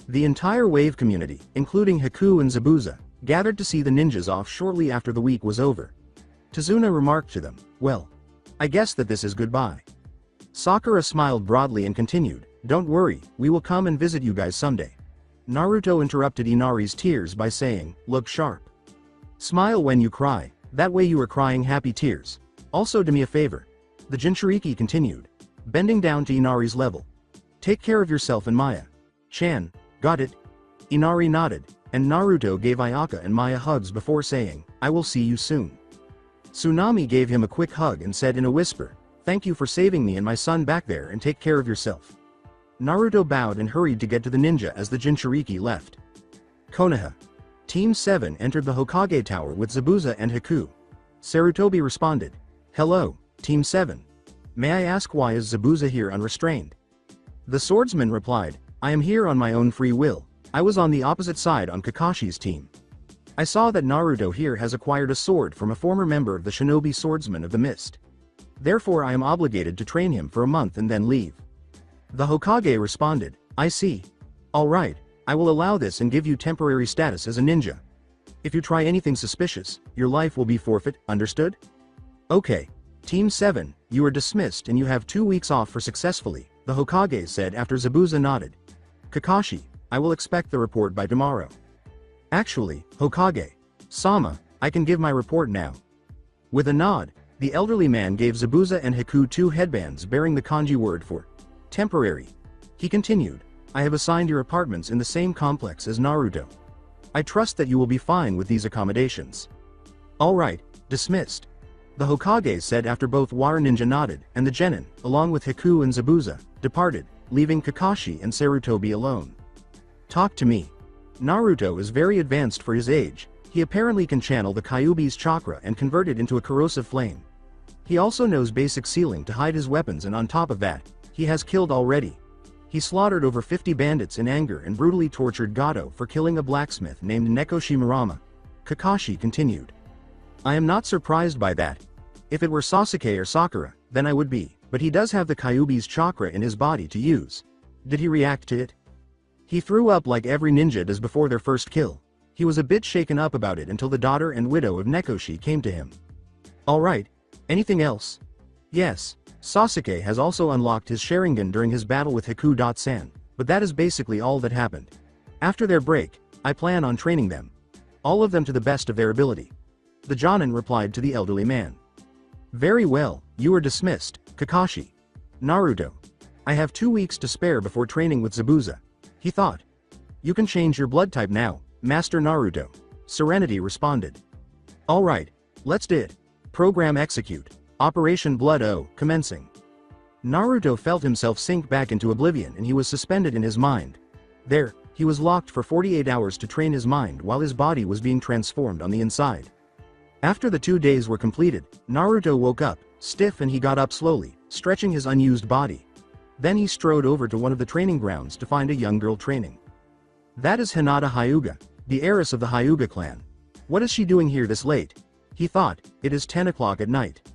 The entire wave community, including Haku and Zabuza, gathered to see the ninjas off shortly after the week was over. Tazuna remarked to them, "Well, I guess that this is goodbye." Sakura smiled broadly and continued, "Don't worry, we will come and visit you guys someday." Naruto interrupted Inari's tears by saying, "Look sharp. Smile when you cry, that way you are crying happy tears. Also do me a favor." The Jinchuriki continued, bending down to Inari's level. "Take care of yourself and Maya. Chan, got it?" Inari nodded, and Naruto gave Ayaka and Maya hugs before saying, "I will see you soon." Tsunami gave him a quick hug and said in a whisper, "Thank you for saving me and my son back there, and take care of yourself." Naruto bowed and hurried to get to the ninja as the Jinchuriki left. Konoha. Team 7 entered the Hokage Tower with Zabuza and Haku. Sarutobi responded, "Hello, Team 7. May I ask why is Zabuza here unrestrained?" The swordsman replied, "I am here on my own free will. I was on the opposite side on Kakashi's team. I saw that Naruto here has acquired a sword from a former member of the Shinobi Swordsmen of the Mist. Therefore I am obligated to train him for a month and then leave." The Hokage responded, "I see. All right, I will allow this and give you temporary status as a ninja. If you try anything suspicious, your life will be forfeit, understood?" "Okay. Team 7, you are dismissed and you have 2 weeks off for successfully," the Hokage said after Zabuza nodded. "Kakashi, I will expect the report by tomorrow." "Actually, Hokage-sama, I can give my report now." With a nod, the elderly man gave Zabuza and Haku 2 headbands bearing the kanji word for temporary. He continued, "I have assigned your apartments in the same complex as Naruto. I trust that you will be fine with these accommodations. Alright, dismissed. The Hokage said after both Water Ninja nodded, and the genin, along with Haku and Zabuza, departed, leaving Kakashi and Sarutobi alone. Talk to me. Naruto is very advanced for his age. He apparently can channel the Kyuubi's chakra and convert it into a corrosive flame. He also knows basic sealing to hide his weapons, and on top of that, he has killed already. He slaughtered over 50 bandits in anger and brutally tortured Gato for killing a blacksmith named Nekoshimarama. Kakashi continued. I am not surprised by that. If it were Sasuke or Sakura, then I would be, but he does have the Kyuubi's chakra in his body to use. Did he react to it? He threw up like every ninja does before their first kill. He was a bit shaken up about it until the daughter and widow of Nekoshi came to him. Alright, anything else? Yes, Sasuke has also unlocked his Sharingan during his battle with Haku-san, but that is basically all that happened. After their break, I plan on training them. All of them to the best of their ability. The Jonin replied to the elderly man. Very well, you are dismissed, Kakashi. Naruto. I have 2 weeks to spare before training with Zabuza. He thought. You can change your blood type now, Master Naruto. Serenity responded. Alright, let's do it. Program execute. Operation Blood O, commencing. Naruto felt himself sink back into oblivion, and he was suspended in his mind. There, he was locked for 48 hours to train his mind while his body was being transformed on the inside. After the 2 days were completed, Naruto woke up, stiff, and he got up slowly, stretching his unused body. Then he strode over to one of the training grounds to find a young girl training. That is Hinata Hyuga, the heiress of the Hyuga clan. What is she doing here this late? He thought. It is 10 o'clock at night.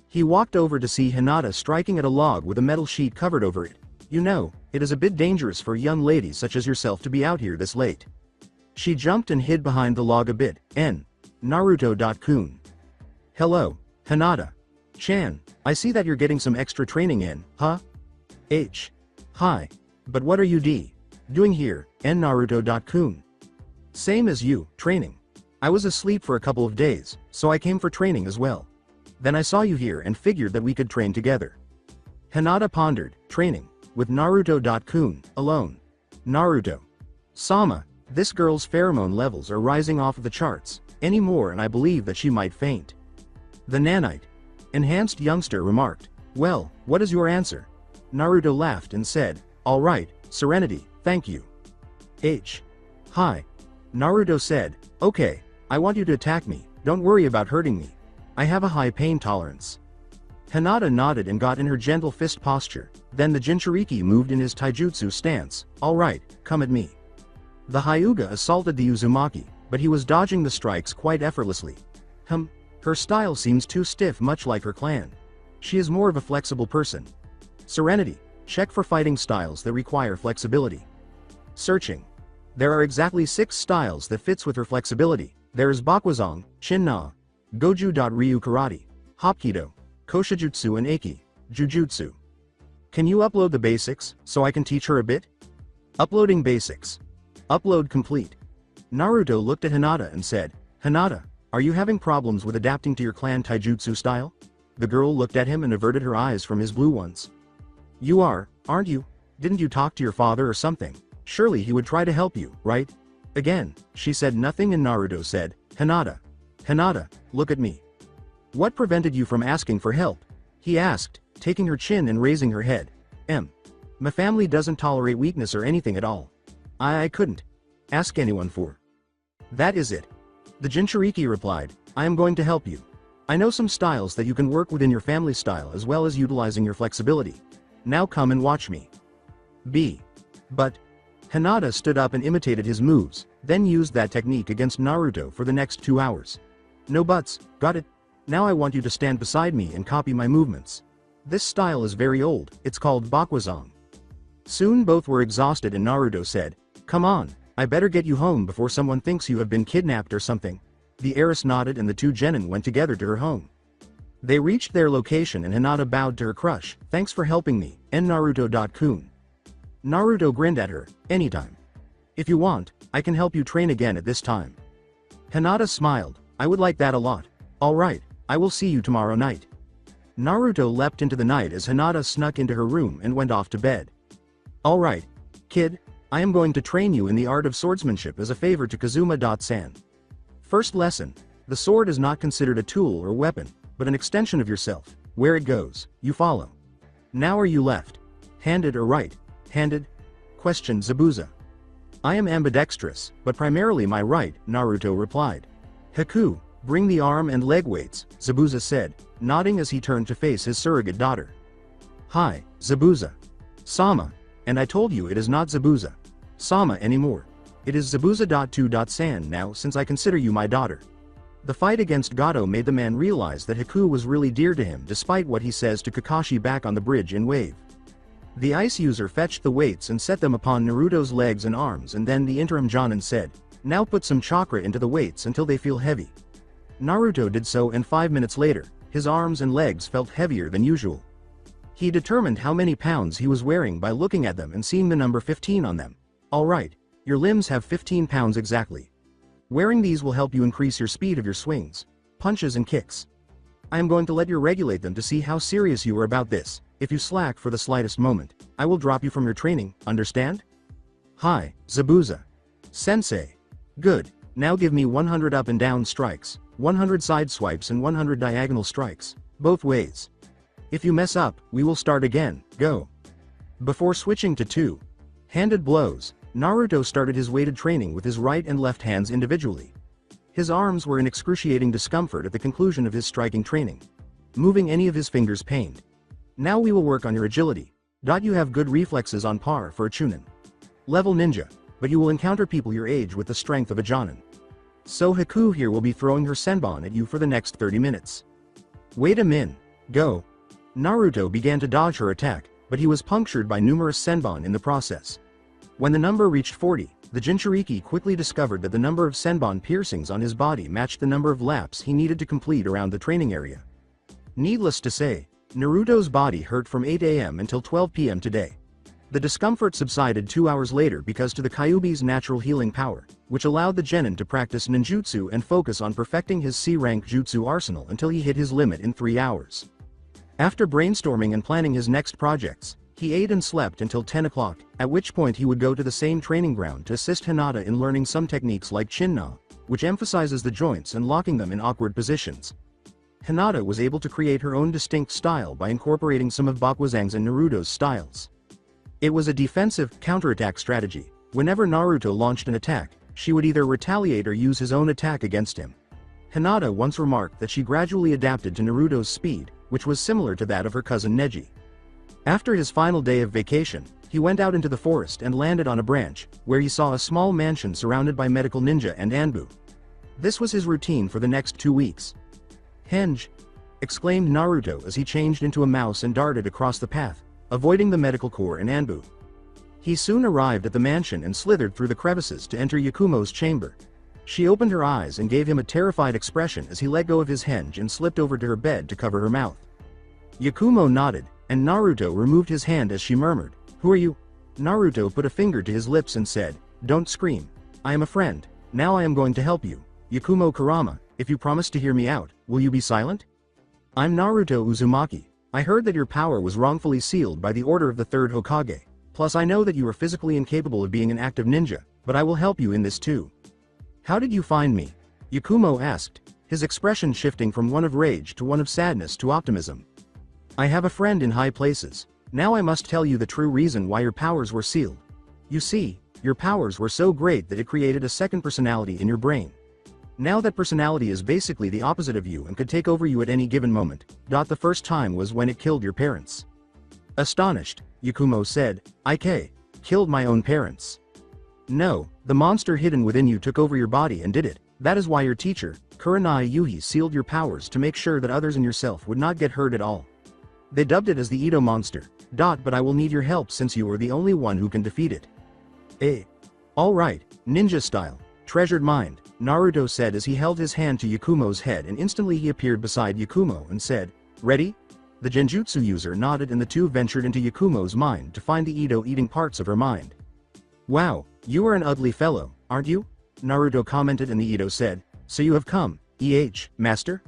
He walked over to see Hinata striking at a log with a metal sheet covered over it. You know, it is a bit dangerous for young ladies such as yourself to be out here this late. She jumped and hid behind the log a bit. Naruto.kun. Hello, Hinata. Chan, I see that you're getting some extra training in, huh? Hi. But what are you doing here, Naruto.kun? Same as you, training. I was asleep for a couple of days, so I came for training as well. Then I saw you here and figured that we could train together. Hinata pondered, training, with Naruto.kun, alone. Naruto. Sama, this girl's pheromone levels are rising off of the charts, anymore, and I believe that she might faint. The nanite. Enhanced youngster remarked. Well, what is your answer? Naruto laughed and said, alright, Serenity, thank you. Hi. Naruto said, okay, I want you to attack me, don't worry about hurting me. I have a high pain tolerance. Hinata nodded and got in her gentle fist posture, then the Jinchuriki moved in his taijutsu stance. Alright, come at me. The Hyuga assaulted the Uzumaki, but he was dodging the strikes quite effortlessly. Her style seems too stiff, much like her clan. She is more of a flexible person. Serenity, check for fighting styles that require flexibility. Searching. There are exactly 6 styles that fits with her flexibility. There is Bakwazang, Shin-Na, Goju.Ryu Karate, Hapkido, Koshijutsu, and Eiki, Jujutsu. Can you upload the basics, so I can teach her a bit? Uploading basics. Upload complete. Naruto looked at Hinata and said, Hinata, are you having problems with adapting to your clan taijutsu style? The girl looked at him and averted her eyes from his blue ones. You are, aren't you? Didn't you talk to your father or something? Surely he would try to help you, right? Again, she said nothing, and Naruto said, Hinata, look at me. What prevented you from asking for help? He asked, taking her chin and raising her head. My family doesn't tolerate weakness or anything at all. I couldn't ask anyone for. That is it. The Jinchuriki replied, I am going to help you. I know some styles that you can work within your family style as well as utilizing your flexibility. Now come and watch me. But Hinata stood up and imitated his moves, then used that technique against Naruto for the next 2 hours. No buts, got it? Now I want you to stand beside me and copy my movements. This style is very old, it's called Bakwazang. Soon both were exhausted and Naruto said, come on, I better get you home before someone thinks you have been kidnapped or something. The heiress nodded and the 2 genin went together to her home. They reached their location and Hinata bowed to her crush, thanks for helping me, Naruto.kun. Naruto grinned at her, anytime. If you want, I can help you train again at this time. Hinata smiled, I would like that a lot. Alright, I will see you tomorrow night. Naruto leapt into the night as Hinata snuck into her room and went off to bed. Alright, kid, I am going to train you in the art of swordsmanship as a favor to Kazuma-san. First lesson. The sword is not considered a tool or weapon, but an extension of yourself. Where it goes, you follow. Now are you left-handed or right-handed? Questioned Zabuza. I am ambidextrous, but primarily my right, Naruto replied. Haku, bring the arm and leg weights, Zabuza said, nodding as he turned to face his surrogate daughter. Hi, Zabuza. Sama. And I told you it is not Zabuza. Sama anymore. It is Zabuza.2.san now since I consider you my daughter. The fight against Gato made the man realize that Haku was really dear to him despite what he says to Kakashi back on the bridge in Wave. The ice user fetched the weights and set them upon Naruto's legs and arms, and then the interim Jonin said, now put some chakra into the weights until they feel heavy. Naruto did so, and 5 minutes later, his arms and legs felt heavier than usual. He determined how many pounds he was wearing by looking at them and seeing the number 15 on them. Alright, your limbs have 15 pounds exactly. Wearing these will help you increase your speed of your swings, punches and kicks. I am going to let you regulate them to see how serious you are about this. If you slack for the slightest moment, I will drop you from your training, understand? Hi, Zabuza. Sensei. Good, now give me 100 up and down strikes, 100 side swipes and 100 diagonal strikes, both ways. If you mess up, we will start again, go. Before switching to two-handed blows, Naruto started his weighted training with his right and left hands individually. His arms were in excruciating discomfort at the conclusion of his striking training. Moving any of his fingers pained. Now we will work on your agility. You have good reflexes on par for a Chunin level ninja, but you will encounter people your age with the strength of a Jonin. So Haku here will be throwing her senbon at you for the next 30 minutes. Wait a min. Go. Naruto began to dodge her attack, but he was punctured by numerous senbon in the process. When the number reached 40, the Jinchuriki quickly discovered that the number of senbon piercings on his body matched the number of laps he needed to complete around the training area. Needless to say, Naruto's body hurt from 8 AM until 12 PM today. The discomfort subsided 2 hours later because to the Kyuubi's natural healing power, which allowed the genin to practice ninjutsu and focus on perfecting his C-rank jutsu arsenal until he hit his limit in 3 hours. After brainstorming and planning his next projects, he ate and slept until 10 o'clock, at which point he would go to the same training ground to assist Hinata in learning some techniques like Chin-na, which emphasizes the joints and locking them in awkward positions. Hinata was able to create her own distinct style by incorporating some of Bakuazang's and Naruto's styles. It was a defensive, counterattack strategy. Whenever Naruto launched an attack, she would either retaliate or use his own attack against him. Hinata once remarked that she gradually adapted to Naruto's speed, which was similar to that of her cousin Neji. After his final day of vacation, he went out into the forest and landed on a branch, where he saw a small mansion surrounded by medical ninja and Anbu. This was his routine for the next 2 weeks. Henge! Exclaimed Naruto as he changed into a mouse and darted across the path, avoiding the medical corps and Anbu. He soon arrived at the mansion and slithered through the crevices to enter Yukumo's chamber. She opened her eyes and gave him a terrified expression as he let go of his henge and slipped over to her bed to cover her mouth. Yukumo nodded, and Naruto removed his hand as she murmured, "Who are you?" Naruto put a finger to his lips and said, "Don't scream. I am a friend. Now I am going to help you. Yukumo Kurama, if you promise to hear me out, will you be silent? I'm Naruto Uzumaki. I heard that your power was wrongfully sealed by the order of the third Hokage. Plus I know that you are physically incapable of being an active ninja, but I will help you in this too." "How did you find me?" Yukumo asked, his expression shifting from one of rage to one of sadness to optimism. "I have a friend in high places. Now I must tell you the true reason why your powers were sealed. You see, your powers were so great that it created a second personality in your brain. Now that personality is basically the opposite of you and could take over you at any given moment. The first time was when it killed your parents." Astonished, Yukumo said, "I killed my own parents?" "No, the monster hidden within you took over your body and did it. That is why your teacher, Kurenai Yuhi, sealed your powers to make sure that others and yourself would not get hurt at all. They dubbed it as the Ito monster. But I will need your help since you are the only one who can defeat it." Alright, ninja style. Treasured mind, Naruto said as he held his hand to Yukumo's head, and instantly he appeared beside Yukumo and said, "Ready?" The genjutsu user nodded and the two ventured into Yukumo's mind to find the Ito eating parts of her mind. "Wow, you are an ugly fellow, aren't you?" Naruto commented, and the Ito said, "So you have come, master?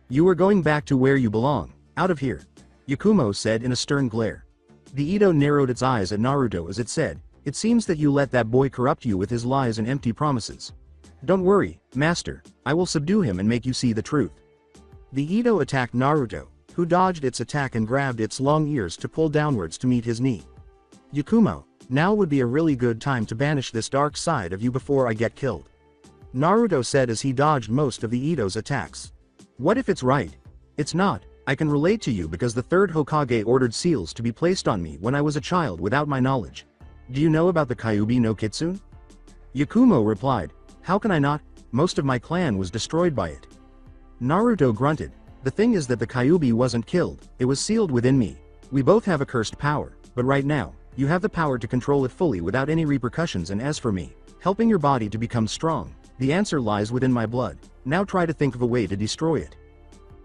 You are going back to where you belong, out of here," Yukumo said in a stern glare. The Ito narrowed its eyes at Naruto as it said, It seems that you let that boy corrupt you with his lies and empty promises. Don't worry, master, I will subdue him and make you see the truth. The Edo attacked Naruto, who dodged its attack and grabbed its long ears to pull downwards to meet his knee. Yukumo, now would be a really good time to banish this dark side of you before I get killed. Naruto said as he dodged most of the Edo's attacks. What if it's right? It's not. I can relate to you because the third Hokage ordered seals to be placed on me when I was a child without my knowledge. Do you know about the Kyuubi no Kitsune? Yukumo replied, how can I not? Most of my clan was destroyed by it. Naruto grunted, the thing is that the Kyuubi wasn't killed, it was sealed within me. We both have a cursed power, but right now, you have the power to control it fully without any repercussions, and as for me, helping your body to become strong, the answer lies within my blood. Now try to think of a way to destroy it.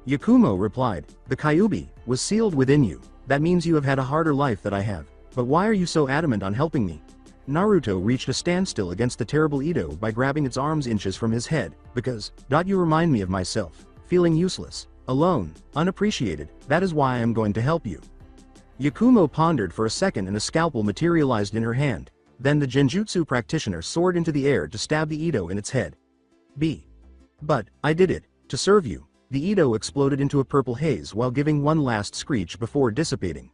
Yukumo replied, the Kyuubi was sealed within you, that means you have had a harder life than I have, but why are you so adamant on helping me? Naruto reached a standstill against the terrible Edo by grabbing its arms inches from his head, because, you remind me of myself, feeling useless, alone, unappreciated, that is why I am going to help you. Yukumo pondered for a second and a scalpel materialized in her hand, then the Genjutsu practitioner soared into the air to stab the Edo in its head. But, I did it, to serve you. The Edo exploded into a purple haze while giving one last screech before dissipating.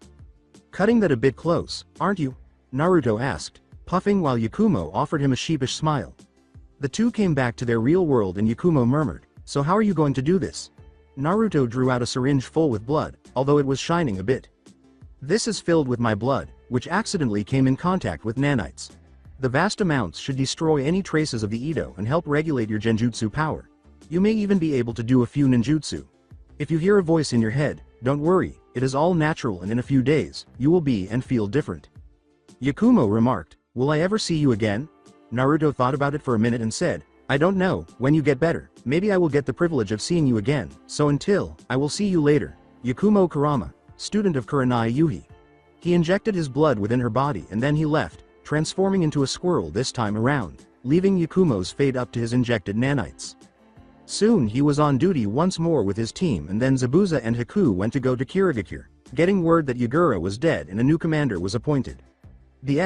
Cutting that a bit close, aren't you? Naruto asked, puffing while Yukumo offered him a sheepish smile. The two came back to their real world and Yukumo murmured, so how are you going to do this? Naruto drew out a syringe full with blood, although it was shining a bit. This is filled with my blood, which accidentally came in contact with nanites. The vast amounts should destroy any traces of the Edo and help regulate your Genjutsu power. You may even be able to do a few ninjutsu. If you hear a voice in your head, don't worry, it is all natural and in a few days, you will be and feel different. Yukumo remarked, will I ever see you again? Naruto thought about it for a minute and said, I don't know, when you get better, maybe I will get the privilege of seeing you again, so until, I will see you later. Yukumo Kurama, student of Kurenai Yuhi. He injected his blood within her body and then he left, transforming into a squirrel this time around, leaving Yukumo's fate up to his injected nanites. Soon he was on duty once more with his team, and then Zabuza and Haku went to go to Kirigakure, getting word that Yagura was dead and a new commander was appointed. The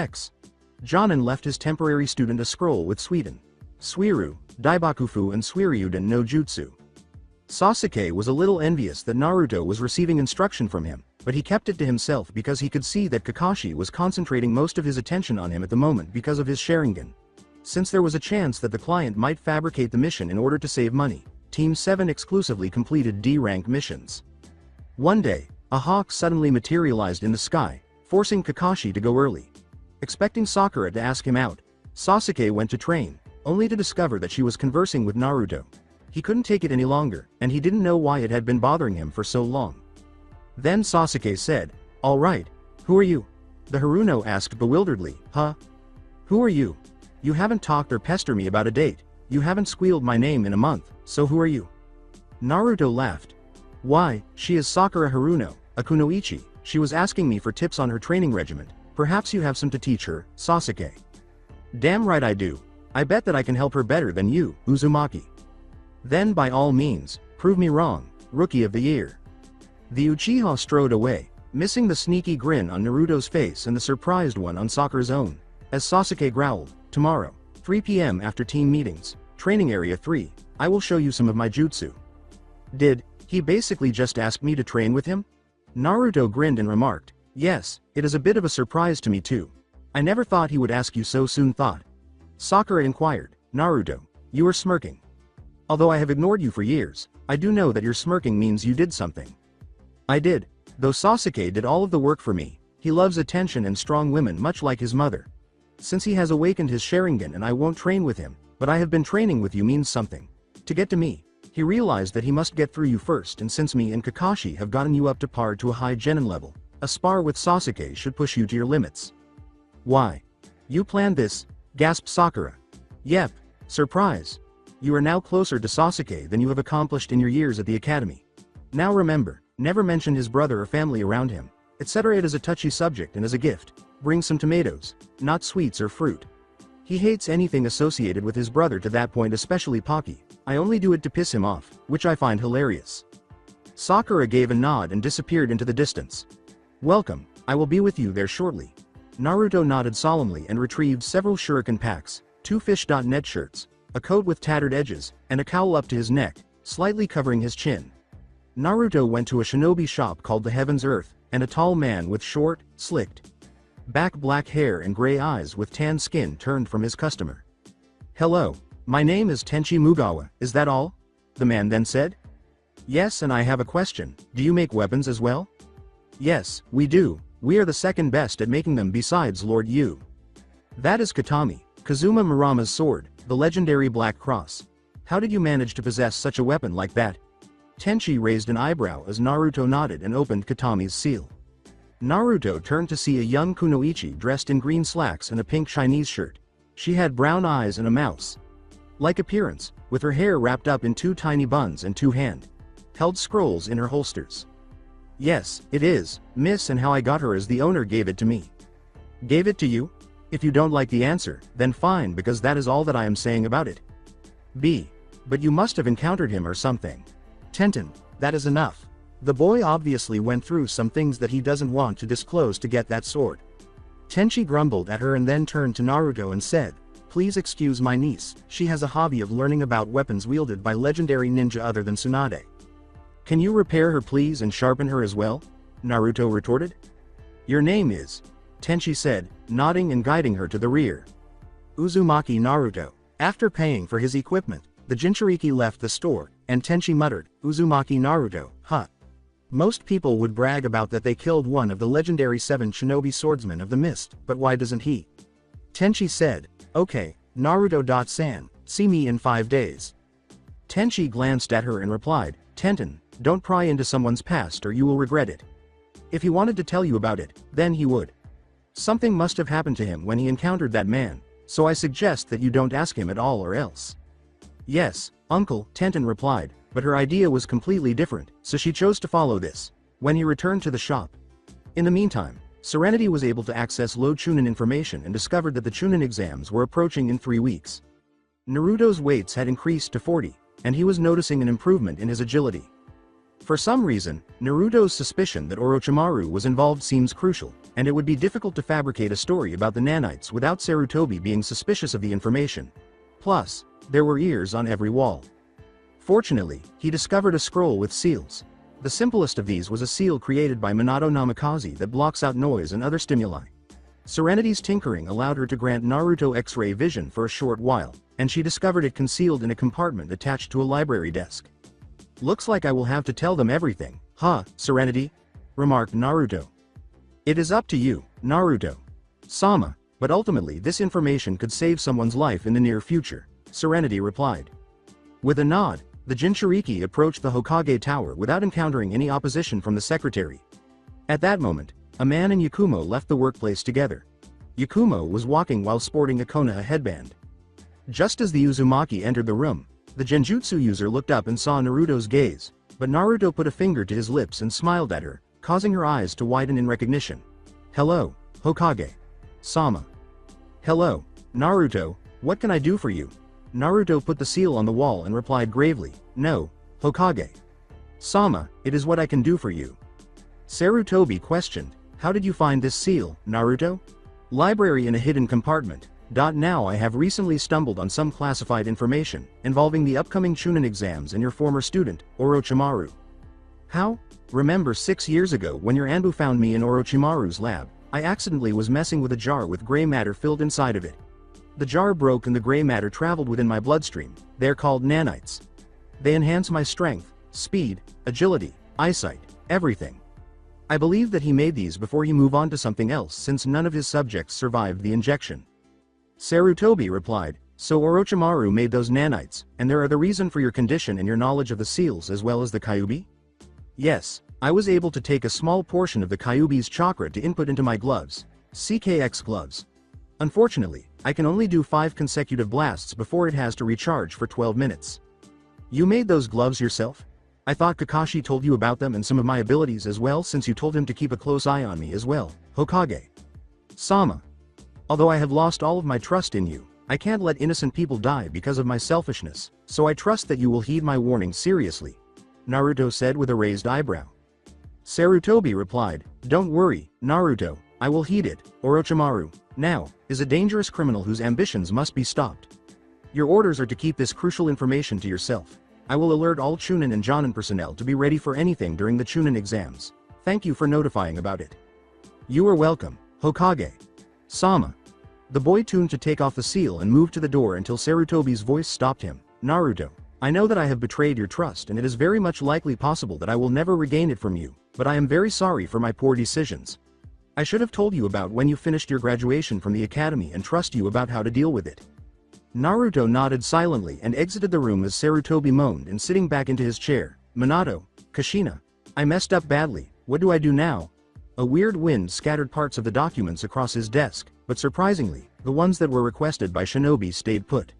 Jonin left his temporary student a scroll with Suiden, Suiru, Daibakufu and Suiryuden no Jutsu. Sasuke was a little envious that Naruto was receiving instruction from him, but he kept it to himself because he could see that Kakashi was concentrating most of his attention on him at the moment because of his Sharingan. Since there was a chance that the client might fabricate the mission in order to save money, Team 7 exclusively completed D-rank missions. One day, a hawk suddenly materialized in the sky, forcing Kakashi to go early. Expecting Sakura to ask him out, Sasuke went to train, only to discover that she was conversing with Naruto. He couldn't take it any longer, and he didn't know why it had been bothering him for so long. Then Sasuke said, all right, who are you? The Haruno asked bewilderedly, huh? Who are you? You haven't talked or pestered me about a date, you haven't squealed my name in a month, so who are you? Naruto laughed. Why, she is Sakura Haruno, a kunoichi, she was asking me for tips on her training regiment, perhaps you have some to teach her, Sasuke. Damn right I do, I bet that I can help her better than you, Uzumaki. Then by all means, prove me wrong, Rookie of the Year. The Uchiha strode away, missing the sneaky grin on Naruto's face and the surprised one on Sakura's own, as Sasuke growled, tomorrow, 3 p.m. after team meetings, training area 3, I will show you some of my jutsu. Did he basically just ask me to train with him? Naruto grinned and remarked, yes, it is a bit of a surprise to me too. I never thought he would ask you so soon. Sakura inquired, Naruto, you are smirking. Although I have ignored you for years, I do know that your smirking means you did something. I did, though Sasuke did all of the work for me, he loves attention and strong women much like his mother. Since he has awakened his Sharingan and I won't train with him, but I have been training with you means something. To get to me, he realized that he must get through you first, and since me and Kakashi have gotten you up to par to a high genin level, a spar with Sasuke should push you to your limits. Why? You planned this? Gasped Sakura. Yep, surprise. You are now closer to Sasuke than you have accomplished in your years at the academy. Now remember, never mention his brother or family around him, etc. It is a touchy subject, and as a gift, bring some tomatoes, not sweets or fruit. He hates anything associated with his brother to that point, especially Pocky. I only do it to piss him off, which I find hilarious. Sakura gave a nod and disappeared into the distance. Welcome, I will be with you there shortly. Naruto nodded solemnly and retrieved several shuriken packs, 2 fish.net shirts, a coat with tattered edges, and a cowl up to his neck, slightly covering his chin. Naruto went to a shinobi shop called the Heaven's Earth, and a tall man with short, slicked back black hair and gray eyes with tan skin turned from his customer. "Hello, my name is Tenchi Mugawa, is that all?" the man then said. "Yes, and I have a question, do you make weapons as well?" "Yes, we do, we are the second best at making them besides Lord Yu." "That is Katami, Kazuma Murama's sword, the legendary Black Cross. How did you manage to possess such a weapon like that?" Tenchi raised an eyebrow as Naruto nodded and opened Katami's seal. Naruto turned to see a young kunoichi dressed in green slacks and a pink Chinese shirt. She had brown eyes and a mouse-like appearance, with her hair wrapped up in 2 tiny buns and 2 hand-held scrolls in her holsters. "Yes, it is, miss, and how I got her is the owner gave it to me." "Gave it to you? If you don't like the answer, then fine, because that is all that I am saying about it." "B. But you must have encountered him or something." "Tenten, that is enough. The boy obviously went through some things that he doesn't want to disclose to get that sword." Tenchi grumbled at her and then turned to Naruto and said, "Please excuse my niece, she has a hobby of learning about weapons wielded by legendary ninja other than Tsunade." "Can you repair her please and sharpen her as well?" Naruto retorted. "Your name is?" Tenchi said, nodding and guiding her to the rear. "Uzumaki Naruto." After paying for his equipment, the Jinchuriki left the store, and Tenchi muttered, "Uzumaki Naruto, huh? Most people would brag about that they killed one of the legendary 7 shinobi swordsmen of the mist, but why doesn't he?" Tenchi said, "Okay, Naruto-san, see me in 5 days." Tenchi glanced at her and replied, "Tenten, don't pry into someone's past or you will regret it. If he wanted to tell you about it, then he would. Something must have happened to him when he encountered that man, so I suggest that you don't ask him at all or else." "Yes, uncle," Tenten replied, but her idea was completely different, so she chose to follow this. When he returned to the shop. In the meantime, Serenity was able to access low Chunin information and discovered that the Chunin exams were approaching in 3 weeks. Naruto's weights had increased to 40, and he was noticing an improvement in his agility. For some reason, Naruto's suspicion that Orochimaru was involved seems crucial, and it would be difficult to fabricate a story about the nanites without Sarutobi being suspicious of the information. Plus, there were ears on every wall. Fortunately, he discovered a scroll with seals. The simplest of these was a seal created by Minato Namikaze that blocks out noise and other stimuli. Serenity's tinkering allowed her to grant Naruto X-ray vision for a short while, and she discovered it concealed in a compartment attached to a library desk. "Looks like I will have to tell them everything, huh, Serenity?" remarked Naruto. "It is up to you, Naruto-sama, but ultimately this information could save someone's life in the near future," Serenity replied. With a nod, the Jinchuriki approached the Hokage tower without encountering any opposition from the secretary. At that moment, a man and Yukumo left the workplace together. Yukumo was walking while sporting a Konoha headband. Just as the Uzumaki entered the room, the Genjutsu user looked up and saw Naruto's gaze, but Naruto put a finger to his lips and smiled at her, causing her eyes to widen in recognition. "Hello, Hokage-sama." "Hello, Naruto, what can I do for you?" Naruto put the seal on the wall and replied gravely, "No, Hokage-sama, it is what I can do for you." Sarutobi questioned, "How did you find this seal, Naruto?" "Library in a hidden compartment. Now I have recently stumbled on some classified information involving the upcoming Chunin exams and your former student, Orochimaru." "How?" "Remember 6 years ago when your Anbu found me in Orochimaru's lab, I accidentally was messing with a jar with gray matter filled inside of it. The jar broke and the gray matter traveled within my bloodstream. They're called nanites. They enhance my strength, speed, agility, eyesight, everything. I believe that he made these before he moved on to something else since none of his subjects survived the injection." Sarutobi replied, "So Orochimaru made those nanites, and they are the reason for your condition and your knowledge of the seals as well as the Kyuubi?" "Yes, I was able to take a small portion of the Kyuubi's chakra to input into my gloves, CKX gloves. Unfortunately, I can only do 5 consecutive blasts before it has to recharge for 12 minutes. "You made those gloves yourself? I thought Kakashi told you about them and some of my abilities as well since you told him to keep a close eye on me as well, Hokage-sama. Although I have lost all of my trust in you, I can't let innocent people die because of my selfishness, so I trust that you will heed my warning seriously," Naruto said with a raised eyebrow. Sarutobi replied, "Don't worry, Naruto, I will heed it, Orochimaru. Now, is a dangerous criminal whose ambitions must be stopped. Your orders are to keep this crucial information to yourself. I will alert all Chunin and Jonin personnel to be ready for anything during the Chunin exams. Thank you for notifying about it. You are welcome, Hokage. Sama. The boy tuned to take off the seal and moved to the door until Sarutobi's voice stopped him. Naruto. I know that I have betrayed your trust and it is very much likely possible that I will never regain it from you, but I am very sorry for my poor decisions. I should have told you about when you finished your graduation from the academy and trust you about how to deal with it. Naruto nodded silently and exited the room as Sarutobi moaned and sitting back into his chair. Minato, Kushina. I messed up badly, what do I do now? A weird wind scattered parts of the documents across his desk, but surprisingly, the ones that were requested by Shinobi stayed put.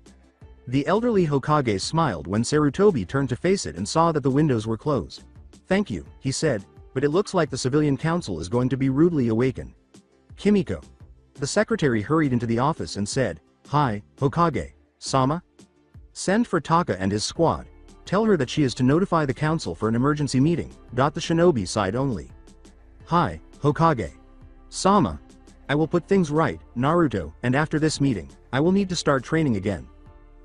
The elderly Hokage smiled when Sarutobi turned to face it and saw that the windows were closed. Thank you, he said, but it looks like the civilian council is going to be rudely awakened. Kimiko. The secretary hurried into the office and said, Hi, Hokage. Sama? Send for Taka and his squad. Tell her that she is to notify the council for an emergency meeting, the Shinobi side only. Hi, Hokage. Sama. I will put things right, Naruto, and after this meeting, I will need to start training again.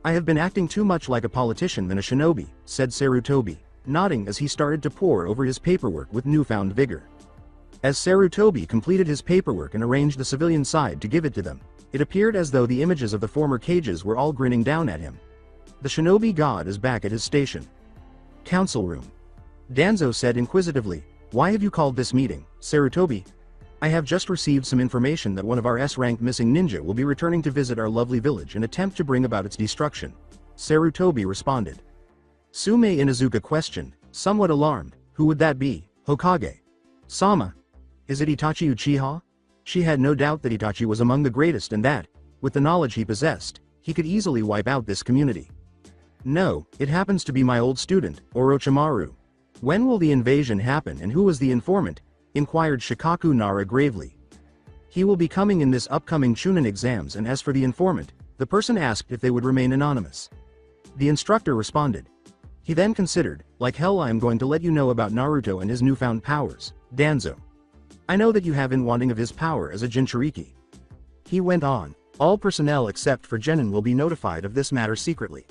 I have been acting too much like a politician than a shinobi, said Sarutobi, nodding as he started to pore over his paperwork with newfound vigor. As Sarutobi completed his paperwork and arranged the civilian side to give it to them, it appeared as though the images of the former cages were all grinning down at him. The shinobi god is back at his station. Council room. Danzo said inquisitively, Why have you called this meeting, Sarutobi? I have just received some information that one of our S-rank missing ninja will be returning to visit our lovely village and attempt to bring about its destruction. Sarutobi responded. Sume Inazuka questioned, somewhat alarmed, who would that be, Hokage? Sama. Is it Itachi Uchiha? She had no doubt that Itachi was among the greatest and that, with the knowledge he possessed, he could easily wipe out this community. No, it happens to be my old student, Orochimaru. When will the invasion happen and who was the informant? Inquired Shikaku Nara gravely. He will be coming in this upcoming Chunin exams, and as for the informant, the person asked if they would remain anonymous. The instructor responded. He then considered, like hell I am going to let you know about Naruto and his newfound powers, Danzo. I know that you have been wanting of his power as a Jinchuriki. He went on, all personnel except for Genin will be notified of this matter secretly.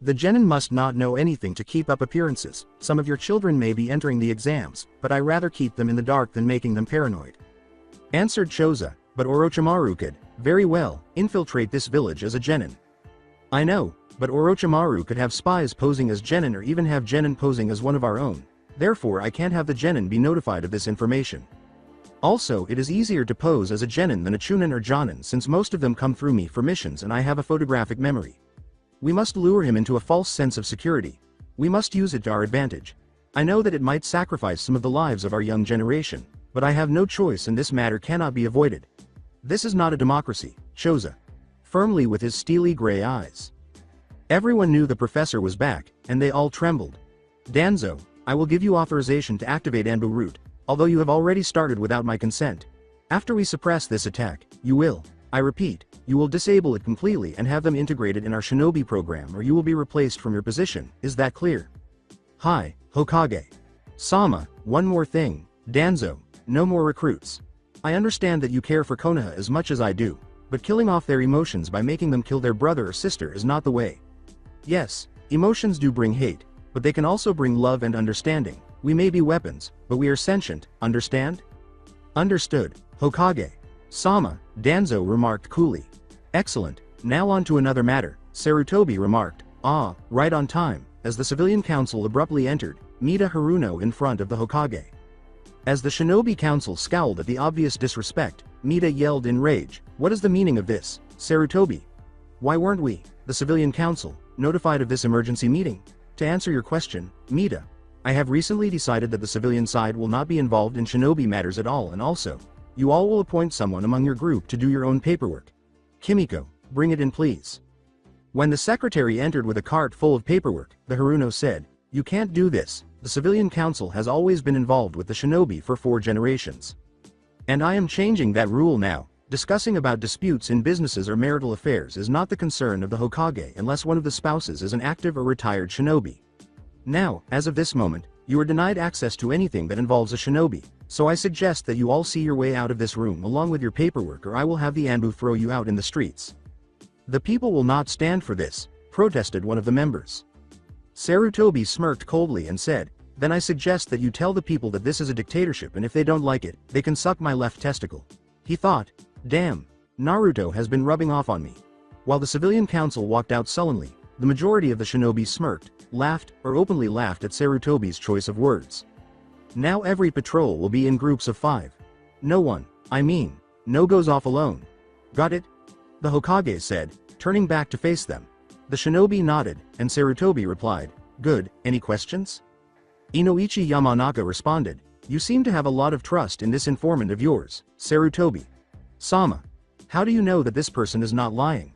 The Genin must not know anything to keep up appearances. Some of your children may be entering the exams, but I rather keep them in the dark than making them paranoid. Answered Choza, but Orochimaru could, very well, infiltrate this village as a Genin. I know, but Orochimaru could have spies posing as Genin or even have Genin posing as one of our own, therefore I can't have the Genin be notified of this information. Also, it is easier to pose as a Genin than a Chunin or Jonin since most of them come through me for missions and I have a photographic memory. We must lure him into a false sense of security. We must use it to our advantage. I know that it might sacrifice some of the lives of our young generation, but I have no choice and this matter cannot be avoided. This is not a democracy, Choza. Firmly with his steely gray eyes. Everyone knew the professor was back, and they all trembled. Danzo, I will give you authorization to activate Anbu Root, although you have already started without my consent. After we suppress this attack, you will, I repeat, you will disable it completely and have them integrated in our shinobi program or you will be replaced from your position, is that clear? Hi, Hokage. Sama, one more thing, Danzo, no more recruits. I understand that you care for Konoha as much as I do, but killing off their emotions by making them kill their brother or sister is not the way. Yes, emotions do bring hate, but they can also bring love and understanding. We may be weapons, but we are sentient, understand? Understood, Hokage. Sama, Danzo remarked coolly. Excellent, now on to another matter, Sarutobi remarked, right on time, as the civilian council abruptly entered, Mida Haruno in front of the Hokage. As the shinobi council scowled at the obvious disrespect, Mida yelled in rage, what is the meaning of this, Sarutobi? Why weren't we, the civilian council, notified of this emergency meeting? To answer your question, Mida, I have recently decided that the civilian side will not be involved in shinobi matters at all and also, you all will appoint someone among your group to do your own paperwork. Kimiko, bring it in please. When the secretary entered with a cart full of paperwork, the Haruno said, you can't do this, the civilian council has always been involved with the shinobi for 4 generations. And I am changing that rule now. Discussing about disputes in businesses or marital affairs is not the concern of the Hokage unless one of the spouses is an active or retired shinobi. Now, as of this moment, you are denied access to anything that involves a shinobi. So I suggest that you all see your way out of this room along with your paperwork, or I will have the Anbu throw you out in the streets. The people will not stand for this, protested one of the members. Sarutobi smirked coldly and said, then I suggest that you tell the people that this is a dictatorship, and if they don't like it, they can suck my left testicle. He thought, damn, Naruto has been rubbing off on me. While the civilian council walked out sullenly, the majority of the shinobi smirked, laughed, or openly laughed at Sarutobi's choice of words. Now every patrol will be in groups of 5. No one, no goes off alone. Got it? The Hokage said, turning back to face them. The shinobi nodded, and Sarutobi replied, good, any questions? Inoichi Yamanaka responded, you seem to have a lot of trust in this informant of yours, Sarutobi. Sama. How do you know that this person is not lying?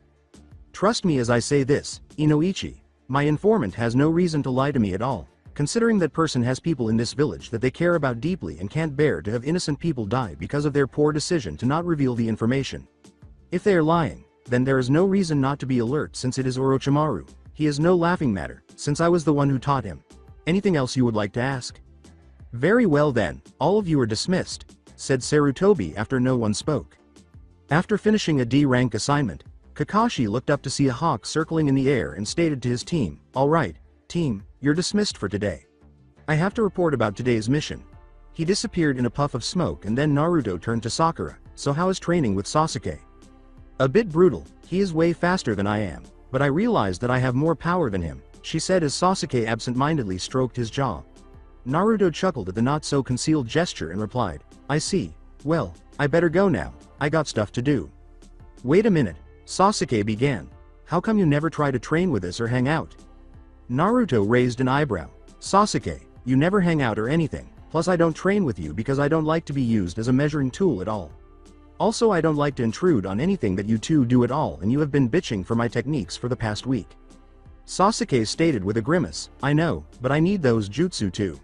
Trust me as I say this, Inoichi. My informant has no reason to lie to me at all, considering that person has people in this village that they care about deeply and can't bear to have innocent people die because of their poor decision to not reveal the information. If they are lying, then there is no reason not to be alert, since it is Orochimaru. He is no laughing matter, since I was the one who taught him. Anything else you would like to ask? Very well then, all of you are dismissed, said Sarutobi after no one spoke. After finishing a D-rank assignment, Kakashi looked up to see a hawk circling in the air and stated to his team, alright, team, you're dismissed for today. I have to report about today's mission. He disappeared in a puff of smoke, and then Naruto turned to Sakura, so how is training with Sasuke? A bit brutal, he is way faster than I am, but I realized that I have more power than him, she said as Sasuke absent-mindedly stroked his jaw. Naruto chuckled at the not-so-concealed gesture and replied, I see, well, I better go now, I got stuff to do. Wait a minute, Sasuke began. How come you never try to train with us or hang out? Naruto raised an eyebrow. Sasuke, you never hang out or anything, plus I don't train with you because I don't like to be used as a measuring tool at all. Also, I don't like to intrude on anything that you two do at all, and you have been bitching for my techniques for the past week. Sasuke stated with a grimace, I know, but I need those jutsu too.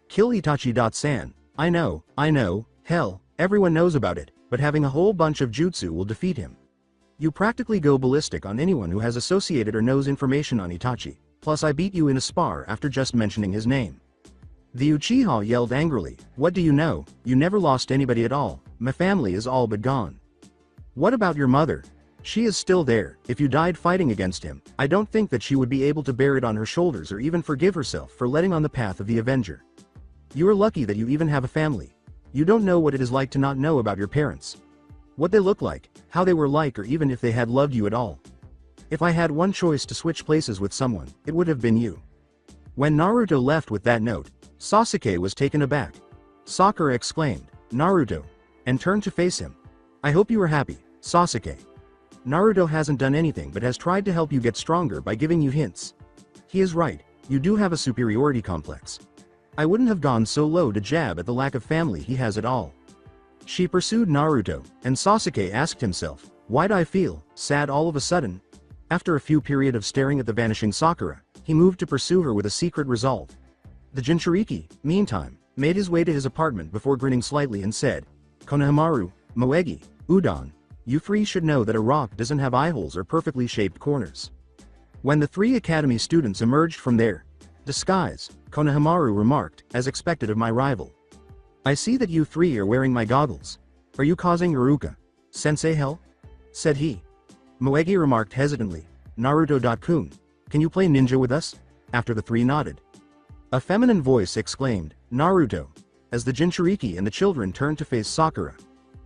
Kill Itachi-san. I know, hell, everyone knows about it, but having a whole bunch of jutsu will defeat him. You practically go ballistic on anyone who has associated or knows information on Itachi, plus I beat you in a spar after just mentioning his name. The Uchiha yelled angrily, what do you know, you never lost anybody at all, my family is all but gone. What about your mother? She is still there. If you died fighting against him, I don't think that she would be able to bear it on her shoulders or even forgive herself for letting on the path of the Avenger. You are lucky that you even have a family. You don't know what it is like to not know about your parents. What they look like, how they were like, or even if they had loved you at all. If I had one choice to switch places with someone, it would have been you. When Naruto left with that note, Sasuke was taken aback. Sakura exclaimed, Naruto, and turned to face him. I hope you are happy, Sasuke. Naruto hasn't done anything but has tried to help you get stronger by giving you hints. He is right, you do have a superiority complex. I wouldn't have gone so low to jab at the lack of family he has at all. She pursued Naruto, and Sasuke asked himself, why'd I feel sad all of a sudden? After a few period of staring at the vanishing Sakura, he moved to pursue her with a secret resolve. The Jinchuriki, meantime, made his way to his apartment before grinning slightly and said, Konohamaru, Moegi, Udon, you three should know that a rock doesn't have eye holes or perfectly shaped corners. When the 3 academy students emerged from their disguise, Konohamaru remarked, as expected of my rival. I see that you 3 are wearing my goggles. Are you causing Iruka sensei hell? Said he. Moegi remarked hesitantly, Naruto-kun, can you play ninja with us? After the 3 nodded. A feminine voice exclaimed, Naruto, as the Jinchuriki and the children turned to face Sakura.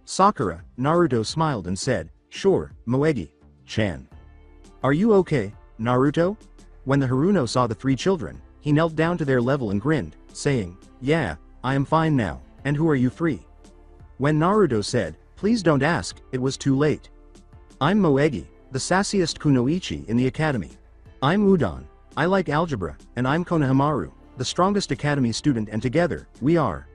Sakura, Naruto smiled and said, sure, Moegi-chan. Are you okay, Naruto? When the Haruno saw the 3 children, he knelt down to their level and grinned, saying, yeah, I am fine now, and who are you 3? When Naruto said, please don't ask, it was too late. I'm Moegi, the sassiest kunoichi in the academy. I'm Udon, I like algebra, and I'm Konohamaru, the strongest academy student, and together, we are.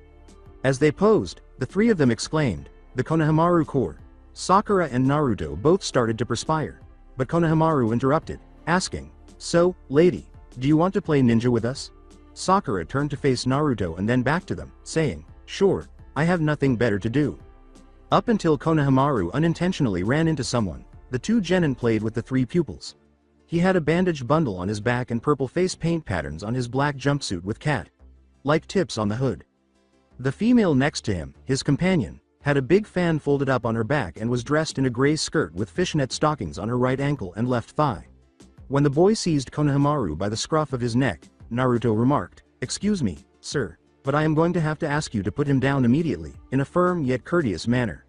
As they posed, the 3 of them exclaimed, the Konohamaru Corps. Sakura and Naruto both started to perspire, but Konohamaru interrupted, asking, so, lady, do you want to play ninja with us? Sakura turned to face Naruto and then back to them, saying, sure, I have nothing better to do. Up until Konohamaru unintentionally ran into someone, the 2 genin played with the 3 pupils. He had a bandage bundle on his back and purple face paint patterns on his black jumpsuit with cat-like tips on the hood. The female next to him, his companion, had a big fan folded up on her back and was dressed in a gray skirt with fishnet stockings on her right ankle and left thigh. When the boy seized Konohamaru by the scruff of his neck, Naruto remarked, "Excuse me, sir, but I am going to have to ask you to put him down immediately," in a firm yet courteous manner.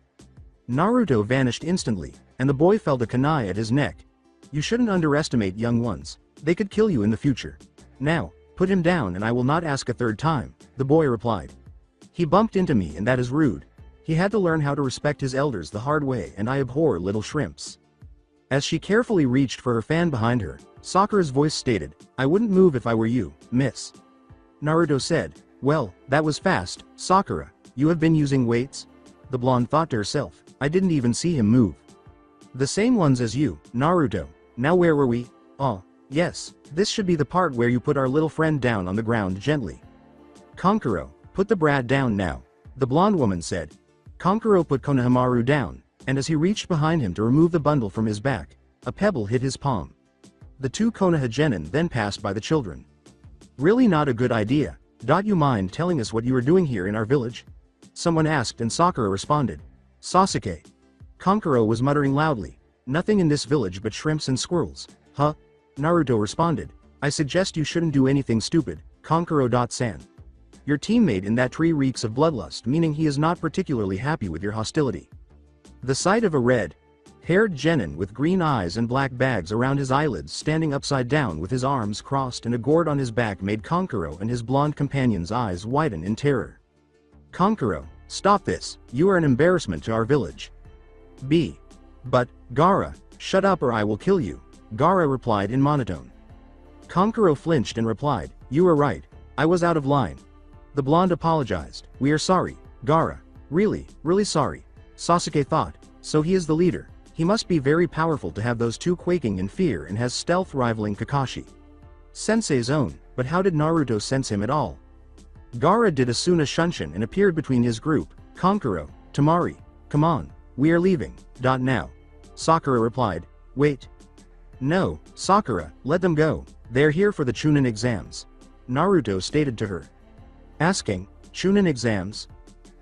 Naruto vanished instantly, and the boy felt a kunai at his neck. "You shouldn't underestimate young ones. They could kill you in the future. Now, put him down and I will not ask a third time," the boy replied. "He bumped into me and that is rude. He had to learn how to respect his elders the hard way and I abhor little shrimps." As she carefully reached for her fan behind her, Sakura's voice stated, "I wouldn't move if I were you, miss." Naruto said, "Well, that was fast, Sakura. You have been using weights?" The blonde thought to herself, "I didn't even see him move." "The same ones as you, Naruto. Now where were we? Oh, yes, this should be the part where you put our little friend down on the ground gently." "Conquero, put the brat down now," the blonde woman said. Conquero put Konohamaru down, and as he reached behind him to remove the bundle from his back, a pebble hit his palm. The two Konoha genin then passed by the children. "Really not a good idea. Don't you mind telling us what you are doing here in our village?" someone asked and Sakura responded. "Sasuke." Conquero was muttering loudly, "Nothing in this village but shrimps and squirrels." "Huh?" Naruto responded, "I suggest you shouldn't do anything stupid, Conquero-san. Your teammate in that tree reeks of bloodlust, meaning he is not particularly happy with your hostility." The sight of a red-haired genin with green eyes and black bags around his eyelids standing upside down with his arms crossed and a gourd on his back made Conquero and his blonde companion's eyes widen in terror. "Conquero, stop this, you are an embarrassment to our village." But, Gaara, shut up or I will kill you," Gaara replied in monotone. Conquero flinched and replied, "You are right, I was out of line." The blonde apologized, "We are sorry, Gaara. Really, really sorry." Sasuke thought, so he is the leader. He must be very powerful to have those two quaking in fear and has stealth rivaling Kakashi. Sensei's own, but how did Naruto sense him at all? Gaara did a Suna Shunshin and appeared between his group. "Conquero, Tamari, come on, we are leaving, now." Sakura replied, "Wait. No, Sakura, let them go, they're here for the Chunin exams." Naruto stated to her. Asking, "Chunin exams?"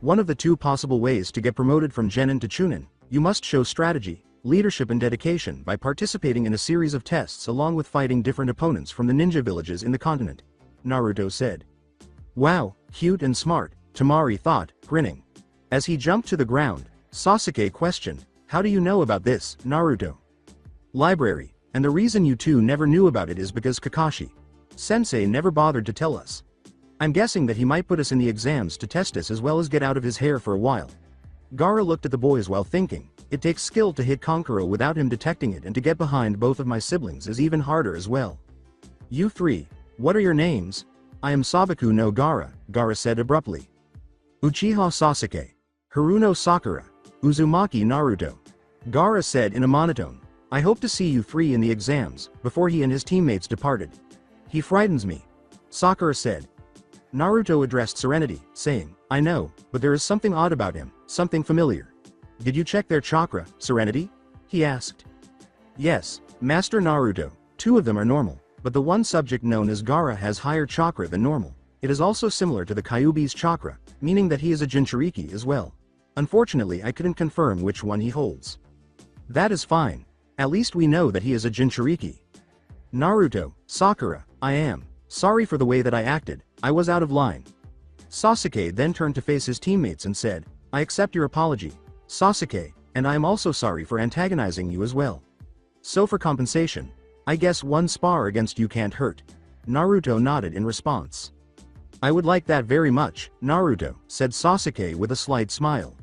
One of the two possible ways to get promoted from Genin to Chunin, you must show strategy, leadership and dedication by participating in a series of tests along with fighting different opponents from the ninja villages in the continent, Naruto said. "Wow, cute and smart," Tamari thought, grinning. As he jumped to the ground, Sasuke questioned, "How do you know about this, Naruto?" "Library, and the reason you two never knew about it is because Kakashi Sensei never bothered to tell us. I'm guessing that he might put us in the exams to test us as well as get out of his hair for a while." Gaara looked at the boys while thinking, "It takes skill to hit Conquero without him detecting it, and to get behind both of my siblings is even harder as well." "You three, what are your names?" "I am Sabaku no Gaara," Gaara said abruptly. "Uchiha Sasuke. Haruno Sakura. Uzumaki Naruto," Gaara said in a monotone. "I hope to see you three in the exams," before he and his teammates departed. "He frightens me," Sakura said. Naruto addressed Serenity, saying, "I know, but there is something odd about him, something familiar." "Did you check their chakra, Serenity?" he asked. "Yes, Master Naruto, two of them are normal, but the one subject known as Gaara has higher chakra than normal. It is also similar to the Kyuubi's chakra, meaning that he is a Jinchuriki as well. Unfortunately I couldn't confirm which one he holds." "That is fine. At least we know that he is a Jinchuriki." "Naruto, Sakura, I am sorry for the way that I acted, I was out of line." Sasuke then turned to face his teammates and said, "I accept your apology, Sasuke, and I am also sorry for antagonizing you as well. So for compensation, I guess one spar against you can't hurt." Naruto nodded in response. "I would like that very much, Naruto," said Sasuke with a slight smile.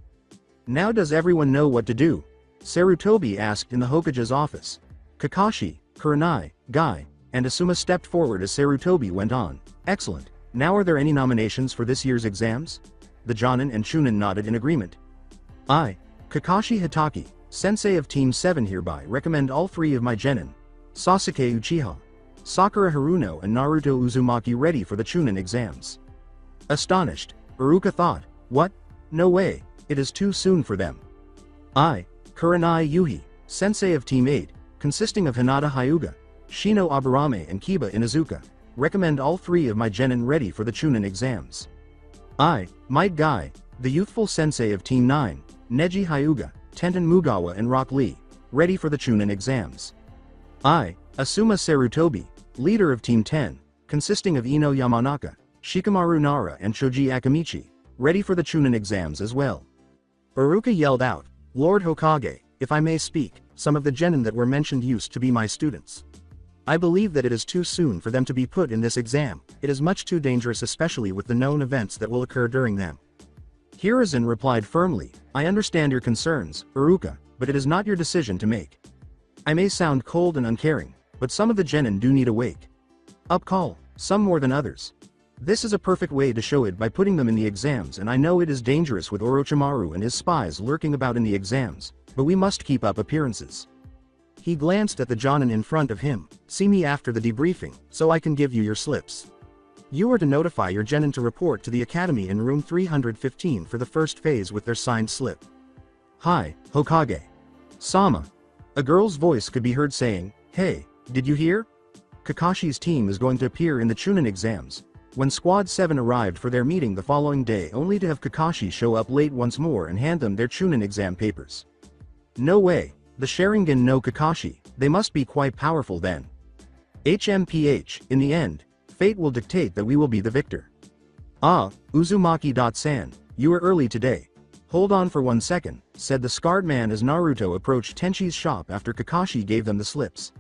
"Now does everyone know what to do?" Sarutobi asked in the Hokage's office. Kakashi, Kurenai, Guy, and Asuma stepped forward as Sarutobi went on. "Excellent. Now are there any nominations for this year's exams?" The Jonin and Chunin nodded in agreement. "I, Kakashi Hitaki, Sensei of Team 7 hereby recommend all three of my genin, Sasuke Uchiha, Sakura Haruno and Naruto Uzumaki ready for the Chunin exams." Astonished, Iruka thought, "What? No way, it is too soon for them." "I, Kurenai Yuhi, Sensei of Team 8, consisting of Hinata Hyuga, Shino Aburame and Kiba Inuzuka, recommend all three of my genin ready for the Chunin exams." I, Might Guy, the youthful sensei of Team 9, Neji Hyuga, Tenten Mugawa and Rock Lee, ready for the Chunin exams. I, Asuma Sarutobi, leader of Team 10, consisting of Ino Yamanaka, Shikamaru Nara and Shoji Akamichi, ready for the Chunin exams as well. Uruka yelled out, Lord Hokage, if I may speak, some of the genin that were mentioned used to be my students. I believe that it is too soon for them to be put in this exam, it is much too dangerous especially with the known events that will occur during them. Hiruzen replied firmly, I understand your concerns, Uruka, but it is not your decision to make. I may sound cold and uncaring, but some of the genin do need a wake up call, some more than others. This is a perfect way to show it by putting them in the exams, and I know it is dangerous with Orochimaru and his spies lurking about in the exams, but we must keep up appearances. He glanced at the jonin in front of him, see me after the debriefing, so I can give you your slips. You are to notify your genin to report to the academy in room 315 for the first phase with their signed slip. Hi, Hokage. Sama. A girl's voice could be heard saying, hey, did you hear? Kakashi's team is going to appear in the Chunin exams. When Squad 7 arrived for their meeting the following day only to have Kakashi show up late once more and hand them their Chunin exam papers. No way, the Sharingan no Kakashi, they must be quite powerful then. HMPH, in the end, fate will dictate that we will be the victor. Ah, Uzumaki-san, you were early today. Hold on for 1 second, said the scarred man as Naruto approached Tenshi's shop after Kakashi gave them the slips.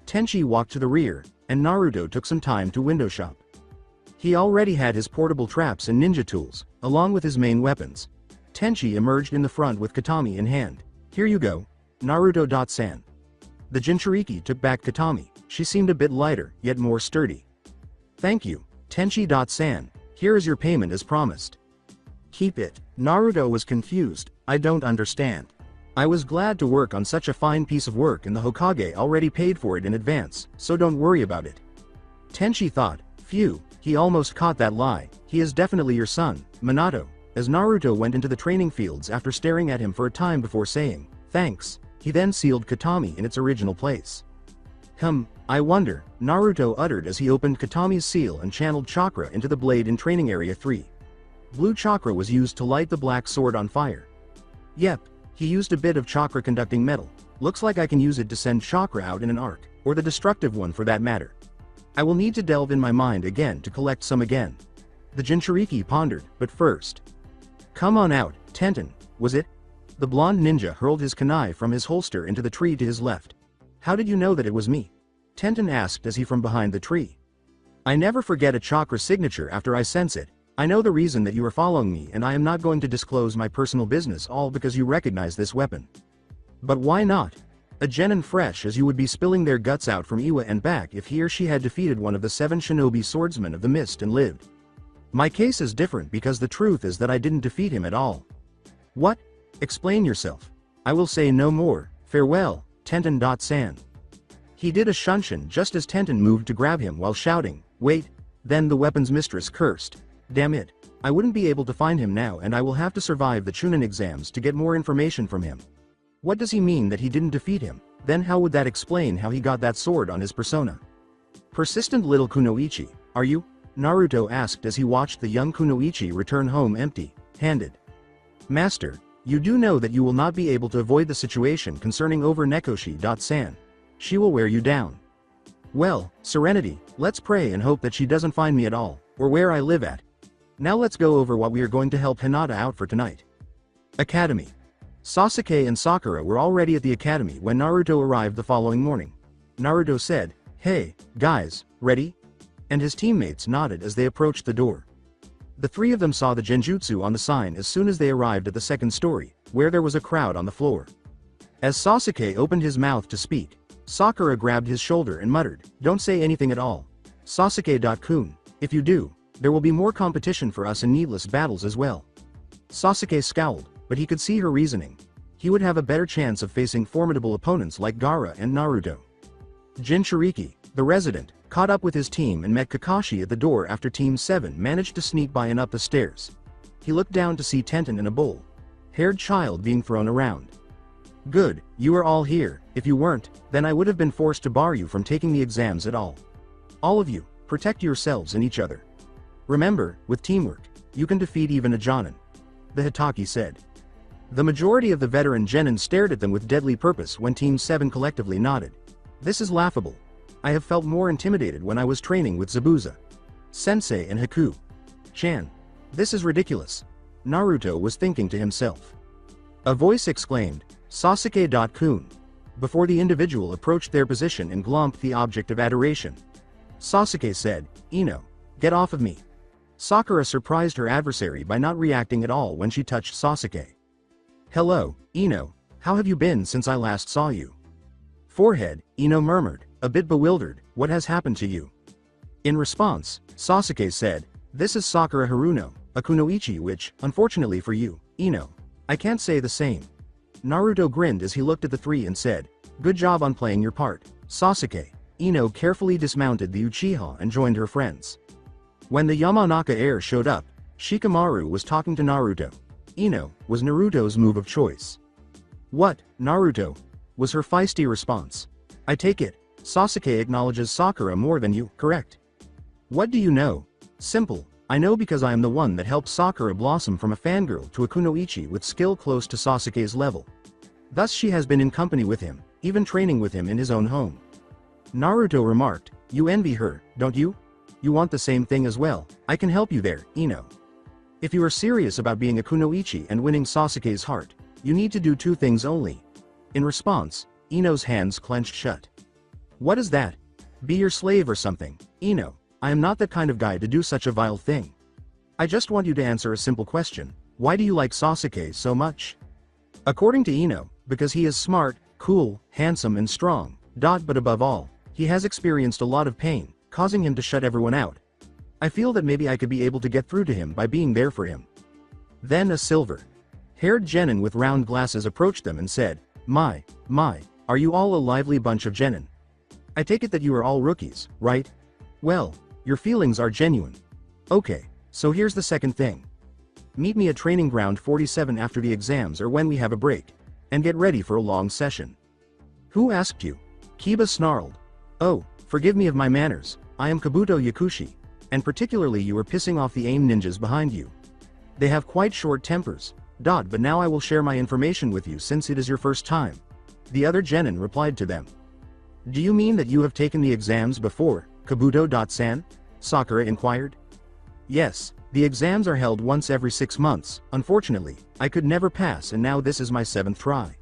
Tenshi walked to the rear, and Naruto took some time to window shop. He already had his portable traps and ninja tools, along with his main weapons. Tenshi emerged in the front with Katami in hand. Here you go, Naruto-san. The Jinchuriki took back Katami, she seemed a bit lighter, yet more sturdy. Thank you, Tenshi-san, here is your payment as promised. Keep it. Naruto was confused, I don't understand. I was glad to work on such a fine piece of work and the Hokage already paid for it in advance, so don't worry about it. Tenshi thought, phew, he almost caught that lie, he is definitely your son, Minato, as Naruto went into the training fields after staring at him for a time before saying, thanks, he then sealed Katami in its original place. I wonder, Naruto uttered as he opened Katami's seal and channeled Chakra into the blade in training area 3. Blue Chakra was used to light the black sword on fire. Yep, he used a bit of Chakra conducting metal, looks like I can use it to send Chakra out in an arc, or the destructive one for that matter. I will need to delve in my mind again to collect some again. The Jinchuriki pondered, but first. Come on out, Tenten, was it? The blonde ninja hurled his kunai from his holster into the tree to his left. How did you know that it was me? Tenten asked as he from behind the tree. I never forget a Chakra signature after I sense it. I know the reason that you are following me and I am not going to disclose my personal business all because you recognize this weapon. But why not? A genin fresh as you would be spilling their guts out from Iwa and back if he or she had defeated one of the 7 shinobi swordsmen of the mist and lived. My case is different because the truth is that I didn't defeat him at all. What? Explain yourself. I will say no more, farewell, Tenten-san. He did a shunshin just as Tenten moved to grab him while shouting, wait, then the weapon's mistress cursed. Damn it, I wouldn't be able to find him now and I will have to survive the Chunin exams to get more information from him. What does he mean that he didn't defeat him? Then how would that explain how he got that sword on his persona? Persistent little Kunoichi, are you? Naruto asked as he watched the young Kunoichi return home empty-handed. Master, you do know that you will not be able to avoid the situation concerning over Nekoshi-san. She will wear you down. Well, Serenity, let's pray and hope that she doesn't find me at all, or where I live at. Now let's go over what we are going to help Hinata out for tonight. Academy. Sasuke and Sakura were already at the academy when Naruto arrived the following morning. Naruto said, hey, guys, ready? And his teammates nodded as they approached the door. The three of them saw the genjutsu on the sign as soon as they arrived at the second story, where there was a crowd on the floor. As Sasuke opened his mouth to speak, Sakura grabbed his shoulder and muttered, don't say anything at all. Sasuke-kun, if you do, there will be more competition for us and needless battles as well. Sasuke scowled, but he could see her reasoning. He would have a better chance of facing formidable opponents like Gaara and Naruto. Jinchuriki, the resident, caught up with his team and met Kakashi at the door after Team 7 managed to sneak by and up the stairs. He looked down to see Tenten in a bull-haired child being thrown around. Good, you are all here. If you weren't, then I would have been forced to bar you from taking the exams at all. All of you, protect yourselves and each other. Remember, with teamwork, you can defeat even a Jonin. The Hitaki said. The majority of the veteran genin stared at them with deadly purpose when Team 7 collectively nodded. This is laughable. I have felt more intimidated when I was training with Zabuza, Sensei and Haku. Chan. This is ridiculous. Naruto was thinking to himself. A voice exclaimed, Sasuke.kun. Before the individual approached their position and glomped the object of adoration. Sasuke said, Ino, get off of me. Sakura surprised her adversary by not reacting at all when she touched Sasuke. Hello, Ino, how have you been since I last saw you? Forehead, Ino murmured, a bit bewildered, what has happened to you? In response, Sasuke said, this is Sakura Haruno, a kunoichi which, unfortunately for you, Ino, I can't say the same. Naruto grinned as he looked at the three and said, good job on playing your part, Sasuke. Ino carefully dismounted the Uchiha and joined her friends. When the Yamanaka heir showed up, Shikamaru was talking to Naruto. Ino was Naruto's move of choice. What, Naruto? Was her feisty response. I take it, Sasuke acknowledges Sakura more than you, correct? What do you know? Simple, I know because I am the one that helped Sakura blossom from a fangirl to a kunoichi with skill close to Sasuke's level. Thus she has been in company with him, even training with him in his own home. Naruto remarked, you envy her, don't you? You want the same thing as well, I can help you there, Ino. If you are serious about being a kunoichi and winning Sasuke's heart, you need to do two things only. In response, Ino's hands clenched shut. What is that? Be your slave or something, Ino, I am not that kind of guy to do such a vile thing. I just want you to answer a simple question, why do you like Sasuke so much? According to Ino, because he is smart, cool, handsome and strong, but above all, he has experienced a lot of pain, causing him to shut everyone out. I feel that maybe I could be able to get through to him by being there for him. Then a silver-haired genin with round glasses approached them and said, My, are you all a lively bunch of genin? I take it that you are all rookies, right? Well, your feelings are genuine. Okay, so here's the second thing. Meet me at training ground 47 after the exams or when we have a break. And get ready for a long session. Who asked you? Kiba snarled. Oh, forgive me of my manners, I am Kabuto Yakushi. And particularly you are pissing off the AIM ninjas behind you. They have quite short tempers, but now I will share my information with you since it is your first time. The other genin replied to them. Do you mean that you have taken the exams before, Kabuto-san? Sakura inquired. Yes, the exams are held once every 6 months, unfortunately, I could never pass and now this is my 7th try.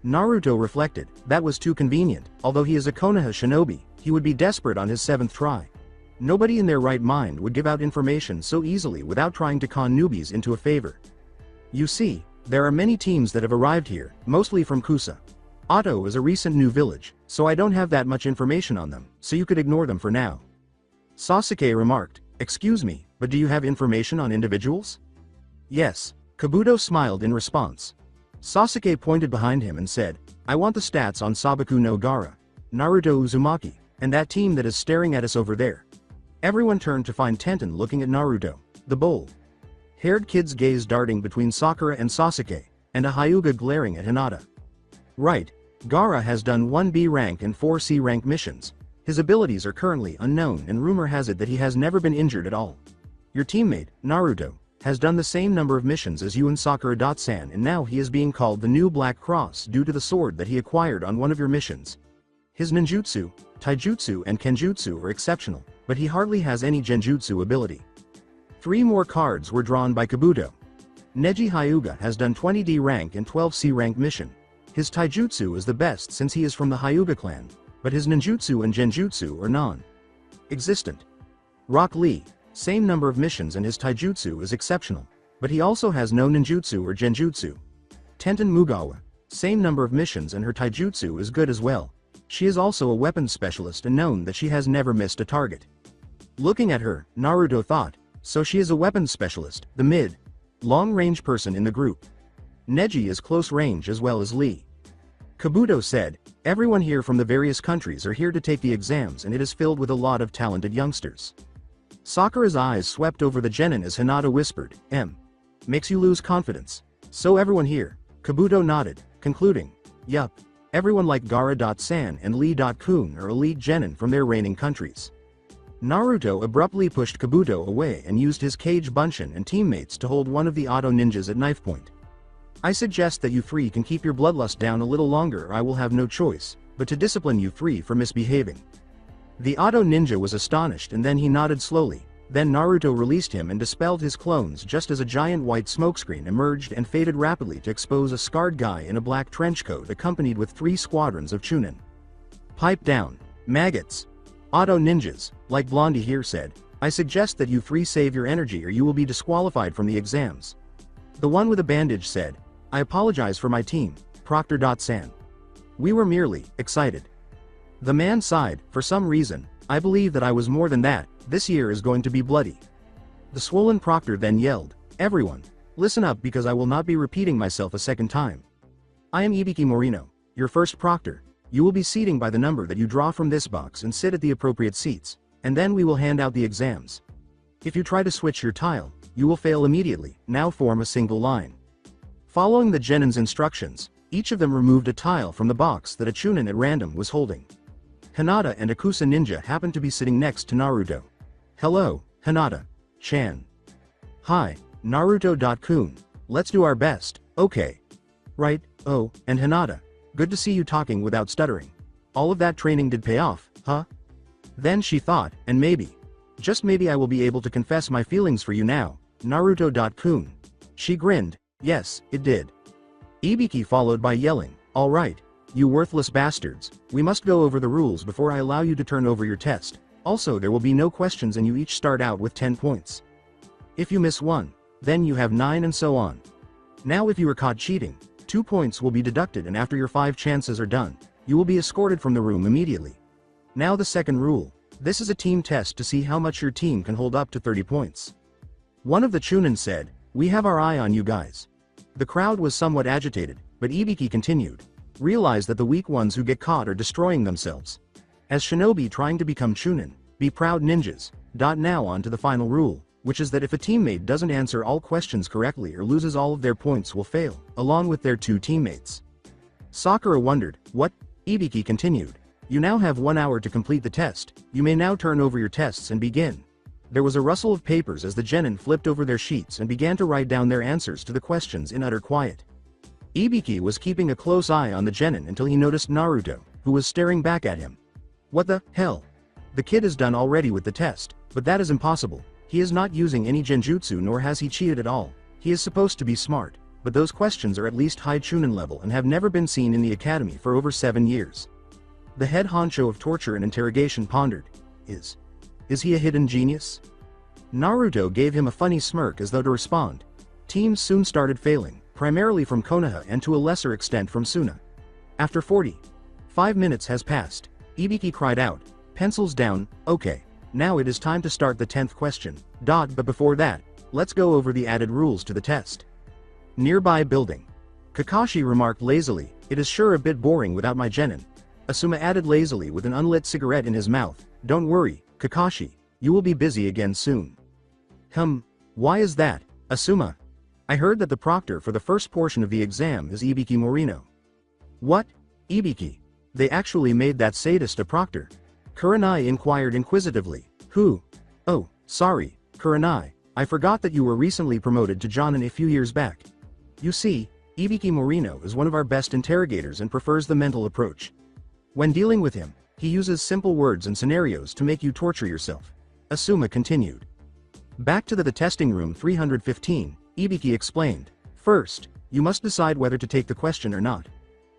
Naruto reflected, that was too convenient, although he is a Konoha shinobi, he would be desperate on his 7th try. Nobody in their right mind would give out information so easily without trying to con newbies into a favor. You see, there are many teams that have arrived here, mostly from Kusa. Otto is a recent new village, so I don't have that much information on them, so you could ignore them for now. Sasuke remarked, excuse me, but do you have information on individuals? Yes, Kabuto smiled in response. Sasuke pointed behind him and said, I want the stats on Sabaku no Gaara, Naruto Uzumaki, and that team that is staring at us over there. Everyone turned to find Tenten looking at Naruto, the bold-haired kid's gaze darting between Sakura and Sasuke, and a Hyuga glaring at Hinata. Right, Gaara has done 1 B rank and 4 C rank missions. His abilities are currently unknown and rumor has it that he has never been injured at all. Your teammate, Naruto, has done the same number of missions as you and Sakura-san and now he is being called the new Black Cross due to the sword that he acquired on one of your missions. His ninjutsu, taijutsu and kenjutsu are exceptional, but he hardly has any genjutsu ability. 3 more cards were drawn by Kabuto. Neji Hyuga has done 20 D rank and 12 C rank mission. His taijutsu is the best since he is from the Hyuga clan, but his ninjutsu and genjutsu are non-existent. Rock Lee, same number of missions and his taijutsu is exceptional, but he also has no ninjutsu or genjutsu. Tenten Mugawa, same number of missions and her taijutsu is good as well. She is also a weapons specialist and known that she has never missed a target. Looking at her, Naruto thought, so she is a weapons specialist, the mid-long-range person in the group. Neji is close range as well as Lee. Kabuto said, everyone here from the various countries are here to take the exams and it is filled with a lot of talented youngsters. Sakura's eyes swept over the genin as Hinata whispered, makes you lose confidence. So everyone here, Kabuto nodded, concluding, yup, everyone like Gaara-san and Lee-kun are elite genin from their reigning countries. Naruto abruptly pushed Kabuto away and used his Kage Bunshin and teammates to hold one of the auto ninjas at knife point. I suggest that you three can keep your bloodlust down a little longer or I will have no choice, but to discipline you three for misbehaving. The auto ninja was astonished and then he nodded slowly, then Naruto released him and dispelled his clones just as a giant white smokescreen emerged and faded rapidly to expose a scarred guy in a black trenchcoat accompanied with 3 squadrons of Chunin. Pipe down, maggots. Auto ninjas, like Blondie here said, I suggest that you three save your energy or you will be disqualified from the exams. The one with a bandage said, I apologize for my team, Proctor.san. We were merely excited. The man sighed, for some reason, I believe that I was more than that, this year is going to be bloody. The swollen Proctor then yelled, everyone, listen up because I will not be repeating myself a second time. I am Ibiki Morino, your first Proctor. You will be seating by the number that you draw from this box and sit at the appropriate seats, and then we will hand out the exams. If you try to switch your tile, you will fail immediately, now form a single line. Following the Genin's instructions, each of them removed a tile from the box that a Chunin at random was holding. Hinata and Akusa Ninja happened to be sitting next to Naruto. Hello, Hinata-chan. Hi, Naruto.kun, let's do our best, okay. Right, oh, and Hinata, good to see you talking without stuttering. All of that training did pay off, huh? Then she thought, and maybe, just maybe I will be able to confess my feelings for you now, Naruto.kun. She grinned, yes, it did. Ibiki followed by yelling, alright, you worthless bastards, we must go over the rules before I allow you to turn over your test. Also there will be no questions and you each start out with 10 points. If you miss one, then you have 9 and so on. Now if you are caught cheating, 2 points will be deducted and after your 5 chances are done, you will be escorted from the room immediately. Now the second rule, this is a team test to see how much your team can hold up to 30 points. One of the Chunin said, we have our eye on you guys. The crowd was somewhat agitated, but Ibiki continued. Realize that the weak ones who get caught are destroying themselves. As Shinobi trying to become Chunin, be proud ninjas. Now on to the final rule, which is that if a teammate doesn't answer all questions correctly or loses all of their points will fail, along with their 2 teammates. Sakura wondered, what? Ibiki continued. You now have 1 hour to complete the test, you may now turn over your tests and begin. There was a rustle of papers as the Genin flipped over their sheets and began to write down their answers to the questions in utter quiet. Ibiki was keeping a close eye on the Genin until he noticed Naruto, who was staring back at him. What the hell? The kid is done already with the test, but that is impossible. He is not using any genjutsu nor has he cheated at all. He is supposed to be smart, but those questions are at least high Chunin level and have never been seen in the academy for over 7 years. The head honcho of torture and interrogation pondered. Is he a hidden genius? Naruto gave him a funny smirk as though to respond. Teams soon started failing, primarily from Konoha and to a lesser extent from Suna. After 45 minutes has passed, Ibiki cried out, pencils down, okay, now it is time to start the 10th question, but before that, let's go over the added rules to the test. Nearby building. Kakashi remarked lazily, it is sure a bit boring without my Genin. Asuma added lazily with an unlit cigarette in his mouth, don't worry, Kakashi, you will be busy again soon. Why is that, Asuma? I heard that the proctor for the first portion of the exam is Ibiki Morino. What? Ibiki? They actually made that sadist a proctor? Kurenai inquired inquisitively. Who? Oh, sorry, Kurenai, I forgot that you were recently promoted to Jonin a few years back. You see, Ibiki Morino is one of our best interrogators and prefers the mental approach. When dealing with him, he uses simple words and scenarios to make you torture yourself. Asuma continued. Back to the testing room 315, Ibiki explained. First, you must decide whether to take the question or not.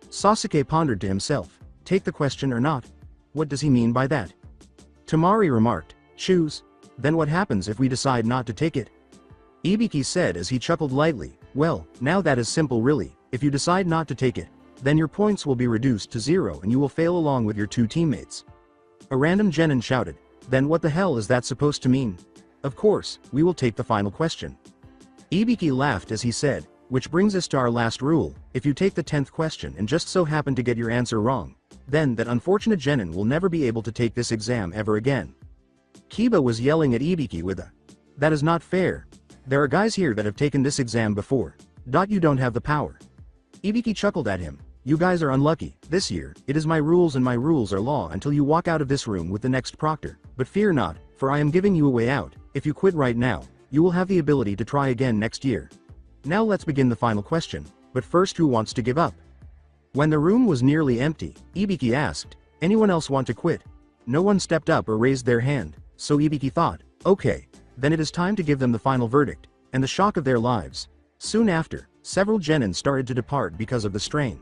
Sasuke pondered to himself, take the question or not? What does he mean by that? Tamari remarked, choose. Then what happens if we decide not to take it? Ibiki said as he chuckled lightly, well, now that is simple really, if you decide not to take it, then your points will be reduced to 0 and you will fail along with your 2 teammates. A random Genin shouted, then what the hell is that supposed to mean? Of course, we will take the final question. Ibiki laughed as he said, which brings us to our last rule, if you take the 10th question and just so happen to get your answer wrong, then that unfortunate Genin will never be able to take this exam ever again. Kiba was yelling at Ibiki with a, that is not fair. There are guys here that have taken this exam before. You don't have the power. Ibiki chuckled at him, you guys are unlucky, this year, it is my rules and my rules are law until you walk out of this room with the next proctor, but fear not, for I am giving you a way out. If you quit right now, you will have the ability to try again next year. Now let's begin the final question, but first, who wants to give up? When the room was nearly empty, Ibiki asked, anyone else want to quit? No one stepped up or raised their hand, so Ibiki thought, okay, then it is time to give them the final verdict, and the shock of their lives. Soon after, several genin started to depart because of the strain.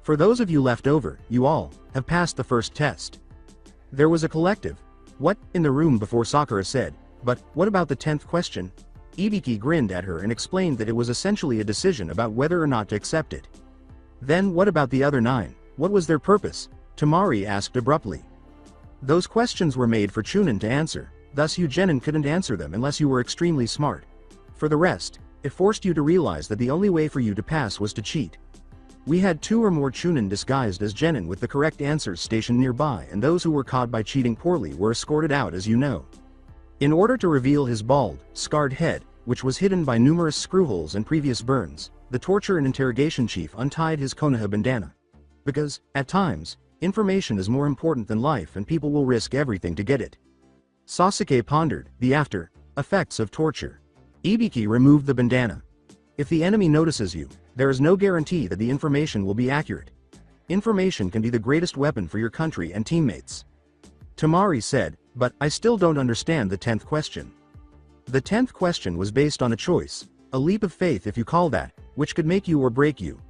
For those of you left over, you all have passed the first test. There was a collective "what?" in the room before Sakura said, but what about the 10th question? Ibiki grinned at her and explained that it was essentially a decision about whether or not to accept it. Then what about the other 9? What was their purpose? Tamari asked abruptly. Those questions were made for Chunin to answer, thus you genin couldn't answer them unless you were extremely smart. For the rest, it forced you to realize that the only way for you to pass was to cheat. We had 2 or more Chunin disguised as genin with the correct answers stationed nearby, and those who were caught by cheating poorly were escorted out, as you know. In order to reveal his bald, scarred head, which was hidden by numerous screwholes and previous burns, the torture and interrogation chief untied his Konoha bandana. Because, at times, information is more important than life and people will risk everything to get it. Sasuke pondered the after effects of torture. Ibiki removed the bandana. If the enemy notices you, there is no guarantee that the information will be accurate. Information can be the greatest weapon for your country and teammates. Tamari said, but I still don't understand the 10th question. The 10th question was based on a choice, a leap of faith if you call that, which could make you or break you.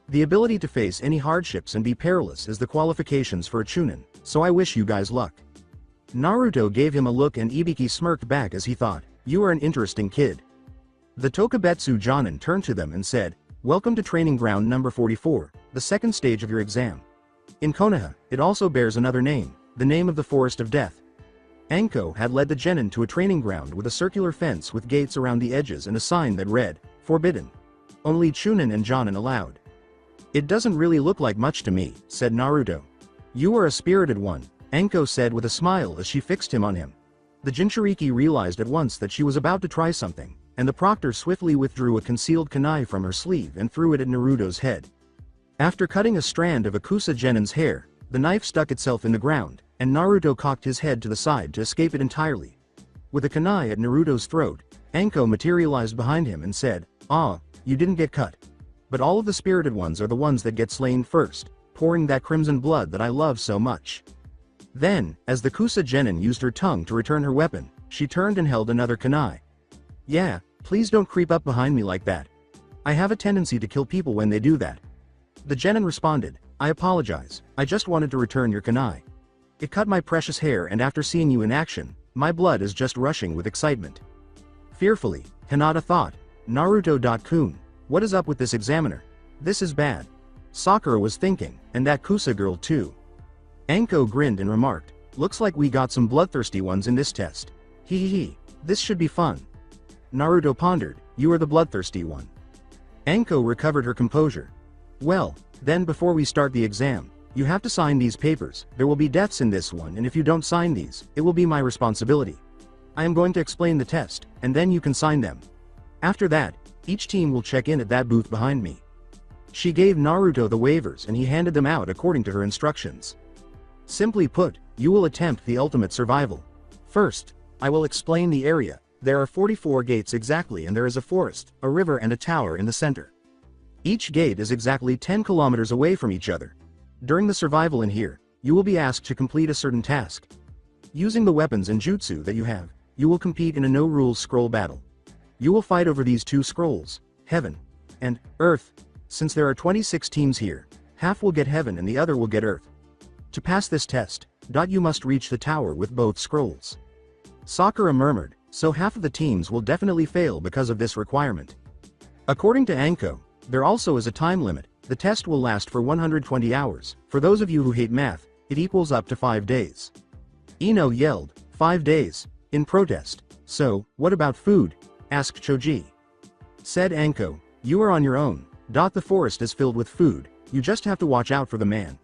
The ability to face any hardships and be perilous is the qualifications for a Chunin, so I wish you guys luck. Naruto gave him a look and Ibiki smirked back as he thought, you are an interesting kid. The Tokubetsu Jonin turned to them and said, welcome to training ground number 44, the second stage of your exam. In Konoha, it also bears another name, the name of the Forest of Death. Anko had led the genin to a training ground with a circular fence with gates around the edges and a sign that read, forbidden. Only Chunin and Jonin allowed. It doesn't really look like much to me, said Naruto. You are a spirited one, Anko said with a smile as she fixed him on him. The Jinchuriki realized at once that she was about to try something, and the proctor swiftly withdrew a concealed kunai from her sleeve and threw it at Naruto's head. After cutting a strand of Akusa genin's hair, the knife stuck itself in the ground, and Naruto cocked his head to the side to escape it entirely. With a kunai at Naruto's throat, Anko materialized behind him and said, ah, you didn't get cut. But all of the spirited ones are the ones that get slain first, pouring that crimson blood that I love so much. Then, as the Kusa genin used her tongue to return her weapon, she turned and held another kunai. Yeah, please don't creep up behind me like that. I have a tendency to kill people when they do that. The genin responded, I apologize, I just wanted to return your kunai. It cut my precious hair, and after seeing you in action, my blood is just rushing with excitement. Fearfully, Hinata thought, Naruto-kun, what is up with this examiner? This is bad. Sakura was thinking, and that Kusa girl too. Anko grinned and remarked, looks like we got some bloodthirsty ones in this test. Hee, this should be fun. Naruto pondered, you are the bloodthirsty one. Anko recovered her composure. Well, then before we start the exam, you have to sign these papers. There will be deaths in this one, and if you don't sign these, it will be my responsibility. I am going to explain the test, and then you can sign them. After that, each team will check in at that booth behind me. She gave Naruto the waivers and he handed them out according to her instructions. Simply put, you will attempt the ultimate survival. First, I will explain the area. There are 44 gates exactly, and there is a forest, a river and a tower in the center. Each gate is exactly 10 kilometers away from each other. During the survival in here, you will be asked to complete a certain task. Using the weapons and jutsu that you have, you will compete in a no-rules scroll battle. You will fight over these 2 scrolls, Heaven and Earth. Since there are 26 teams here, half will get Heaven and the other will get Earth. To pass this test, you must reach the tower with both scrolls. Sakura murmured, so half of the teams will definitely fail because of this requirement. According to Anko, there also is a time limit. The test will last for 120 hours. For those of you who hate math, it equals up to 5 days. Ino yelled, 5 days, in protest. So, what about food? Asked Choji. Said Anko, you are on your own. The forest is filled with food, you just have to watch out for the man.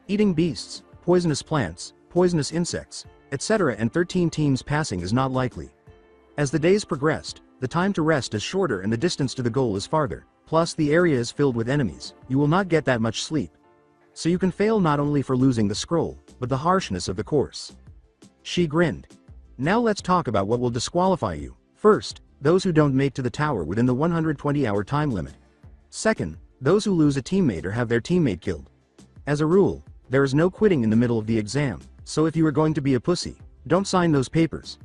Eating beasts, poisonous plants, poisonous insects, etc., and 13 teams passing is not likely. As the days progressed, the time to rest is shorter and the distance to the goal is farther, plus the area is filled with enemies, you will not get that much sleep. So you can fail not only for losing the scroll, but the harshness of the course. She grinned. Now let's talk about what will disqualify you. First, those who don't make to the tower within the 120-hour time limit. Second, those who lose a teammate or have their teammate killed. As a rule, there is no quitting in the middle of the exam, so if you are going to be a pussy, don't sign those papers.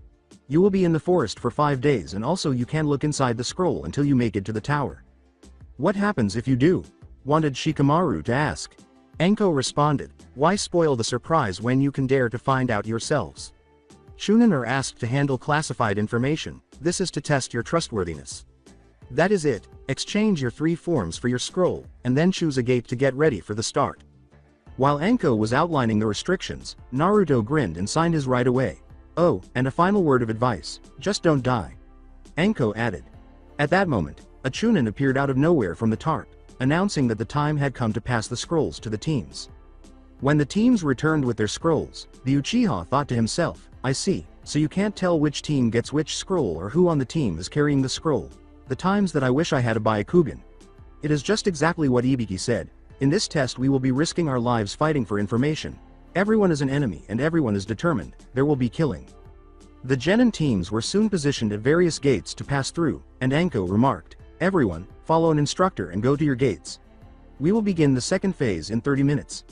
You will be in the forest for 5 days, and also you can look inside the scroll until you make it to the tower. What happens if you do? Wanted Shikamaru to ask. Anko responded, why spoil the surprise when you can dare to find out yourselves? Chunin are asked to handle classified information. This is to test your trustworthiness. That is it. Exchange your 3 forms for your scroll, and then choose a gate to get ready for the start. While Anko was outlining the restrictions, Naruto grinned and signed his right away. Oh, and a final word of advice, just don't die. Anko added. At that moment, a Chunin appeared out of nowhere from the tarp, announcing that the time had come to pass the scrolls to the teams. When the teams returned with their scrolls, the Uchiha thought to himself, I see, so you can't tell which team gets which scroll or who on the team is carrying the scroll. The times that I wish I had a Byakugan. It is just exactly what Ibiki said. In this test we will be risking our lives fighting for information. Everyone is an enemy and everyone is determined, there will be killing. The Genin teams were soon positioned at various gates to pass through, and Anko remarked, everyone, follow an instructor and go to your gates. We will begin the second phase in 30 minutes.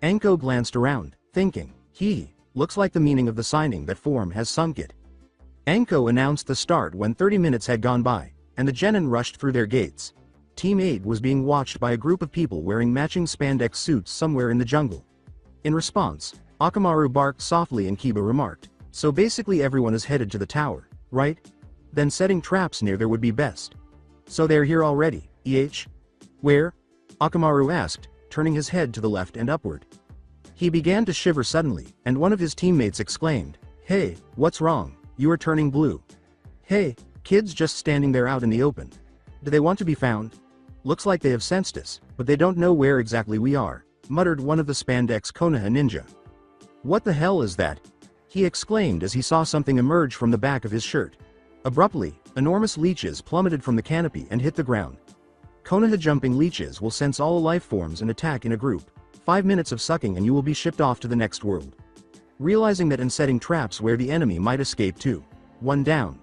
Anko glanced around, thinking, looks like the meaning of the signing that form has sunk it. Anko announced the start when 30 minutes had gone by, and the Genin rushed through their gates. Team 8 was being watched by a group of people wearing matching spandex suits somewhere in the jungle. In response, Orochimaru barked softly and Kiba remarked, so basically everyone is headed to the tower, right? Then setting traps near there would be best. So they're here already, Where? Orochimaru asked, turning his head to the left and upward. He began to shiver suddenly, and one of his teammates exclaimed, hey, what's wrong? You are turning blue. Hey, kids just standing there out in the open. Do they want to be found? Looks like they have sensed us, but they don't know where exactly we are, muttered one of the spandex Konoha ninja. What the hell is that? He exclaimed as he saw something emerge from the back of his shirt. Abruptly, enormous leeches plummeted from the canopy and hit the ground. Konoha jumping leeches will sense all life forms and attack in a group. 5 minutes of sucking and you will be shipped off to the next world. Realizing that and setting traps where the enemy might escape too. 1 down.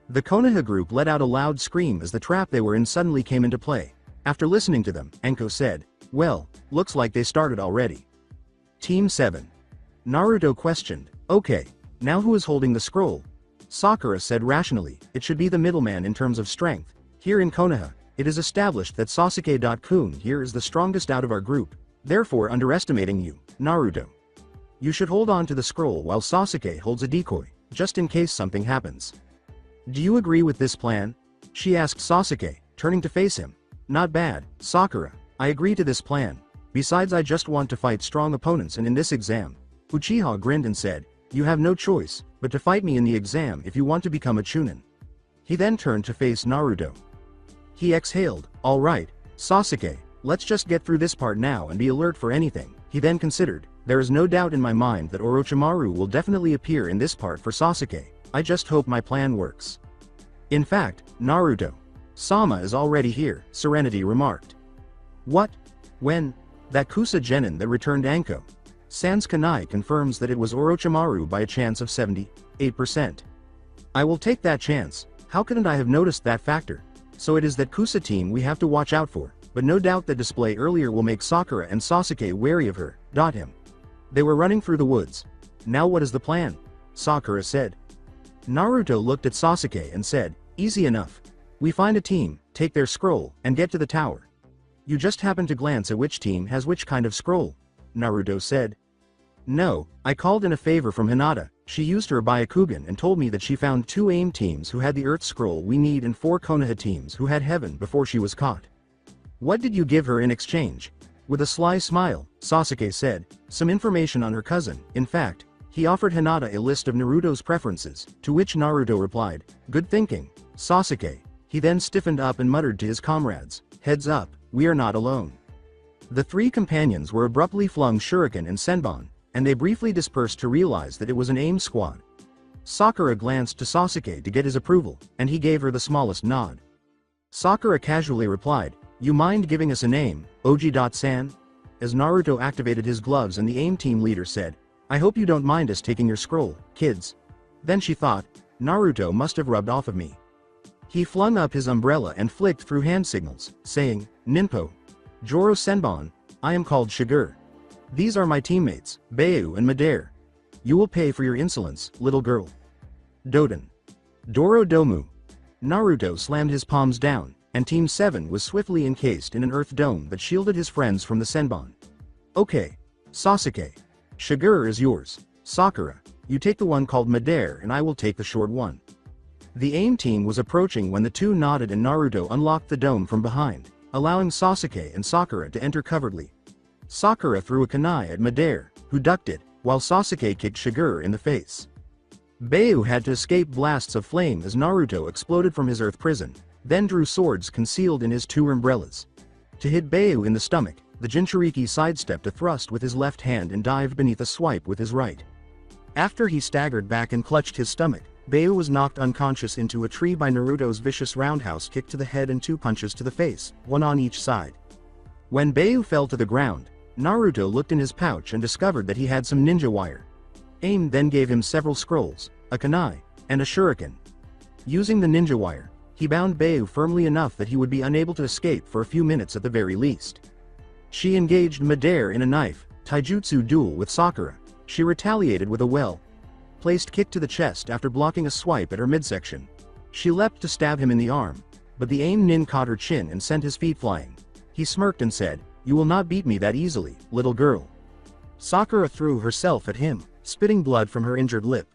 The Konoha group let out a loud scream as the trap they were in suddenly came into play. After listening to them, Anko said, well, looks like they started already. Team 7. Naruto questioned, okay, now who is holding the scroll? Sakura said rationally, it should be the middleman in terms of strength. Here in Konoha, it is established that Sasuke-kun here is the strongest out of our group, therefore underestimating you, Naruto. You should hold on to the scroll while Sasuke holds a decoy, just in case something happens. Do you agree with this plan? She asked Sasuke, turning to face him. Not bad, Sakura, I agree to this plan. Besides I just want to fight strong opponents and in this exam. Uchiha grinned and said, you have no choice, but to fight me in the exam if you want to become a Chunin. He then turned to face Naruto. He exhaled, alright, Sasuke, let's just get through this part now and be alert for anything. He then considered, there is no doubt in my mind that Orochimaru will definitely appear in this part for Sasuke, I just hope my plan works. In fact, Naruto. Sama is already here, Serenity remarked. What? When? That Kusa Genin that returned Anko. Sans Kanai confirms that it was Orochimaru by a chance of 78%. I will take that chance, how couldn't I have noticed that factor? So it is that Kusa team we have to watch out for, but no doubt the display earlier will make Sakura and Sasuke wary of her, him. They were running through the woods. Now what is the plan? Sakura said. Naruto looked at Sasuke and said, easy enough. We find a team, take their scroll, and get to the tower. You just happen to glance at which team has which kind of scroll, Naruto said. No, I called in a favor from Hinata, she used her Byakugan and told me that she found 2 AIM teams who had the Earth Scroll we need and 4 Konoha teams who had Heaven before she was caught. What did you give her in exchange? With a sly smile, Sasuke said, some information on her cousin. In fact, he offered Hinata a list of Naruto's preferences, to which Naruto replied, good thinking, Sasuke. He then stiffened up and muttered to his comrades, heads up, we are not alone. The 3 companions were abruptly flung shuriken and senbon, and they briefly dispersed to realize that it was an AIM squad. Sakura glanced to Sasuke to get his approval, and he gave her the smallest nod. Sakura casually replied, you mind giving us a name, Oji-san? As Naruto activated his gloves and the AIM team leader said, I hope you don't mind us taking your scroll, kids. Then she thought, Naruto must have rubbed off of me. He flung up his umbrella and flicked through hand signals, saying, Ninpo. Joro Senbon, I am called Shigure. These are my teammates, Bayu and Madare. You will pay for your insolence, little girl. Doden. Doro Domu. Naruto slammed his palms down, and Team 7 was swiftly encased in an earth dome that shielded his friends from the Senbon. Okay. Sasuke. Shigure is yours. Sakura, you take the one called Madare and I will take the short one. The AIM team was approaching when the two nodded and Naruto unlocked the dome from behind, allowing Sasuke and Sakura to enter covertly. Sakura threw a kunai at Madare, who ducked it, while Sasuke kicked Shigure in the face. Bayu had to escape blasts of flame as Naruto exploded from his earth prison, then drew swords concealed in his two umbrellas. To hit Bayu in the stomach, the Jinchuriki sidestepped a thrust with his left hand and dived beneath a swipe with his right. After he staggered back and clutched his stomach, Bayu was knocked unconscious into a tree by Naruto's vicious roundhouse kick to the head and two punches to the face, one on each side. When Bayu fell to the ground, Naruto looked in his pouch and discovered that he had some ninja wire. AIM then gave him several scrolls, a kunai, and a shuriken. Using the ninja wire, he bound Bayu firmly enough that he would be unable to escape for a few minutes at the very least. She engaged Madare in a knife, taijutsu duel with Sakura. She retaliated with a well-placed kick to the chest after blocking a swipe at her midsection. She leapt to stab him in the arm, but the AIM nin caught her chin and sent his feet flying. He smirked and said, You will not beat me that easily, little girl. Sakura threw herself at him, spitting blood from her injured lip.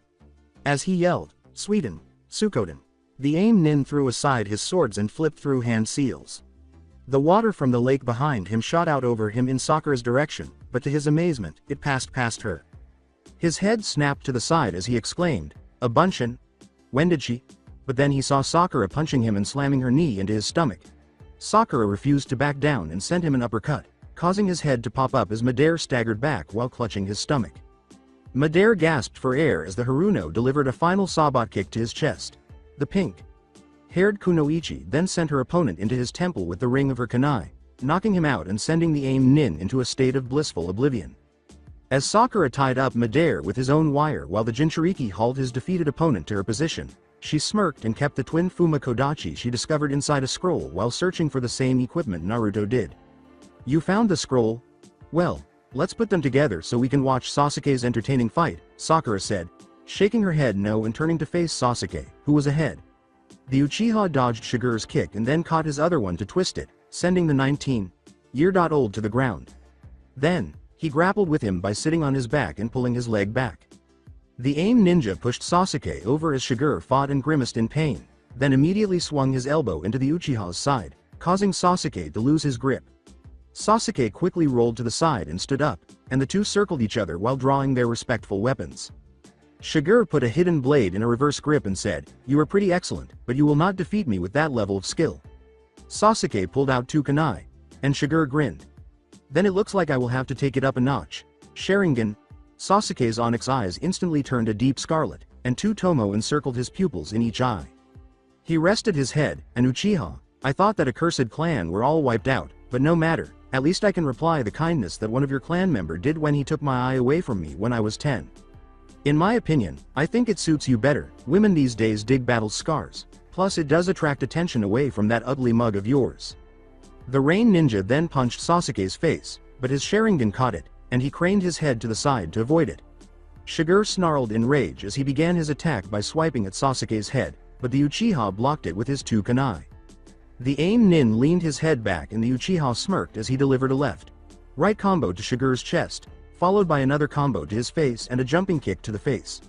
As he yelled, Sweden, Sukoden, the AIM nin threw aside his swords and flipped through hand seals. The water from the lake behind him shot out over him in Sakura's direction, but to his amazement, it passed past her. His head snapped to the side as he exclaimed, A bunchin? When did she? But then he saw Sakura punching him and slamming her knee into his stomach. Sakura refused to back down and sent him an uppercut, causing his head to pop up as Madare staggered back while clutching his stomach. Madare gasped for air as the Haruno delivered a final sabot kick to his chest. The pink-haired Kunoichi then sent her opponent into his temple with the ring of her kunai, knocking him out and sending the AIM nin into a state of blissful oblivion. As Sakura tied up Madare with his own wire while the Jinchuriki hauled his defeated opponent to her position, she smirked and kept the twin Fuma Kodachi she discovered inside a scroll while searching for the same equipment Naruto did. You found the scroll? Well, let's put them together so we can watch Sasuke's entertaining fight, Sakura said, shaking her head no and turning to face Sasuke, who was ahead. The Uchiha dodged Shigure's kick and then caught his other one to twist it, sending the 19-year-old to the ground. Then, he grappled with him by sitting on his back and pulling his leg back. The AIM ninja pushed Sasuke over as Shigure fought and grimaced in pain, then immediately swung his elbow into the Uchiha's side, causing Sasuke to lose his grip. Sasuke quickly rolled to the side and stood up, and the two circled each other while drawing their respectful weapons. Shigure put a hidden blade in a reverse grip and said, You are pretty excellent, but you will not defeat me with that level of skill. Sasuke pulled out two kunai, and Shigure grinned. Then it looks like I will have to take it up a notch. Sharingan. Sasuke's onyx eyes instantly turned a deep scarlet, and two tomo encircled his pupils in each eye. He rested his head, and Uchiha, I thought that accursed clan were all wiped out, but no matter, at least I can reply the kindness that one of your clan member did when he took my eye away from me when I was 10. In my opinion, I think it suits you better. Women these days dig battle scars, plus it does attract attention away from that ugly mug of yours. The Rain Ninja then punched Sasuke's face, but his Sharingan caught it, and he craned his head to the side to avoid it. Shigure snarled in rage as he began his attack by swiping at Sasuke's head, but the Uchiha blocked it with his two kunai. The AIM nin leaned his head back and the Uchiha smirked as he delivered a left-right combo to Shigure's chest, followed by another combo to his face and a jumping kick to the face.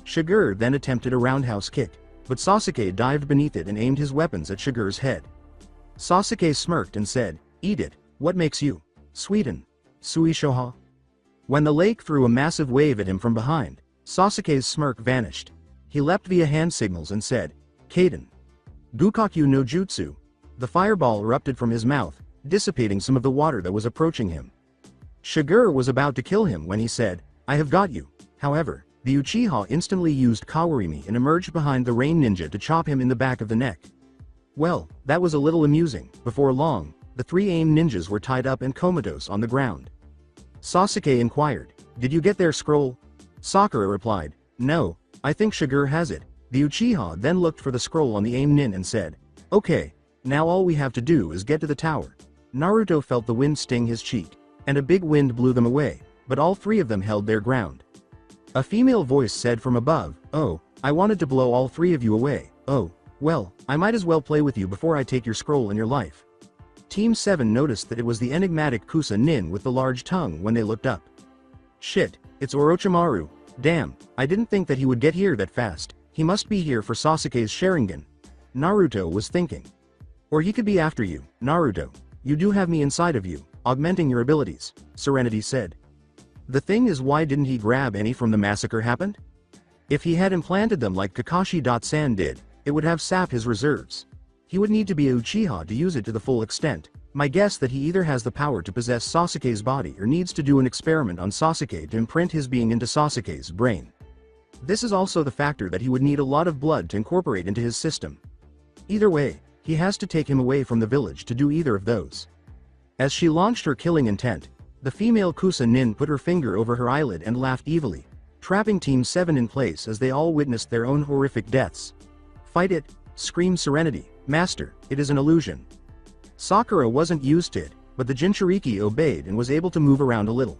Shigure then attempted a roundhouse kick, but Sasuke dived beneath it and aimed his weapons at Shigure's head. Sasuke smirked and said, Eat it, what makes you Sweden, Suishoha? When the lake threw a massive wave at him from behind, Sasuke's smirk vanished. He leapt via hand signals and said, Kaden. Gukakyu no Jutsu. The fireball erupted from his mouth, dissipating some of the water that was approaching him. Shigure was about to kill him when he said, I have got you. However, the Uchiha instantly used Kawarimi and emerged behind the Rain Ninja to chop him in the back of the neck. Well, that was a little amusing. Before long, the three AIM ninjas were tied up and comatose on the ground. Sasuke inquired, Did you get their scroll? Sakura replied, No, I think Shigure has it. The Uchiha then looked for the scroll on the aim nin and said, "Okay, now all we have to do is get to the tower." Naruto felt the wind sting his cheek, and a big wind blew them away, but all three of them held their ground. A female voice said from above, "Oh, I wanted to blow all three of you away. Oh, well, I might as well play with you before I take your scroll and your life." Team 7 noticed that it was the enigmatic Kusa Nin with the large tongue when they looked up. "Shit, it's Orochimaru. Damn, I didn't think that he would get here that fast. He must be here for Sasuke's Sharingan," Naruto was thinking. "Or he could be after you, Naruto. You do have me inside of you, augmenting your abilities," Serenity said. "The thing is, why didn't he grab any from the massacre happened? If he had implanted them like Kakashi-san did, it would have sapped his reserves. He would need to be a Uchiha to use it to the full extent. My guess that he either has the power to possess Sasuke's body or needs to do an experiment on Sasuke to imprint his being into Sasuke's brain. This is also the factor that he would need a lot of blood to incorporate into his system. Either way, he has to take him away from the village to do either of those." As she launched her killing intent, the female Kusa Nin put her finger over her eyelid and laughed evilly, trapping Team 7 in place as they all witnessed their own horrific deaths. "Fight it!" screamed Serenity. "Master, it is an illusion." Sakura wasn't used to it, but the Jinchuriki obeyed and was able to move around a little.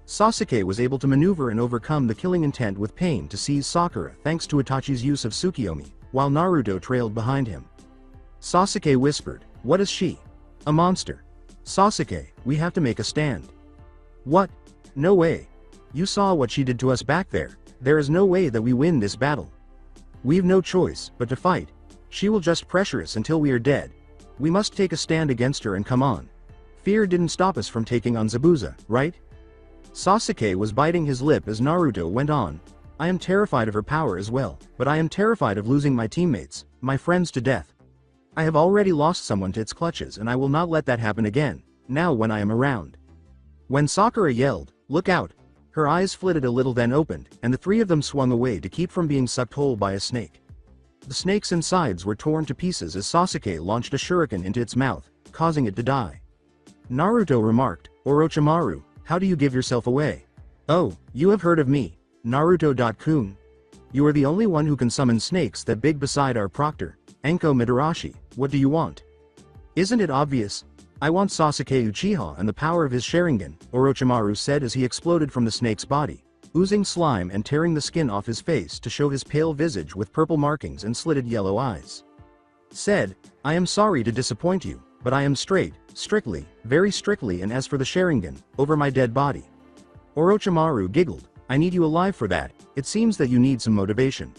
Sasuke was able to maneuver and overcome the killing intent with pain to seize Sakura thanks to Itachi's use of Tsukiyomi, while Naruto trailed behind him. Sasuke whispered, "What is she? A monster. Sasuke, we have to make a stand." "What? No way. You saw what she did to us back there. There is no way that we win this battle. We've no choice but to fight. She will just pressure us until we are dead. We must take a stand against her and come on. Fear didn't stop us from taking on Zabuza, right?" Sasuke was biting his lip as Naruto went on. "I am terrified of her power as well, but I am terrified of losing my teammates, my friends to death. I have already lost someone to its clutches and I will not let that happen again, now when I am around." When Sakura yelled, "Look out!" her eyes flitted a little then opened, and the three of them swung away to keep from being sucked whole by a snake. The snake's insides were torn to pieces as Sasuke launched a shuriken into its mouth, causing it to die. Naruto remarked, "Orochimaru, how do you give yourself away?" "Oh, you have heard of me, Naruto-kun. You are the only one who can summon snakes that big beside our proctor, Enko Midarashi. What do you want?" "Isn't it obvious? I want Sasuke Uchiha and the power of his Sharingan," Orochimaru said as he exploded from the snake's body, oozing slime and tearing the skin off his face to show his pale visage with purple markings and slitted yellow eyes. Said, "I am sorry to disappoint you, but I am strictly, very strictly, and as for the Sharingan, over my dead body." Orochimaru giggled, "I need you alive for that. It seems that you need some motivation."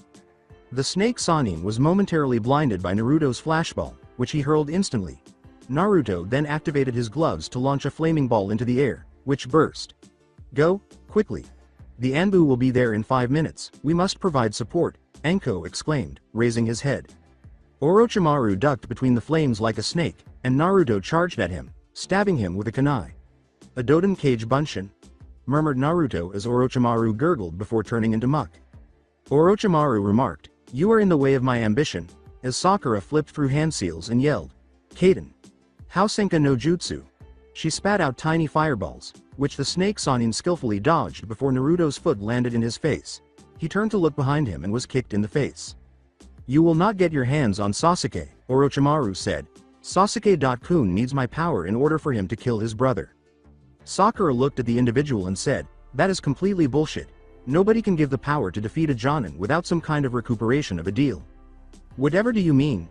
The snake Sanin was momentarily blinded by Naruto's flashball, which he hurled instantly. Naruto then activated his gloves to launch a flaming ball into the air, which burst. "Go, quickly. The Anbu will be there in 5 minutes, we must provide support," Enko exclaimed, raising his head. Orochimaru ducked between the flames like a snake, and Naruto charged at him, stabbing him with a kunai. "A Doden Cage Bunshin?" murmured Naruto as Orochimaru gurgled before turning into muck. Orochimaru remarked, "You are in the way of my ambition," as Sakura flipped through hand seals and yelled, "Kaden! Housenka no Jutsu!" She spat out tiny fireballs, which the snake Sanin skillfully dodged before Naruto's foot landed in his face. He turned to look behind him and was kicked in the face. "You will not get your hands on Sasuke," Orochimaru said. "Sasuke-kun needs my power in order for him to kill his brother." Sakura looked at the individual and said, "That is completely bullshit. Nobody can give the power to defeat a Jonin without some kind of recuperation of a deal." "Whatever do you mean?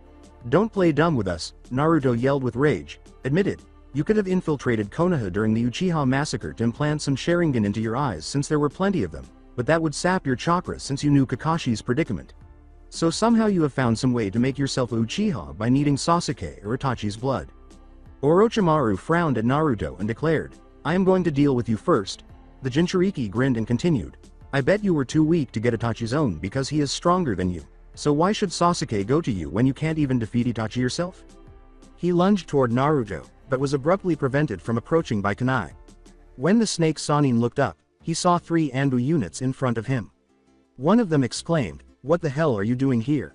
Don't play dumb with us," Naruto yelled with rage. "Admit it, you could have infiltrated Konoha during the Uchiha massacre to implant some Sharingan into your eyes since there were plenty of them, but that would sap your chakra since you knew Kakashi's predicament. So somehow you have found some way to make yourself a Uchiha by needing Sasuke or Itachi's blood." Orochimaru frowned at Naruto and declared, "I am going to deal with you first." The Jinchuriki grinned and continued, "I bet you were too weak to get Itachi's own because he is stronger than you. So why should Sasuke go to you when you can't even defeat Itachi yourself?" He lunged toward Naruto, but was abruptly prevented from approaching by kunai. When the snake Sanin looked up, he saw 3 Anbu units in front of him. One of them exclaimed, "What the hell are you doing here?"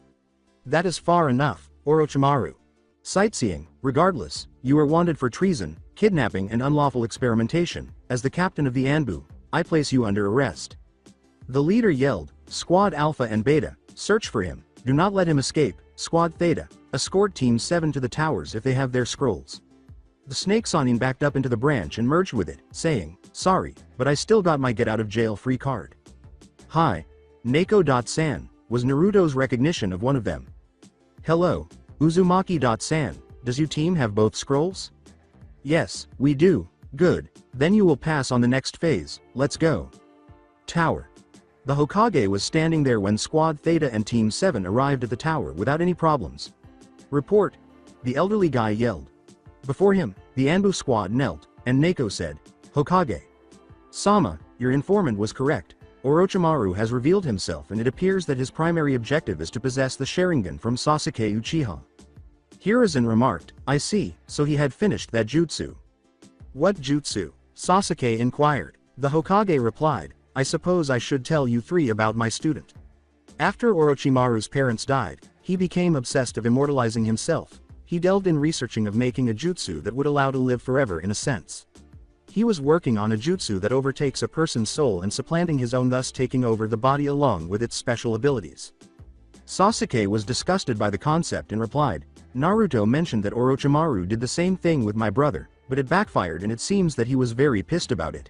"That is far enough, Orochimaru. Sightseeing, regardless, you are wanted for treason, kidnapping and unlawful experimentation. As the captain of the Anbu, I place you under arrest." The leader yelled, Squad Alpha and Beta, search for him, do not let him escape. Squad Theta, escort Team 7 to the towers if they have their scrolls. The snake Sonin backed up into the branch and merged with it, saying, sorry, but I still got my get out of jail free card. Hi. Neko.san, was Naruto's recognition of one of them. Hello. Uzumaki.san, does your team have both scrolls? Yes, we do. Good. Then you will pass on the next phase, let's go. Tower. The Hokage was standing there when Squad Theta and Team 7 arrived at the tower without any problems. Report. The elderly guy yelled. Before him, the Anbu squad knelt, and Neko said, Hokage. Sama, your informant was correct. Orochimaru has revealed himself and it appears that his primary objective is to possess the Sharingan from Sasuke Uchiha. Hiruzen remarked, I see, so he had finished that jutsu. What jutsu? Sasuke inquired. The Hokage replied, I suppose I should tell you three about my student. After Orochimaru's parents died, he became obsessed of immortalizing himself. He delved in researching of making a jutsu that would allow to live forever in a sense. He was working on a jutsu that overtakes a person's soul and supplanting his own, thus taking over the body along with its special abilities. Sasuke was disgusted by the concept and replied, Naruto mentioned that Orochimaru did the same thing with my brother, but it backfired and it seems that he was very pissed about it.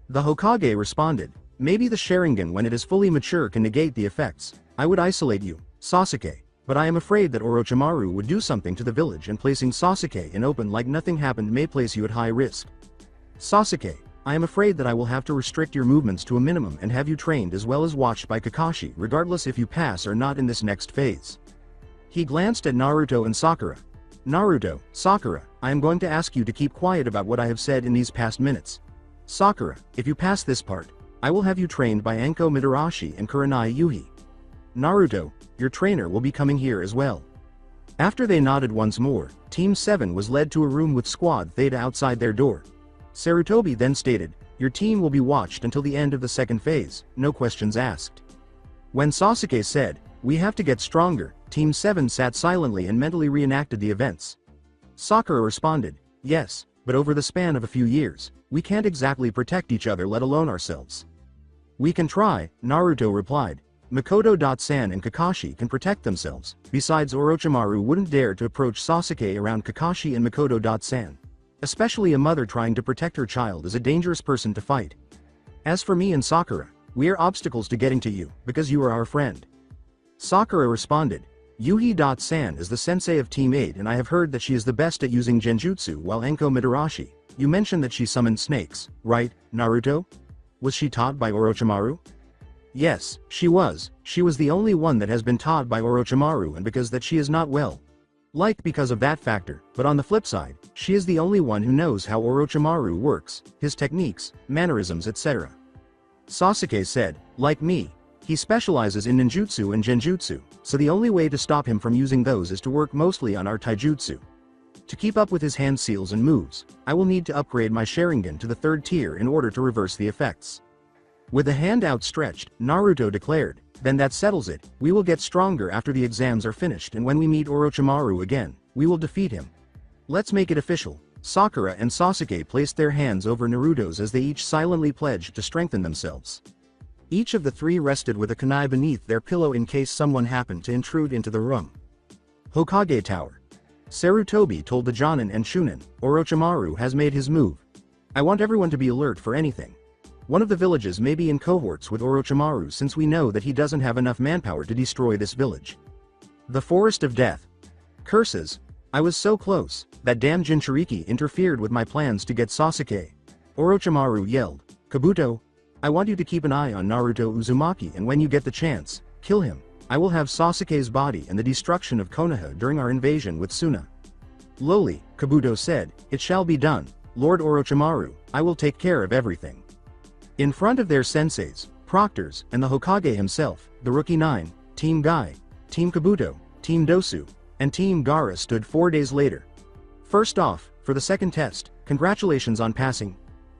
The Hokage responded, maybe the Sharingan when it is fully mature can negate the effects. I would isolate you, Sasuke, but I am afraid that Orochimaru would do something to the village and placing Sasuke in open like nothing happened may place you at high risk. Sasuke, I am afraid that I will have to restrict your movements to a minimum and have you trained as well as watched by Kakashi regardless if you pass or not in this next phase. He glanced at Naruto and Sakura. Naruto, Sakura, I am going to ask you to keep quiet about what I have said in these past minutes. Sakura, if you pass this part, I will have you trained by Anko Midarashi and Kurenai Yuhi. Naruto, your trainer will be coming here as well. After they nodded once more, Team 7 was led to a room with Squad Theta outside their door. Sarutobi then stated, your team will be watched until the end of the second phase, no questions asked. When Sasuke said, we have to get stronger, Team 7 sat silently and mentally reenacted the events. Sakura responded, yes, but over the span of a few years, we can't exactly protect each other let alone ourselves. We can try, Naruto replied. Makoto.san and Kakashi can protect themselves, besides Orochimaru wouldn't dare to approach Sasuke around Kakashi and Makoto.san. Especially a mother trying to protect her child is a dangerous person to fight. As for me and Sakura, we are obstacles to getting to you, because you are our friend. Sakura responded, Yuhi.san is the sensei of Team 8 and I have heard that she is the best at using genjutsu while Anko Midarashi, you mentioned that she summoned snakes, right, Naruto? Was she taught by Orochimaru? Yes, she was the only one that has been taught by Orochimaru and because that she is not well. Because of that factor, but on the flip side, she is the only one who knows how Orochimaru works, his techniques, mannerisms etc. Sasuke said, like me, he specializes in ninjutsu and genjutsu, so the only way to stop him from using those is to work mostly on our taijutsu. To keep up with his hand seals and moves, I will need to upgrade my Sharingan to the 3rd tier in order to reverse the effects. With a hand outstretched, Naruto declared, then that settles it, we will get stronger after the exams are finished and when we meet Orochimaru again, we will defeat him. Let's make it official. Sakura and Sasuke placed their hands over Naruto's as they each silently pledged to strengthen themselves. Each of the three rested with a kunai beneath their pillow in case someone happened to intrude into the room. Hokage Tower. Sarutobi told the Jonin and Chunin, Orochimaru has made his move. I want everyone to be alert for anything. One of the villages may be in cohorts with Orochimaru since we know that he doesn't have enough manpower to destroy this village. The Forest of Death. Curses. I was so close, that damn Jinchuriki interfered with my plans to get Sasuke. Orochimaru yelled, Kabuto, I want you to keep an eye on Naruto Uzumaki and when you get the chance, kill him. I will have Sasuke's body and the destruction of Konoha during our invasion with Suna. Lowly, Kabuto said, it shall be done, Lord Orochimaru, I will take care of everything. In front of their senseis, proctors, and the Hokage himself, the Rookie 9, Team Guy, Team Kabuto, Team Dosu, and Team Gaara stood 4 days later. First off, for the second test, congratulations on passing,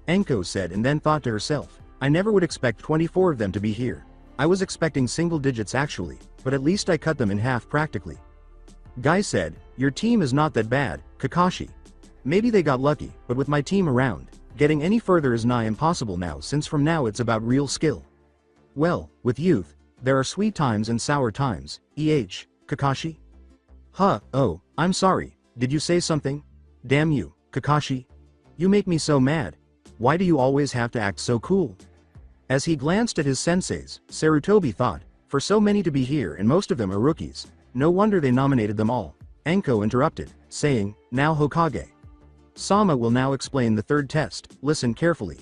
Anko said and then thought to herself, I never would expect 24 of them to be here. I was expecting single digits actually, but at least I cut them in half practically. Guy said, your team is not that bad, Kakashi. Maybe they got lucky, but with my team around, getting any further is nigh impossible now since from now it's about real skill. Well, with youth, There are sweet times and sour times, Kakashi? Huh, oh, I'm sorry, did you say something? Damn you, Kakashi. You make me so mad. Why do you always have to act so cool? As he glanced at his senseis, Sarutobi thought, for so many to be here and most of them are rookies, no wonder they nominated them all. Anko interrupted, saying, now Hokage. Sama will now explain the third test, listen carefully.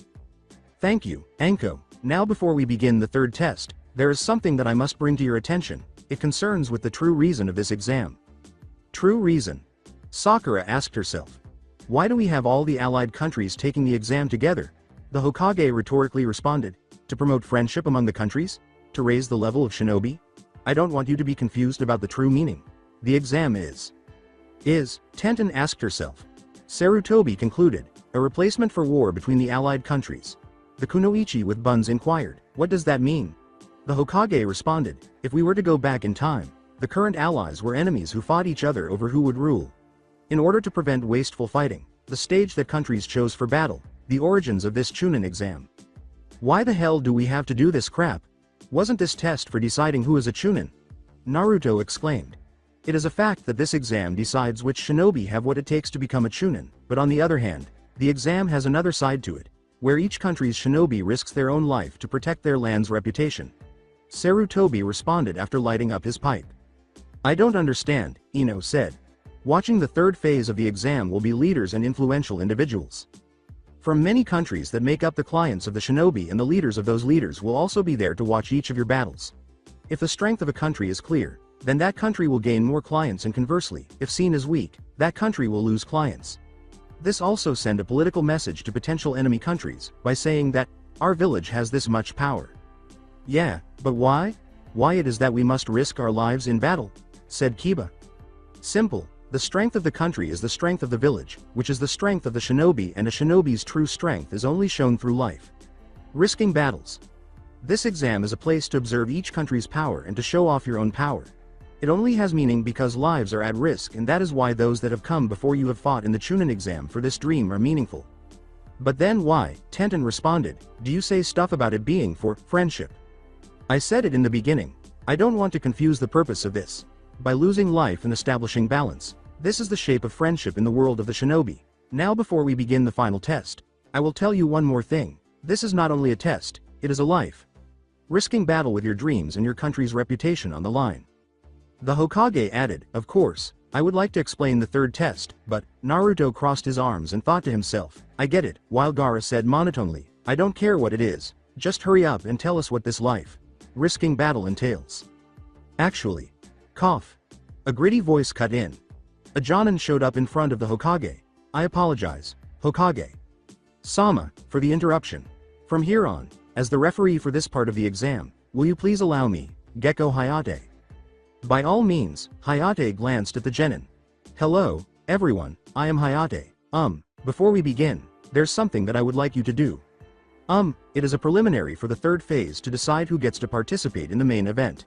Thank you, Anko. Now before we begin the third test, there is something that I must bring to your attention. It concerns with the true reason of this exam. True reason? Sakura asked herself. Why do we have all the allied countries taking the exam together? The Hokage rhetorically responded, to promote friendship among the countries? To raise the level of shinobi? I don't want you to be confused about the true meaning. The exam is, Tenten asked herself. Sarutobi concluded, a replacement for war between the allied countries. The kunoichi with buns inquired, what does that mean? The Hokage responded, if we were to go back in time, the current allies were enemies who fought each other over who would rule. In order to prevent wasteful fighting, the stage that countries chose for battle, the origins of this Chunin exam. Why the hell do we have to do this crap? Wasn't this test for deciding who is a Chunin? Naruto exclaimed. It is a fact that this exam decides which shinobi have what it takes to become a Chunin, but on the other hand, the exam has another side to it, where each country's shinobi risks their own life to protect their land's reputation. Sarutobi responded after lighting up his pipe. I don't understand, Ino said. Watching the third phase of the exam will be leaders and influential individuals from many countries that make up the clients of the shinobi, and the leaders of those leaders will also be there to watch each of your battles. If the strength of a country is clear, then that country will gain more clients, and conversely, if seen as weak, that country will lose clients. This also send a political message to potential enemy countries, by saying that, our village has this much power. Yeah, but why? Why it is that we must risk our lives in battle? Said Kiba. Simple. The strength of the country is the strength of the village, which is the strength of the shinobi, and a shinobi's true strength is only shown through life. Risking battles. This exam is a place to observe each country's power and to show off your own power. It only has meaning because lives are at risk, and that is why those that have come before you have fought in the Chunin exam for this dream are meaningful. But then why? Tenten responded, do you say stuff about it being for friendship? I said it in the beginning. I don't want to confuse the purpose of this. By losing life and establishing balance, this is the shape of friendship in the world of the shinobi. Now before we begin the final test, I will tell you one more thing. This is not only a test, it is a life. Risking battle with your dreams and your country's reputation on the line. The Hokage added, of course, I would like to explain the third test, but, Naruto crossed his arms and thought to himself, I get it, while Gaara said monotonely, I don't care what it is, just hurry up and tell us what this life, risking battle entails. Actually. Cough. A gritty voice cut in. A Jonin showed up in front of the Hokage. I apologize, Hokage. Sama, for the interruption. From here on, as the referee for this part of the exam, will you please allow me, Gekko Hayate? By all means, Hayate glanced at the genin. Hello, everyone, I am Hayate. Before we begin, there's something that I would like you to do. It is a preliminary for the third phase to decide who gets to participate in the main event.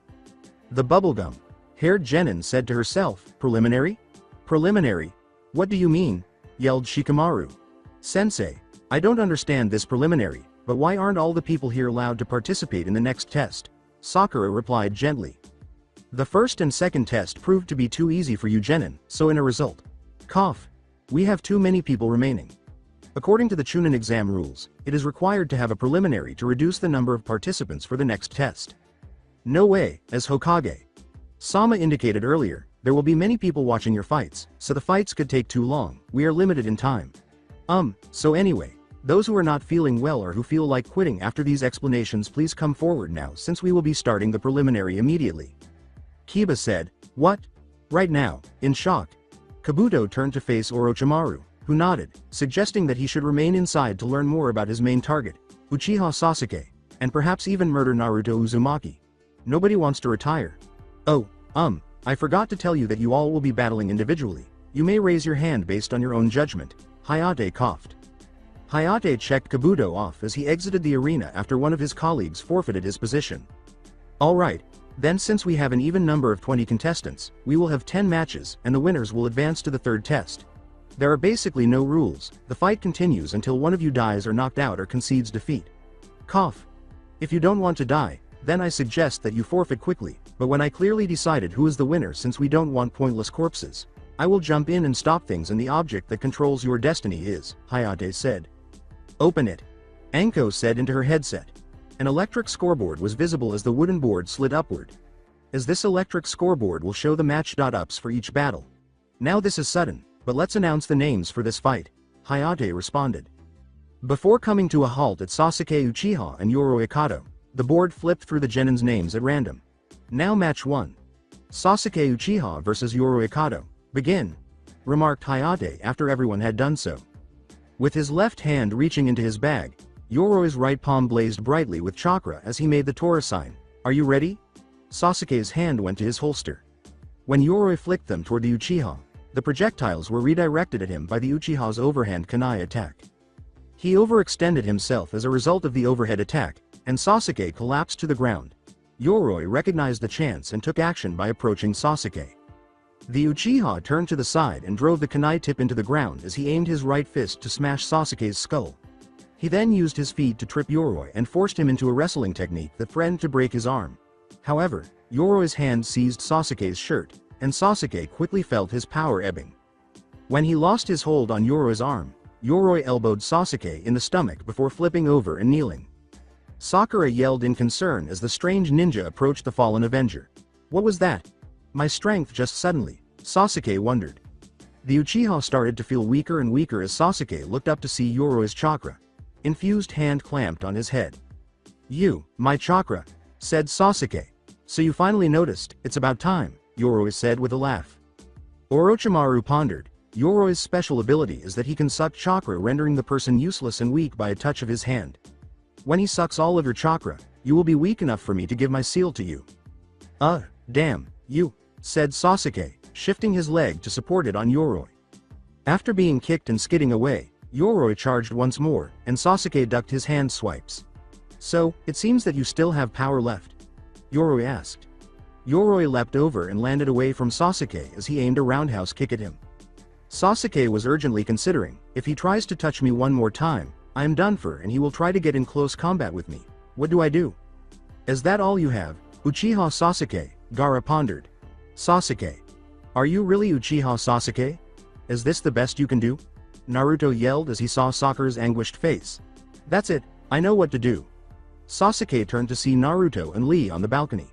The bubblegum haired genin said to herself, preliminary? Preliminary? What do you mean? Yelled Shikamaru. Sensei, I don't understand this preliminary, but why aren't all the people here allowed to participate in the next test? Sakura replied gently. The first and second test proved to be too easy for you genin, so in a result. Cough. We have too many people remaining. According to the Chunin exam rules, it is required to have a preliminary to reduce the number of participants for the next test. No way, as Hokage. Sama indicated earlier, there will be many people watching your fights, so the fights could take too long, we are limited in time. So anyway, those who are not feeling well or who feel like quitting after these explanations please come forward now since we will be starting the preliminary immediately. Kiba said, what? Right now, in shock. Kabuto turned to face Orochimaru, who nodded, suggesting that he should remain inside to learn more about his main target, Uchiha Sasuke, and perhaps even murder Naruto Uzumaki. Nobody wants to retire. Oh, I forgot to tell you that you all will be battling individually. You may raise your hand based on your own judgment. Hayate coughed. Hayate checked Kabuto off as he exited the arena after one of his colleagues forfeited his position. Alright, then since we have an even number of 20 contestants, we will have 10 matches, and the winners will advance to the third test. There are basically no rules, the fight continues until one of you dies or knocked out or concedes defeat. Cough. If you don't want to die, then I suggest that you forfeit quickly, but when I clearly decided who is the winner, since we don't want pointless corpses, I will jump in and stop things, and the object that controls your destiny is," Hayate said. "Open it," Anko said into her headset. An electric scoreboard was visible as the wooden board slid upward. "As this electric scoreboard will show the match.ups for each battle. Now this is sudden, but let's announce the names for this fight," Hayate responded. Before coming to a halt at Sasuke Uchiha and Yoroi Kato, the board flipped through the genins' names at random. "Now match 1. Sasuke Uchiha vs Yoroi Kato. Begin," remarked Hayate after everyone had done so. With his left hand reaching into his bag, Yoroi's right palm blazed brightly with chakra as he made the Tora sign. "Are you ready?" Sasuke's hand went to his holster. When Yoroi flicked them toward the Uchiha, the projectiles were redirected at him by the Uchiha's overhand kunai attack. He overextended himself as a result of the overhead attack, and Sasuke collapsed to the ground. Yoroi recognized the chance and took action by approaching Sasuke. The Uchiha turned to the side and drove the kunai tip into the ground as he aimed his right fist to smash Sasuke's skull. He then used his feet to trip Yoroi and forced him into a wrestling technique that threatened to break his arm. However, Yoroi's hand seized Sasuke's shirt, and Sasuke quickly felt his power ebbing. When he lost his hold on Yoroi's arm, Yoroi elbowed Sasuke in the stomach before flipping over and kneeling. Sakura yelled in concern as the strange ninja approached the fallen avenger. "What was that? My strength just suddenly," Sasuke wondered. The Uchiha started to feel weaker and weaker as Sasuke looked up to see Yoroi's chakra. Infused hand clamped on his head. "You, my chakra," said Sasuke. "So you finally noticed, it's about time," Yoroi said with a laugh. Orochimaru pondered. Yoroi's special ability is that he can suck chakra, rendering the person useless and weak by a touch of his hand. "When he sucks all of your chakra, you will be weak enough for me to give my seal to you." Damn, you," said Sasuke, shifting his leg to support it on Yoroi. After being kicked and skidding away, Yoroi charged once more, and Sasuke ducked his hand swipes. "So, it seems that you still have power left?" Yoroi asked. Yoroi leapt over and landed away from Sasuke as he aimed a roundhouse kick at him. Sasuke was urgently considering, "If he tries to touch me one more time, I am done for, and he will try to get in close combat with me. What do I do?" "Is that all you have, Uchiha Sasuke?" Gaara pondered. "Sasuke. Are you really Uchiha Sasuke? Is this the best you can do?" Naruto yelled as he saw Sakura's anguished face. "That's it, I know what to do." Sasuke turned to see Naruto and Lee on the balcony.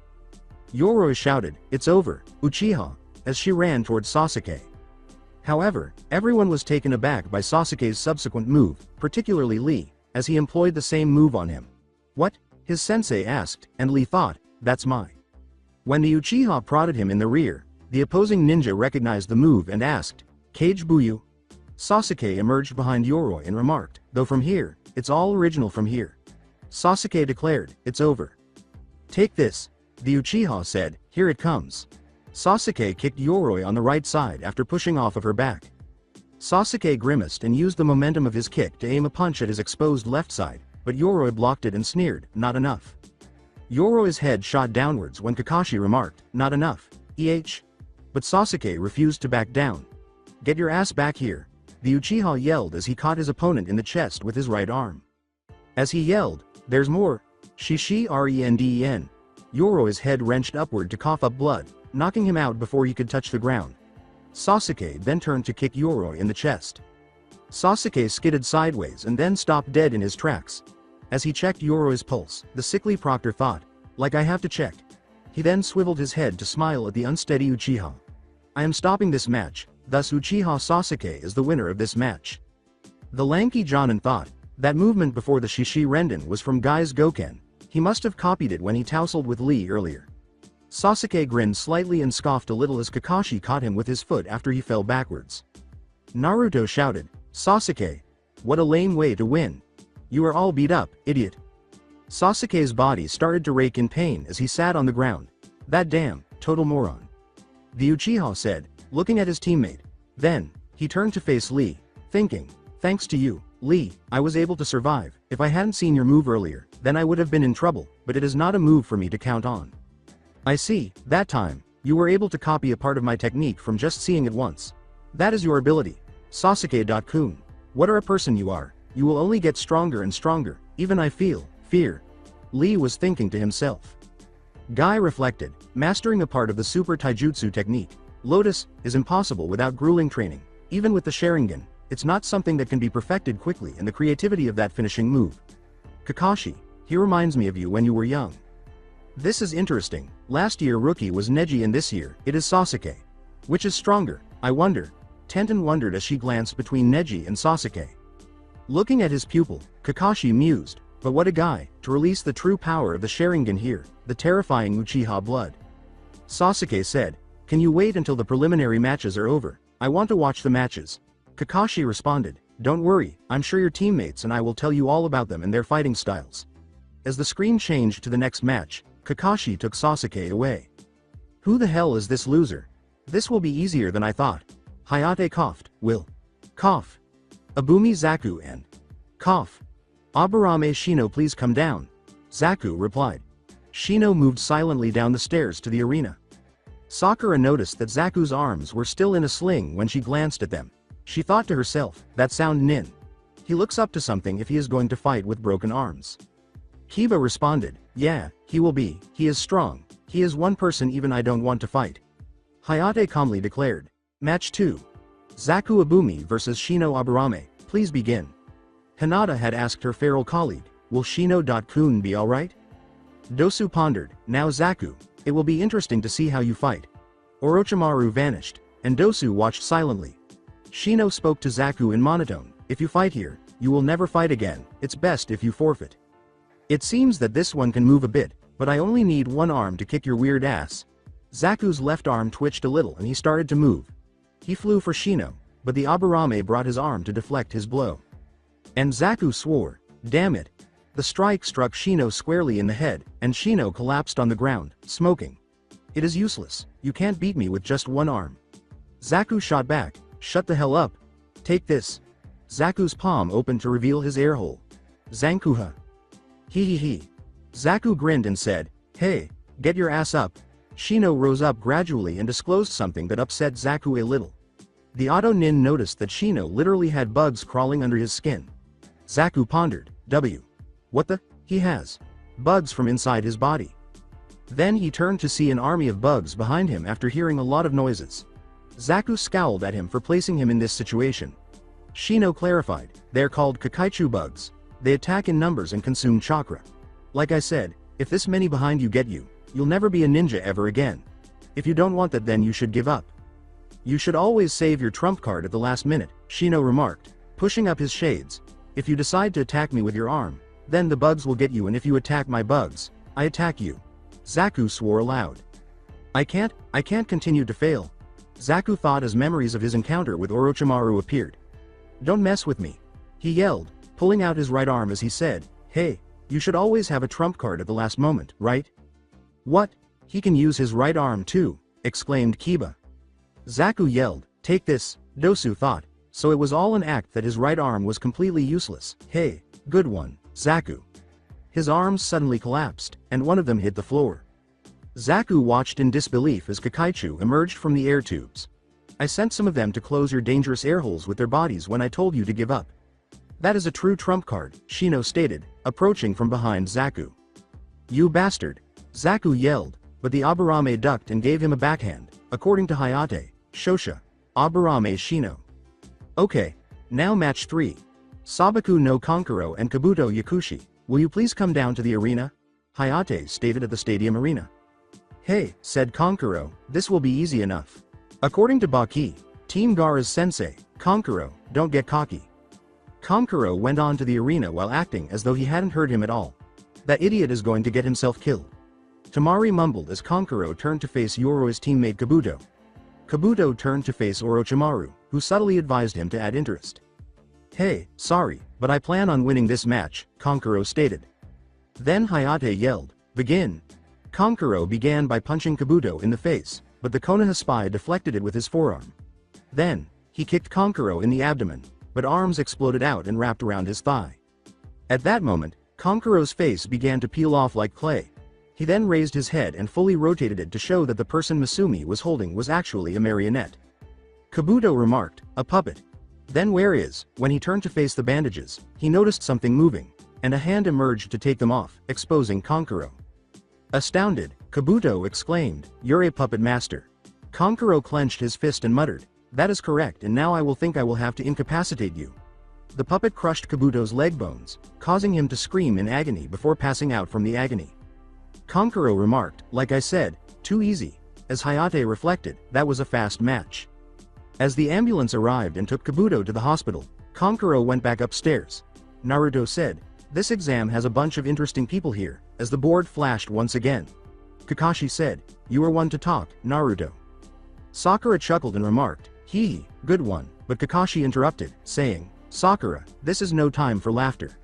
Yoroi shouted, "It's over, Uchiha," as she ran towards Sasuke. However, everyone was taken aback by Sasuke's subsequent move, particularly Lee, as he employed the same move on him. "What?" his sensei asked, and Lee thought, "That's my." When the Uchiha prodded him in the rear, the opposing ninja recognized the move and asked, "Kage Buyu?" Sasuke emerged behind Yoroi and remarked, "Though from here, it's all original from here." Sasuke declared, "It's over." "Take this," the Uchiha said, "Here it comes." Sasuke kicked Yoroi on the right side after pushing off of her back. Sasuke grimaced and used the momentum of his kick to aim a punch at his exposed left side, but Yoroi blocked it and sneered, "Not enough." Yoroi's head shot downwards when Kakashi remarked, "Not enough, But Sasuke refused to back down. "Get your ass back here," the Uchiha yelled as he caught his opponent in the chest with his right arm. As he yelled, "There's more! Renden!" Yoroi's head wrenched upward to cough up blood, knocking him out before he could touch the ground. Sasuke then turned to kick Yoroi in the chest. Sasuke skidded sideways and then stopped dead in his tracks. As he checked Yoroi's pulse, the sickly proctor thought, "Like I have to check." He then swiveled his head to smile at the unsteady Uchiha. "I am stopping this match, thus Uchiha Sasuke is the winner of this match." The lanky Jonin thought, that movement before the Shishi Renden was from Gai's Goken. He must have copied it when he tousled with Lee earlier. Sasuke grinned slightly and scoffed a little as Kakashi caught him with his foot after he fell backwards. Naruto shouted, "Sasuke! What a lame way to win! You are all beat up, idiot!" Sasuke's body started to rake in pain as he sat on the ground. "That damn, total moron," the Uchiha said, looking at his teammate. Then, he turned to face Lee, thinking, "Thanks to you, Lee, I was able to survive. If I hadn't seen your move earlier, then I would have been in trouble, but it is not a move for me to count on." "I see, that time, you were able to copy a part of my technique from just seeing it once. That is your ability. Sasuke.kun. What a person you are, you will only get stronger and stronger, even I feel fear," Lee was thinking to himself. Guy reflected, mastering a part of the super taijutsu technique, Lotus, is impossible without grueling training. Even with the Sharingan, it's not something that can be perfected quickly, and the creativity of that finishing move. Kakashi, he reminds me of you when you were young. This is interesting. Last year rookie was Neji and this year, it is Sasuke. Which is stronger, I wonder? Tenten wondered as she glanced between Neji and Sasuke. Looking at his pupil, Kakashi mused, but what a guy, to release the true power of the Sharingan here, the terrifying Uchiha blood. Sasuke said, can you wait until the preliminary matches are over? I want to watch the matches. Kakashi responded, don't worry, I'm sure your teammates and I will tell you all about them and their fighting styles. As the screen changed to the next match, Kakashi took Sasuke away. Who the hell is this loser? This will be easier than I thought. Hayate coughed, will. Cough. Abumi Zaku and. Cough. Aburame Shino please come down. Zaku replied. Shino moved silently down the stairs to the arena. Sakura noticed that Zaku's arms were still in a sling when she glanced at them. She thought to herself, that sound nin. He looks up to something if he is going to fight with broken arms. Kiba responded, yeah, he will be, he is strong, he is one person even I don't want to fight. Hayate calmly declared. Match 2. Zaku Abumi vs Shino Aburame, please begin. Hinata had asked her feral colleague, will Shino.kun be alright? Dosu pondered, now Zaku, it will be interesting to see how you fight. Orochimaru vanished, and Dosu watched silently. Shino spoke to Zaku in monotone, if you fight here, you will never fight again, it's best if you forfeit. It seems that this one can move a bit, but I only need one arm to kick your weird ass. Zaku's left arm twitched a little and he started to move. He flew for Shino, but the Aburame brought his arm to deflect his blow. And Zaku swore, damn it. The strike struck Shino squarely in the head, and Shino collapsed on the ground, smoking. It is useless, you can't beat me with just one arm. Zaku shot back, shut the hell up. Take this. Zaku's palm opened to reveal his air hole. Zankuha. Hee. Zaku grinned and said, hey, get your ass up. Shino rose up gradually and disclosed something that upset Zaku a little. The Auto Nin noticed that Shino literally had bugs crawling under his skin. Zaku pondered, what the? He has bugs from inside his body. Then he turned to see an army of bugs behind him after hearing a lot of noises. Zaku scowled at him for placing him in this situation. Shino clarified, they're called Kakaichu bugs. They attack in numbers and consume chakra. Like I said, if this many behind you get you, you'll never be a ninja ever again. If you don't want that then you should give up. You should always save your trump card at the last minute, Shino remarked, pushing up his shades. If you decide to attack me with your arm, then the bugs will get you, and if you attack my bugs, I attack you. Zaku swore aloud. I can't continue to fail. Zaku thought as memories of his encounter with Orochimaru appeared. Don't mess with me. He yelled, pulling out his right arm as he said, hey, you should always have a trump card at the last moment, right? What? He can use his right arm too, exclaimed Kiba. Zaku yelled, take this, Dosu thought, so it was all an act that his right arm was completely useless. Hey, good one, Zaku. His arms suddenly collapsed, and one of them hit the floor. Zaku watched in disbelief as Kakaichu emerged from the air tubes. I sent some of them to close your dangerous air holes with their bodies when I told you to give up. That is a true trump card, Shino stated, approaching from behind Zaku. You bastard! Zaku yelled, but the Aburame ducked and gave him a backhand, according to Hayate, Shosha, Aburame Shino. Okay, now match 3. Sabaku no Conquero and Kabuto Yakushi, will you please come down to the arena? Hayate stated at the stadium arena. Hey, said Conquero, this will be easy enough. According to Baki, Team Gaara's sensei, Conquero, don't get cocky. Conquero went on to the arena while acting as though he hadn't heard him at all. That idiot is going to get himself killed. Tamari mumbled as Conquero turned to face Yoroi's teammate Kabuto. Kabuto turned to face Orochimaru, who subtly advised him to add interest. Hey, sorry, but I plan on winning this match, Conquero stated. Then Hayate yelled, begin. Conquero began by punching Kabuto in the face, but the Konoha spy deflected it with his forearm. Then, he kicked Conquero in the abdomen, but arms exploded out and wrapped around his thigh. At that moment, Conquero's face began to peel off like clay. He then raised his head and fully rotated it to show that the person Masumi was holding was actually a marionette. Kabuto remarked, a puppet. Then when he turned to face the bandages, he noticed something moving, and a hand emerged to take them off, exposing Conquero. Astounded, Kabuto exclaimed, "You're a puppet master." Conquero clenched his fist and muttered, "That is correct, and now I will think I will have to incapacitate you." The puppet crushed Kabuto's leg bones, causing him to scream in agony before passing out from the agony. Conquero remarked, "Like I said, too easy." As Hayate reflected, that was a fast match. As the ambulance arrived and took Kabuto to the hospital, Conquero went back upstairs. Naruto said, "This exam has a bunch of interesting people here," as the board flashed once again. Kakashi said, "You are one to talk, Naruto." Sakura chuckled and remarked, "Hee, good one," but Kakashi interrupted, saying, "Sakura, this is no time for laughter."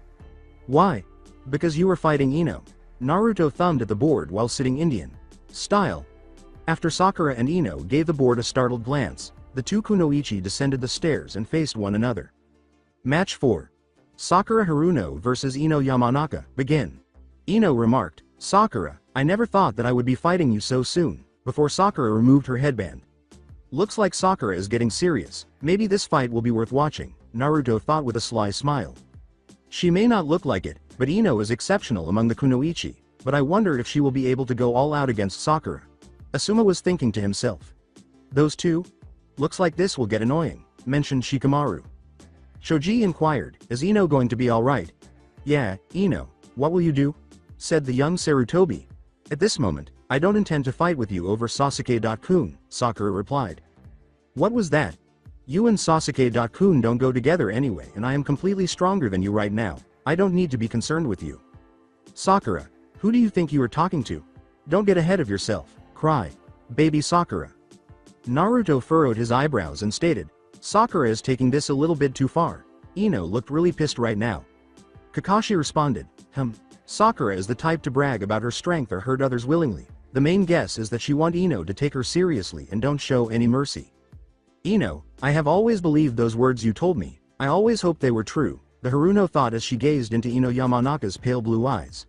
"Why?" "Because you were fighting Ino." Naruto thumbed at the board while sitting Indian style. After Sakura and Ino gave the board a startled glance, the two kunoichi descended the stairs and faced one another. Match 4. Sakura Haruno vs Ino Yamanaka, begin. Ino remarked, "Sakura, I never thought that I would be fighting you so soon," before Sakura removed her headband. "Looks like Sakura is getting serious, maybe this fight will be worth watching," Naruto thought with a sly smile. "She may not look like it, but Ino is exceptional among the kunoichi, but I wonder if she will be able to go all out against Sakura." Asuma was thinking to himself. "Those two? Looks like this will get annoying," mentioned Shikamaru. Shoji inquired, "Is Ino going to be alright?" "Yeah, Ino, what will you do?" said the young Sarutobi. "At this moment, I don't intend to fight with you over Sasuke-kun," Sakura replied. "What was that? You and Sasuke-kun don't go together anyway, and I am completely stronger than you right now. I don't need to be concerned with you." "Sakura, who do you think you are talking to? Don't get ahead of yourself, cry. Baby Sakura." Naruto furrowed his eyebrows and stated, "Sakura is taking this a little bit too far." Ino looked really pissed right now. Kakashi responded, Sakura is the type to brag about her strength or hurt others willingly. The main guess is that she wants Ino to take her seriously and don't show any mercy. Ino, I have always believed those words you told me. I always hoped they were true, the Haruno thought as she gazed into Ino Yamanaka's pale blue eyes.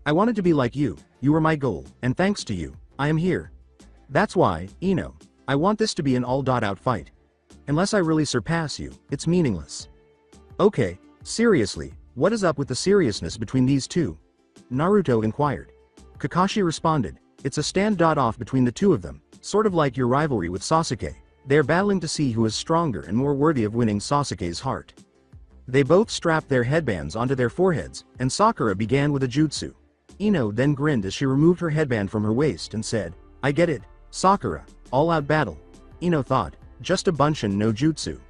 I wanted to be like you were my goal, and thanks to you, I am here. That's why, Ino, I want this to be an all-out fight. Unless I really surpass you, it's meaningless. Okay, seriously, what is up with the seriousness between these two? Naruto inquired. Kakashi responded, it's a stand-off between the two of them, sort of like your rivalry with Sasuke. They are battling to see who is stronger and more worthy of winning Sasuke's heart. They both strapped their headbands onto their foreheads, and Sakura began with a jutsu. Ino then grinned as she removed her headband from her waist and said, I get it, Sakura, all-out battle. Ino thought, just a bunshin no jutsu.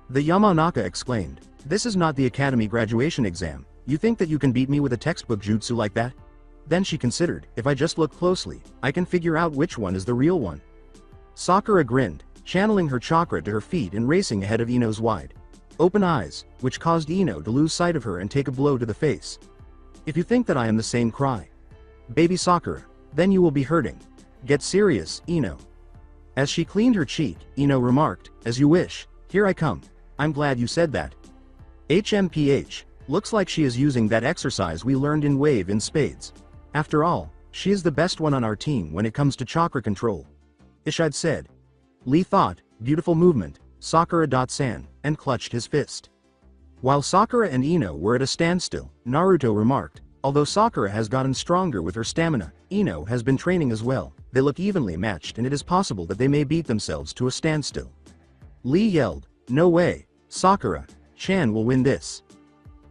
The Yamanaka exclaimed, this is not the academy graduation exam, you think that you can beat me with a textbook jutsu like that? Then she considered, if I just look closely, I can figure out which one is the real one. Sakura grinned, channeling her chakra to her feet and racing ahead of Ino's wide open eyes, which caused Ino to lose sight of her and take a blow to the face. If you think that I am the same, cry. Baby Sakura, then you will be hurting. Get serious, Ino. As she cleaned her cheek, Ino remarked, as you wish, here I come. I'm glad you said that. HMPH, looks like she is using that exercise we learned in Wave in spades. After all, she is the best one on our team when it comes to chakra control. Ishide said. Lee thought, beautiful movement, Sakura.san, and clutched his fist. While Sakura and Ino were at a standstill, Naruto remarked, although Sakura has gotten stronger with her stamina, Ino has been training as well. They look evenly matched and it is possible that they may beat themselves to a standstill. Lee yelled, no way, Sakura, Chan will win this.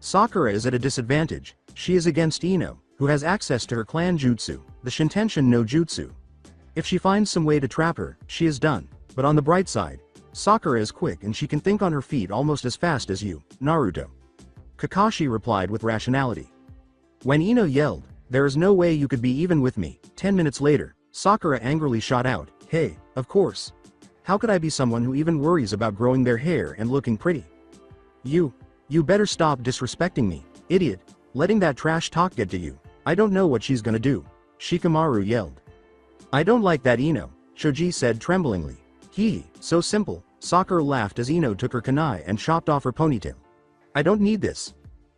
Sakura is at a disadvantage, she is against Ino, who has access to her clan jutsu, the Shintenshin no jutsu. If she finds some way to trap her, she is done, but on the bright side, Sakura is quick and she can think on her feet almost as fast as you, Naruto. Kakashi replied with rationality. When Ino yelled, there is no way you could be even with me, 10 minutes later, Sakura angrily shot out, hey, of course. How could I be someone who even worries about growing their hair and looking pretty? You better stop disrespecting me, idiot, letting that trash talk get to you. I don't know what she's gonna do. Shikamaru yelled. I don't like that Ino, Shoji said tremblingly. So simple, Sakura laughed as Ino took her kunai and chopped off her ponytail. I don't need this.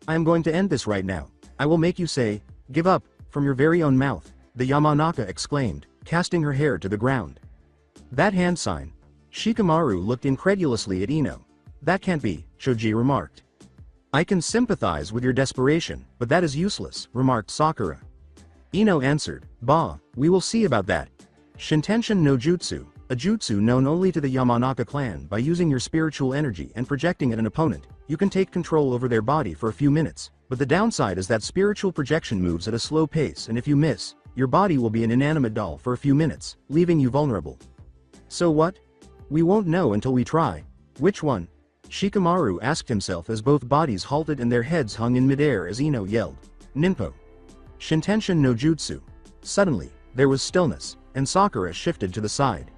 I am going to end this right now. I will make you say, give up, from your very own mouth, the Yamanaka exclaimed, casting her hair to the ground. That hand sign. Shikamaru looked incredulously at Ino. That can't be, Shoji remarked. I can sympathize with your desperation, but that is useless, remarked Sakura. Ino answered, "Bah, we will see about that." Shintenshin no Jutsu, a jutsu known only to the Yamanaka clan. By using your spiritual energy and projecting at an opponent, you can take control over their body for a few minutes, but the downside is that spiritual projection moves at a slow pace, and if you miss, your body will be an inanimate doll for a few minutes, leaving you vulnerable. So what? We won't know until we try. Which one? Shikamaru asked himself as both bodies halted and their heads hung in midair as Ino yelled, "Ninpo! Shintenshin no Jutsu!" Suddenly, there was stillness, and Sakura shifted to the side.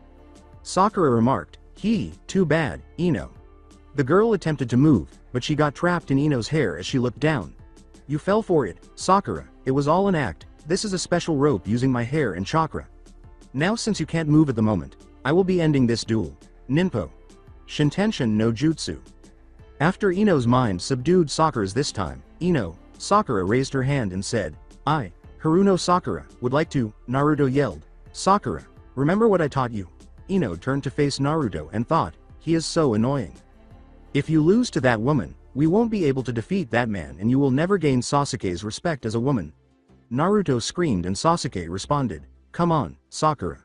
Sakura remarked, "Too bad, Ino." The girl attempted to move, but she got trapped in Ino's hair as she looked down. "You fell for it, Sakura, it was all an act. This is a special rope using my hair and chakra. Now since you can't move at the moment, I will be ending this duel. Ninpo! Shintenshin no Jutsu." After Ino's mind subdued Sakura's this time, Sakura raised her hand and said, "I, Haruno Sakura, would like to," Naruto yelled. "Sakura, remember what I taught you?" Ino turned to face Naruto and thought, he is so annoying. "If you lose to that woman, we won't be able to defeat that man and you will never gain Sasuke's respect as a woman." Naruto screamed and Sasuke responded, "Come on, Sakura."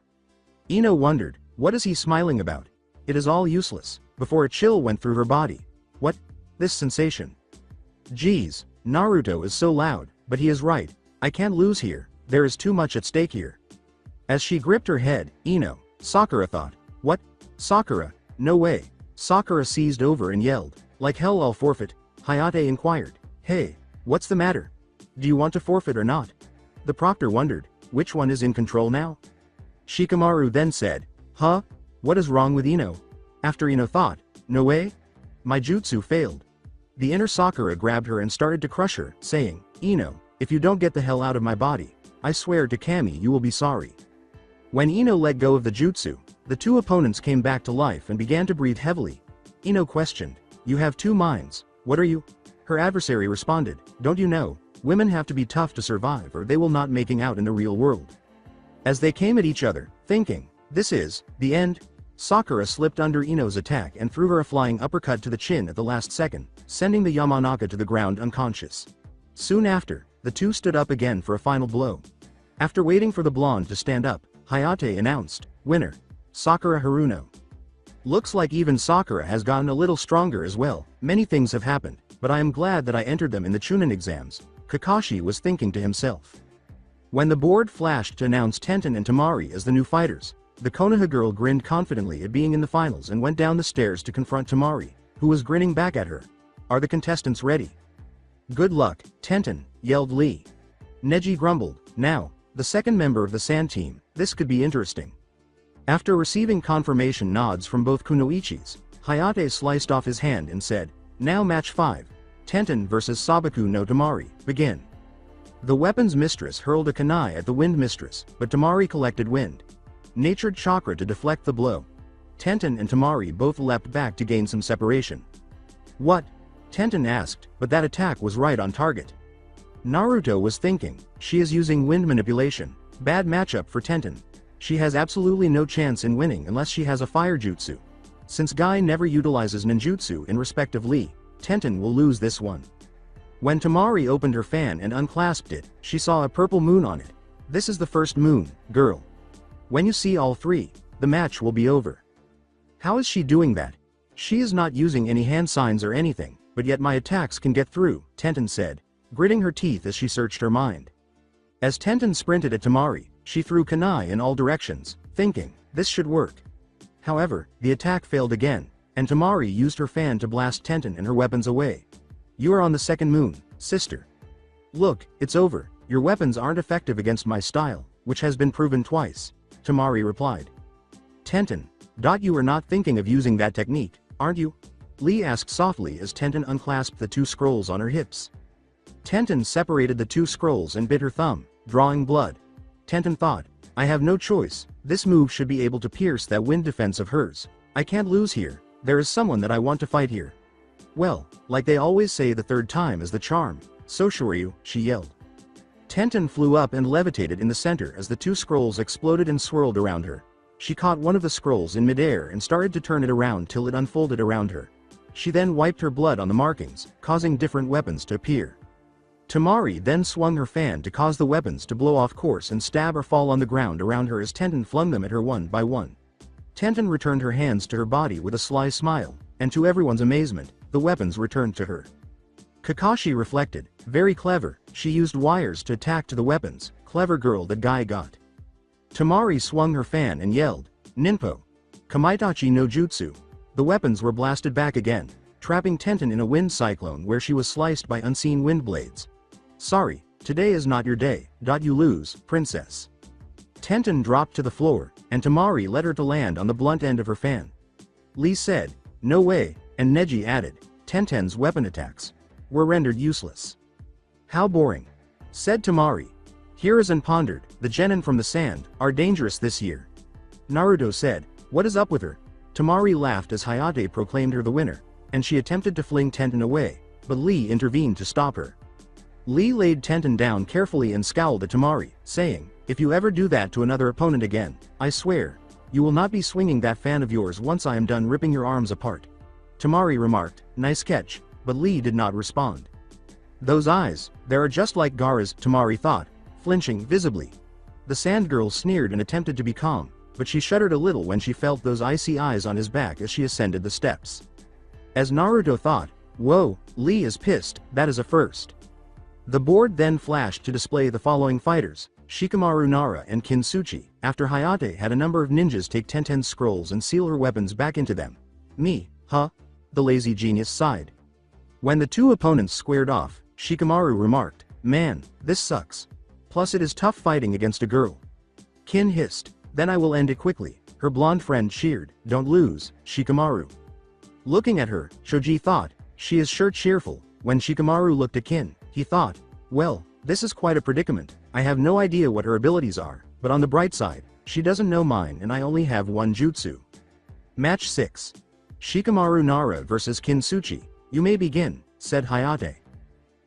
Ino wondered, what is he smiling about? It is all useless, before a chill went through her body. What? This sensation. Geez, Naruto is so loud, but he is right, I can't lose here, there is too much at stake here. As she gripped her head, Sakura thought, "What? Sakura, no way." Sakura seized over and yelled, "Like hell I'll forfeit." Hayate inquired, "Hey, what's the matter? Do you want to forfeit or not?" The proctor wondered, which one is in control now? Shikamaru then said, "Huh? What is wrong with Ino?" After Ino thought, "No way? My jutsu failed." The inner Sakura grabbed her and started to crush her, saying, "Ino, if you don't get the hell out of my body, I swear to Kami you will be sorry." When Ino let go of the jutsu, the two opponents came back to life and began to breathe heavily. Ino questioned, "You have two minds, what are you?" Her adversary responded, "Don't you know, women have to be tough to survive or they will not making out in the real world." As they came at each other, thinking, this is the end, Sakura slipped under Ino's attack and threw her a flying uppercut to the chin at the last second, sending the Yamanaka to the ground unconscious. Soon after, the two stood up again for a final blow. After waiting for the blonde to stand up, Hayate announced, "Winner, Sakura Haruno." Looks like even Sakura has gotten a little stronger as well. Many things have happened, but I am glad that I entered them in the Chunin exams, Kakashi was thinking to himself. When the board flashed to announce Tenten and Tamari as the new fighters, the Konoha girl grinned confidently at being in the finals and went down the stairs to confront Tamari, who was grinning back at her. "Are the contestants ready?" "Good luck, Tenten," yelled Lee. Neji grumbled, "Now, the second member of the Sand team, this could be interesting." After receiving confirmation nods from both kunoichis, Hayate sliced off his hand and said, "Now match 5, Tenten vs Sabaku no Tamari, begin." The weapon's mistress hurled a kunai at the wind mistress, but Tamari collected wind. Natured chakra to deflect the blow. Tenten and Tamari both leapt back to gain some separation. "What?" Tenten asked, but that attack was right on target. Naruto was thinking, she is using wind manipulation, bad matchup for Tenten. She has absolutely no chance in winning unless she has a fire jutsu. Since Guy never utilizes ninjutsu in respect of Lee, Tenten will lose this one. When Tamari opened her fan and unclasped it, she saw a purple moon on it. "This is the first moon, girl. When you see all three, the match will be over." "How is she doing that? She is not using any hand signs or anything, but yet my attacks can get through," Tenten said, gritting her teeth as she searched her mind. As Tenten sprinted at Tamari, she threw kunai in all directions, thinking, this should work. However, the attack failed again, and Tamari used her fan to blast Tenten and her weapons away. "You are on the second moon, sister. Look, it's over, your weapons aren't effective against my style, which has been proven twice," Tamari replied. "Tenten, you are not thinking of using that technique, aren't you?" Lee asked softly as Tenten unclasped the two scrolls on her hips. Tenten separated the two scrolls and bit her thumb, drawing blood. Tenten thought, "I have no choice, this move should be able to pierce that wind defense of hers. I can't lose here, there is someone that I want to fight here." "Well, like they always say, the third time is the charm, so Shoryu," she yelled. Tenten flew up and levitated in the center as the two scrolls exploded and swirled around her. She caught one of the scrolls in midair and started to turn it around till it unfolded around her. She then wiped her blood on the markings, causing different weapons to appear. Tamari then swung her fan to cause the weapons to blow off course and stab or fall on the ground around her as Tenten flung them at her one by one. Tenten returned her hands to her body with a sly smile, and to everyone's amazement, the weapons returned to her. Kakashi reflected, very clever, she used wires to attack to the weapons, clever girl that guy got. Tamari swung her fan and yelled, Ninpo! Kamaitachi no Jutsu! The weapons were blasted back again, trapping Tenten in a wind cyclone where she was sliced by unseen wind blades. Sorry, today is not your day, you lose, princess. Tenten dropped to the floor, and Tamari led her to land on the blunt end of her fan. Lee said, no way, and Neji added, Tenten's weapon attacks were rendered useless. How boring, said Tamari. Hiruzen pondered, the genin from the sand are dangerous this year. Naruto said, what is up with her? Tamari laughed as Hayate proclaimed her the winner, and she attempted to fling Tenten away, but Lee intervened to stop her. Lee laid Tenten down carefully and scowled at Tamari, saying, if you ever do that to another opponent again, I swear, you will not be swinging that fan of yours once I am done ripping your arms apart. Tamari remarked, nice catch, but Lee did not respond. Those eyes, they are just like Gaara's, Tamari thought, flinching visibly. The sand girl sneered and attempted to be calm, but she shuddered a little when she felt those icy eyes on his back as she ascended the steps. As Naruto thought, whoa, Lee is pissed, that is a first. The board then flashed to display the following fighters, Shikamaru, Nara and Kinsuchi, after Hayate had a number of ninjas take Tenten's scrolls and seal her weapons back into them. Me, huh? The lazy genius sighed. When the two opponents squared off, Shikamaru remarked, man, this sucks. Plus it is tough fighting against a girl. Kin hissed, then I will end it quickly. Her blonde friend cheered, don't lose, Shikamaru. Looking at her, Shoji thought, she is sure cheerful. When Shikamaru looked at Kin, he thought, well, this is quite a predicament. I have no idea what her abilities are, but on the bright side, she doesn't know mine and I only have one jutsu. Match 6. Shikamaru Nara vs Kinsuchi. You may begin, said Hayate.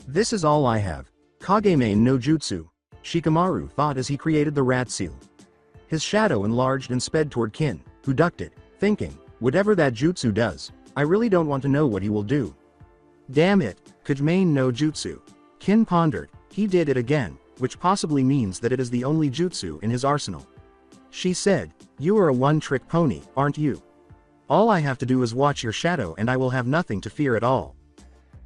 This is all I have. Kageme no jutsu, Shikamaru thought as he created the rat seal. His shadow enlarged and sped toward Kin, who ducked it, thinking, whatever that jutsu does, I really don't want to know what he will do. Damn it, Kageme no jutsu. Kin pondered, he did it again, which possibly means that it is the only jutsu in his arsenal. She said, you are a one-trick pony, aren't you? All I have to do is watch your shadow and I will have nothing to fear at all.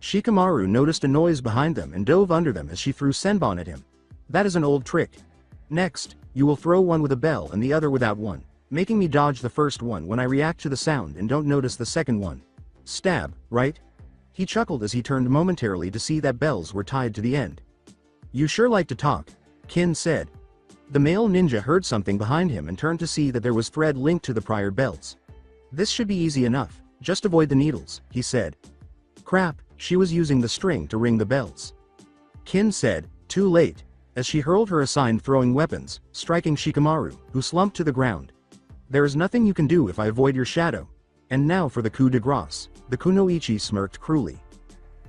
Shikamaru noticed a noise behind them and dove under them as she threw Senbon at him. That is an old trick. Next, you will throw one with a bell and the other without one, making me dodge the first one when I react to the sound and don't notice the second one. Stab, right? He chuckled as he turned momentarily to see that bells were tied to the end. You sure like to talk, Kin said. The male ninja heard something behind him and turned to see that there was thread linked to the prior belts. This should be easy enough, just avoid the needles, he said. Crap, she was using the string to ring the bells. Kin said, too late, as she hurled her assigned throwing weapons, striking Shikamaru, who slumped to the ground. There is nothing you can do if I avoid your shadow. And now for the coup de grace, the kunoichi smirked cruelly.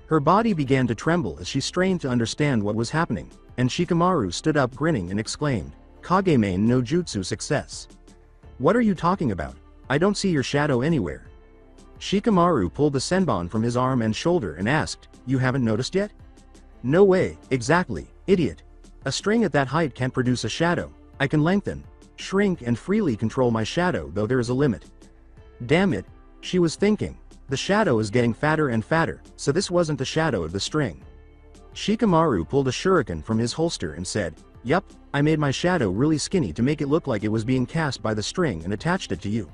Her body began to tremble as she strained to understand what was happening, and Shikamaru stood up grinning and exclaimed, Kageme no jutsu success. What are you talking about? I don't see your shadow anywhere. Shikamaru pulled the senbon from his arm and shoulder and asked, you haven't noticed yet? No way, exactly, idiot. A string at that height can't produce a shadow. I can lengthen, shrink and freely control my shadow, though there is a limit. Damn it, she was thinking. The shadow is getting fatter and fatter, so this wasn't the shadow of the string. Shikamaru pulled a shuriken from his holster and said, yup, I made my shadow really skinny to make it look like it was being cast by the string and attached it to you.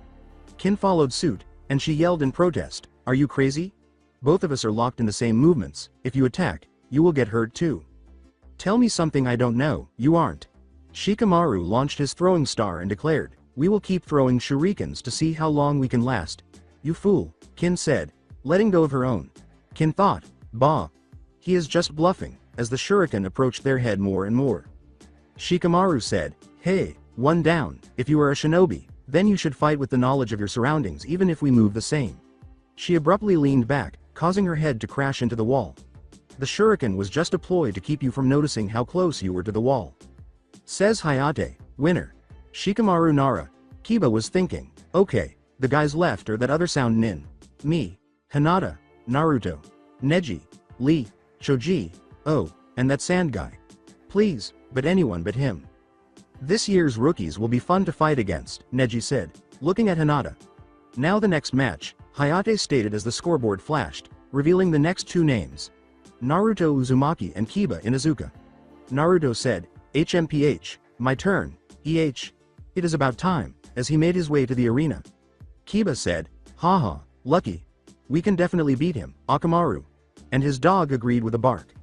Kin followed suit, and she yelled in protest, are you crazy? Both of us are locked in the same movements. If you attack, you will get hurt too. Tell me something I don't know, you aren't. Shikamaru launched his throwing star and declared, we will keep throwing shurikens to see how long we can last. You fool, Kin said, letting go of her own. Kin thought, bah. He is just bluffing, as the shuriken approached their head more and more. Shikamaru said, hey, one down, if you are a shinobi, then you should fight with the knowledge of your surroundings even if we move the same. She abruptly leaned back, causing her head to crash into the wall. The shuriken was just a ploy to keep you from noticing how close you were to the wall. Says Hayate, winner. Shikamaru Nara. Kiba was thinking, okay, the guys left are that other sound nin. Me, Hinata, Naruto, Neji, Lee, Choji, oh, And that sand guy. Please, but anyone but him. This year's rookies will be fun to fight against, Neji said, looking at Hinata. Now the next match, Hayate stated as the scoreboard flashed, revealing the next two names. Naruto Uzumaki and Kiba Inuzuka. Naruto said, HMPH, my turn, EH. It is about time, as he made his way to the arena. Kiba said, haha, lucky. We can definitely beat him, Akamaru. And his dog agreed with a bark.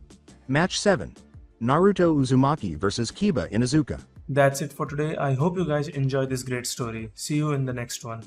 Match 7. Naruto Uzumaki vs Kiba Inuzuka. That's it for today. I hope you guys enjoyed this great story. See you in the next one.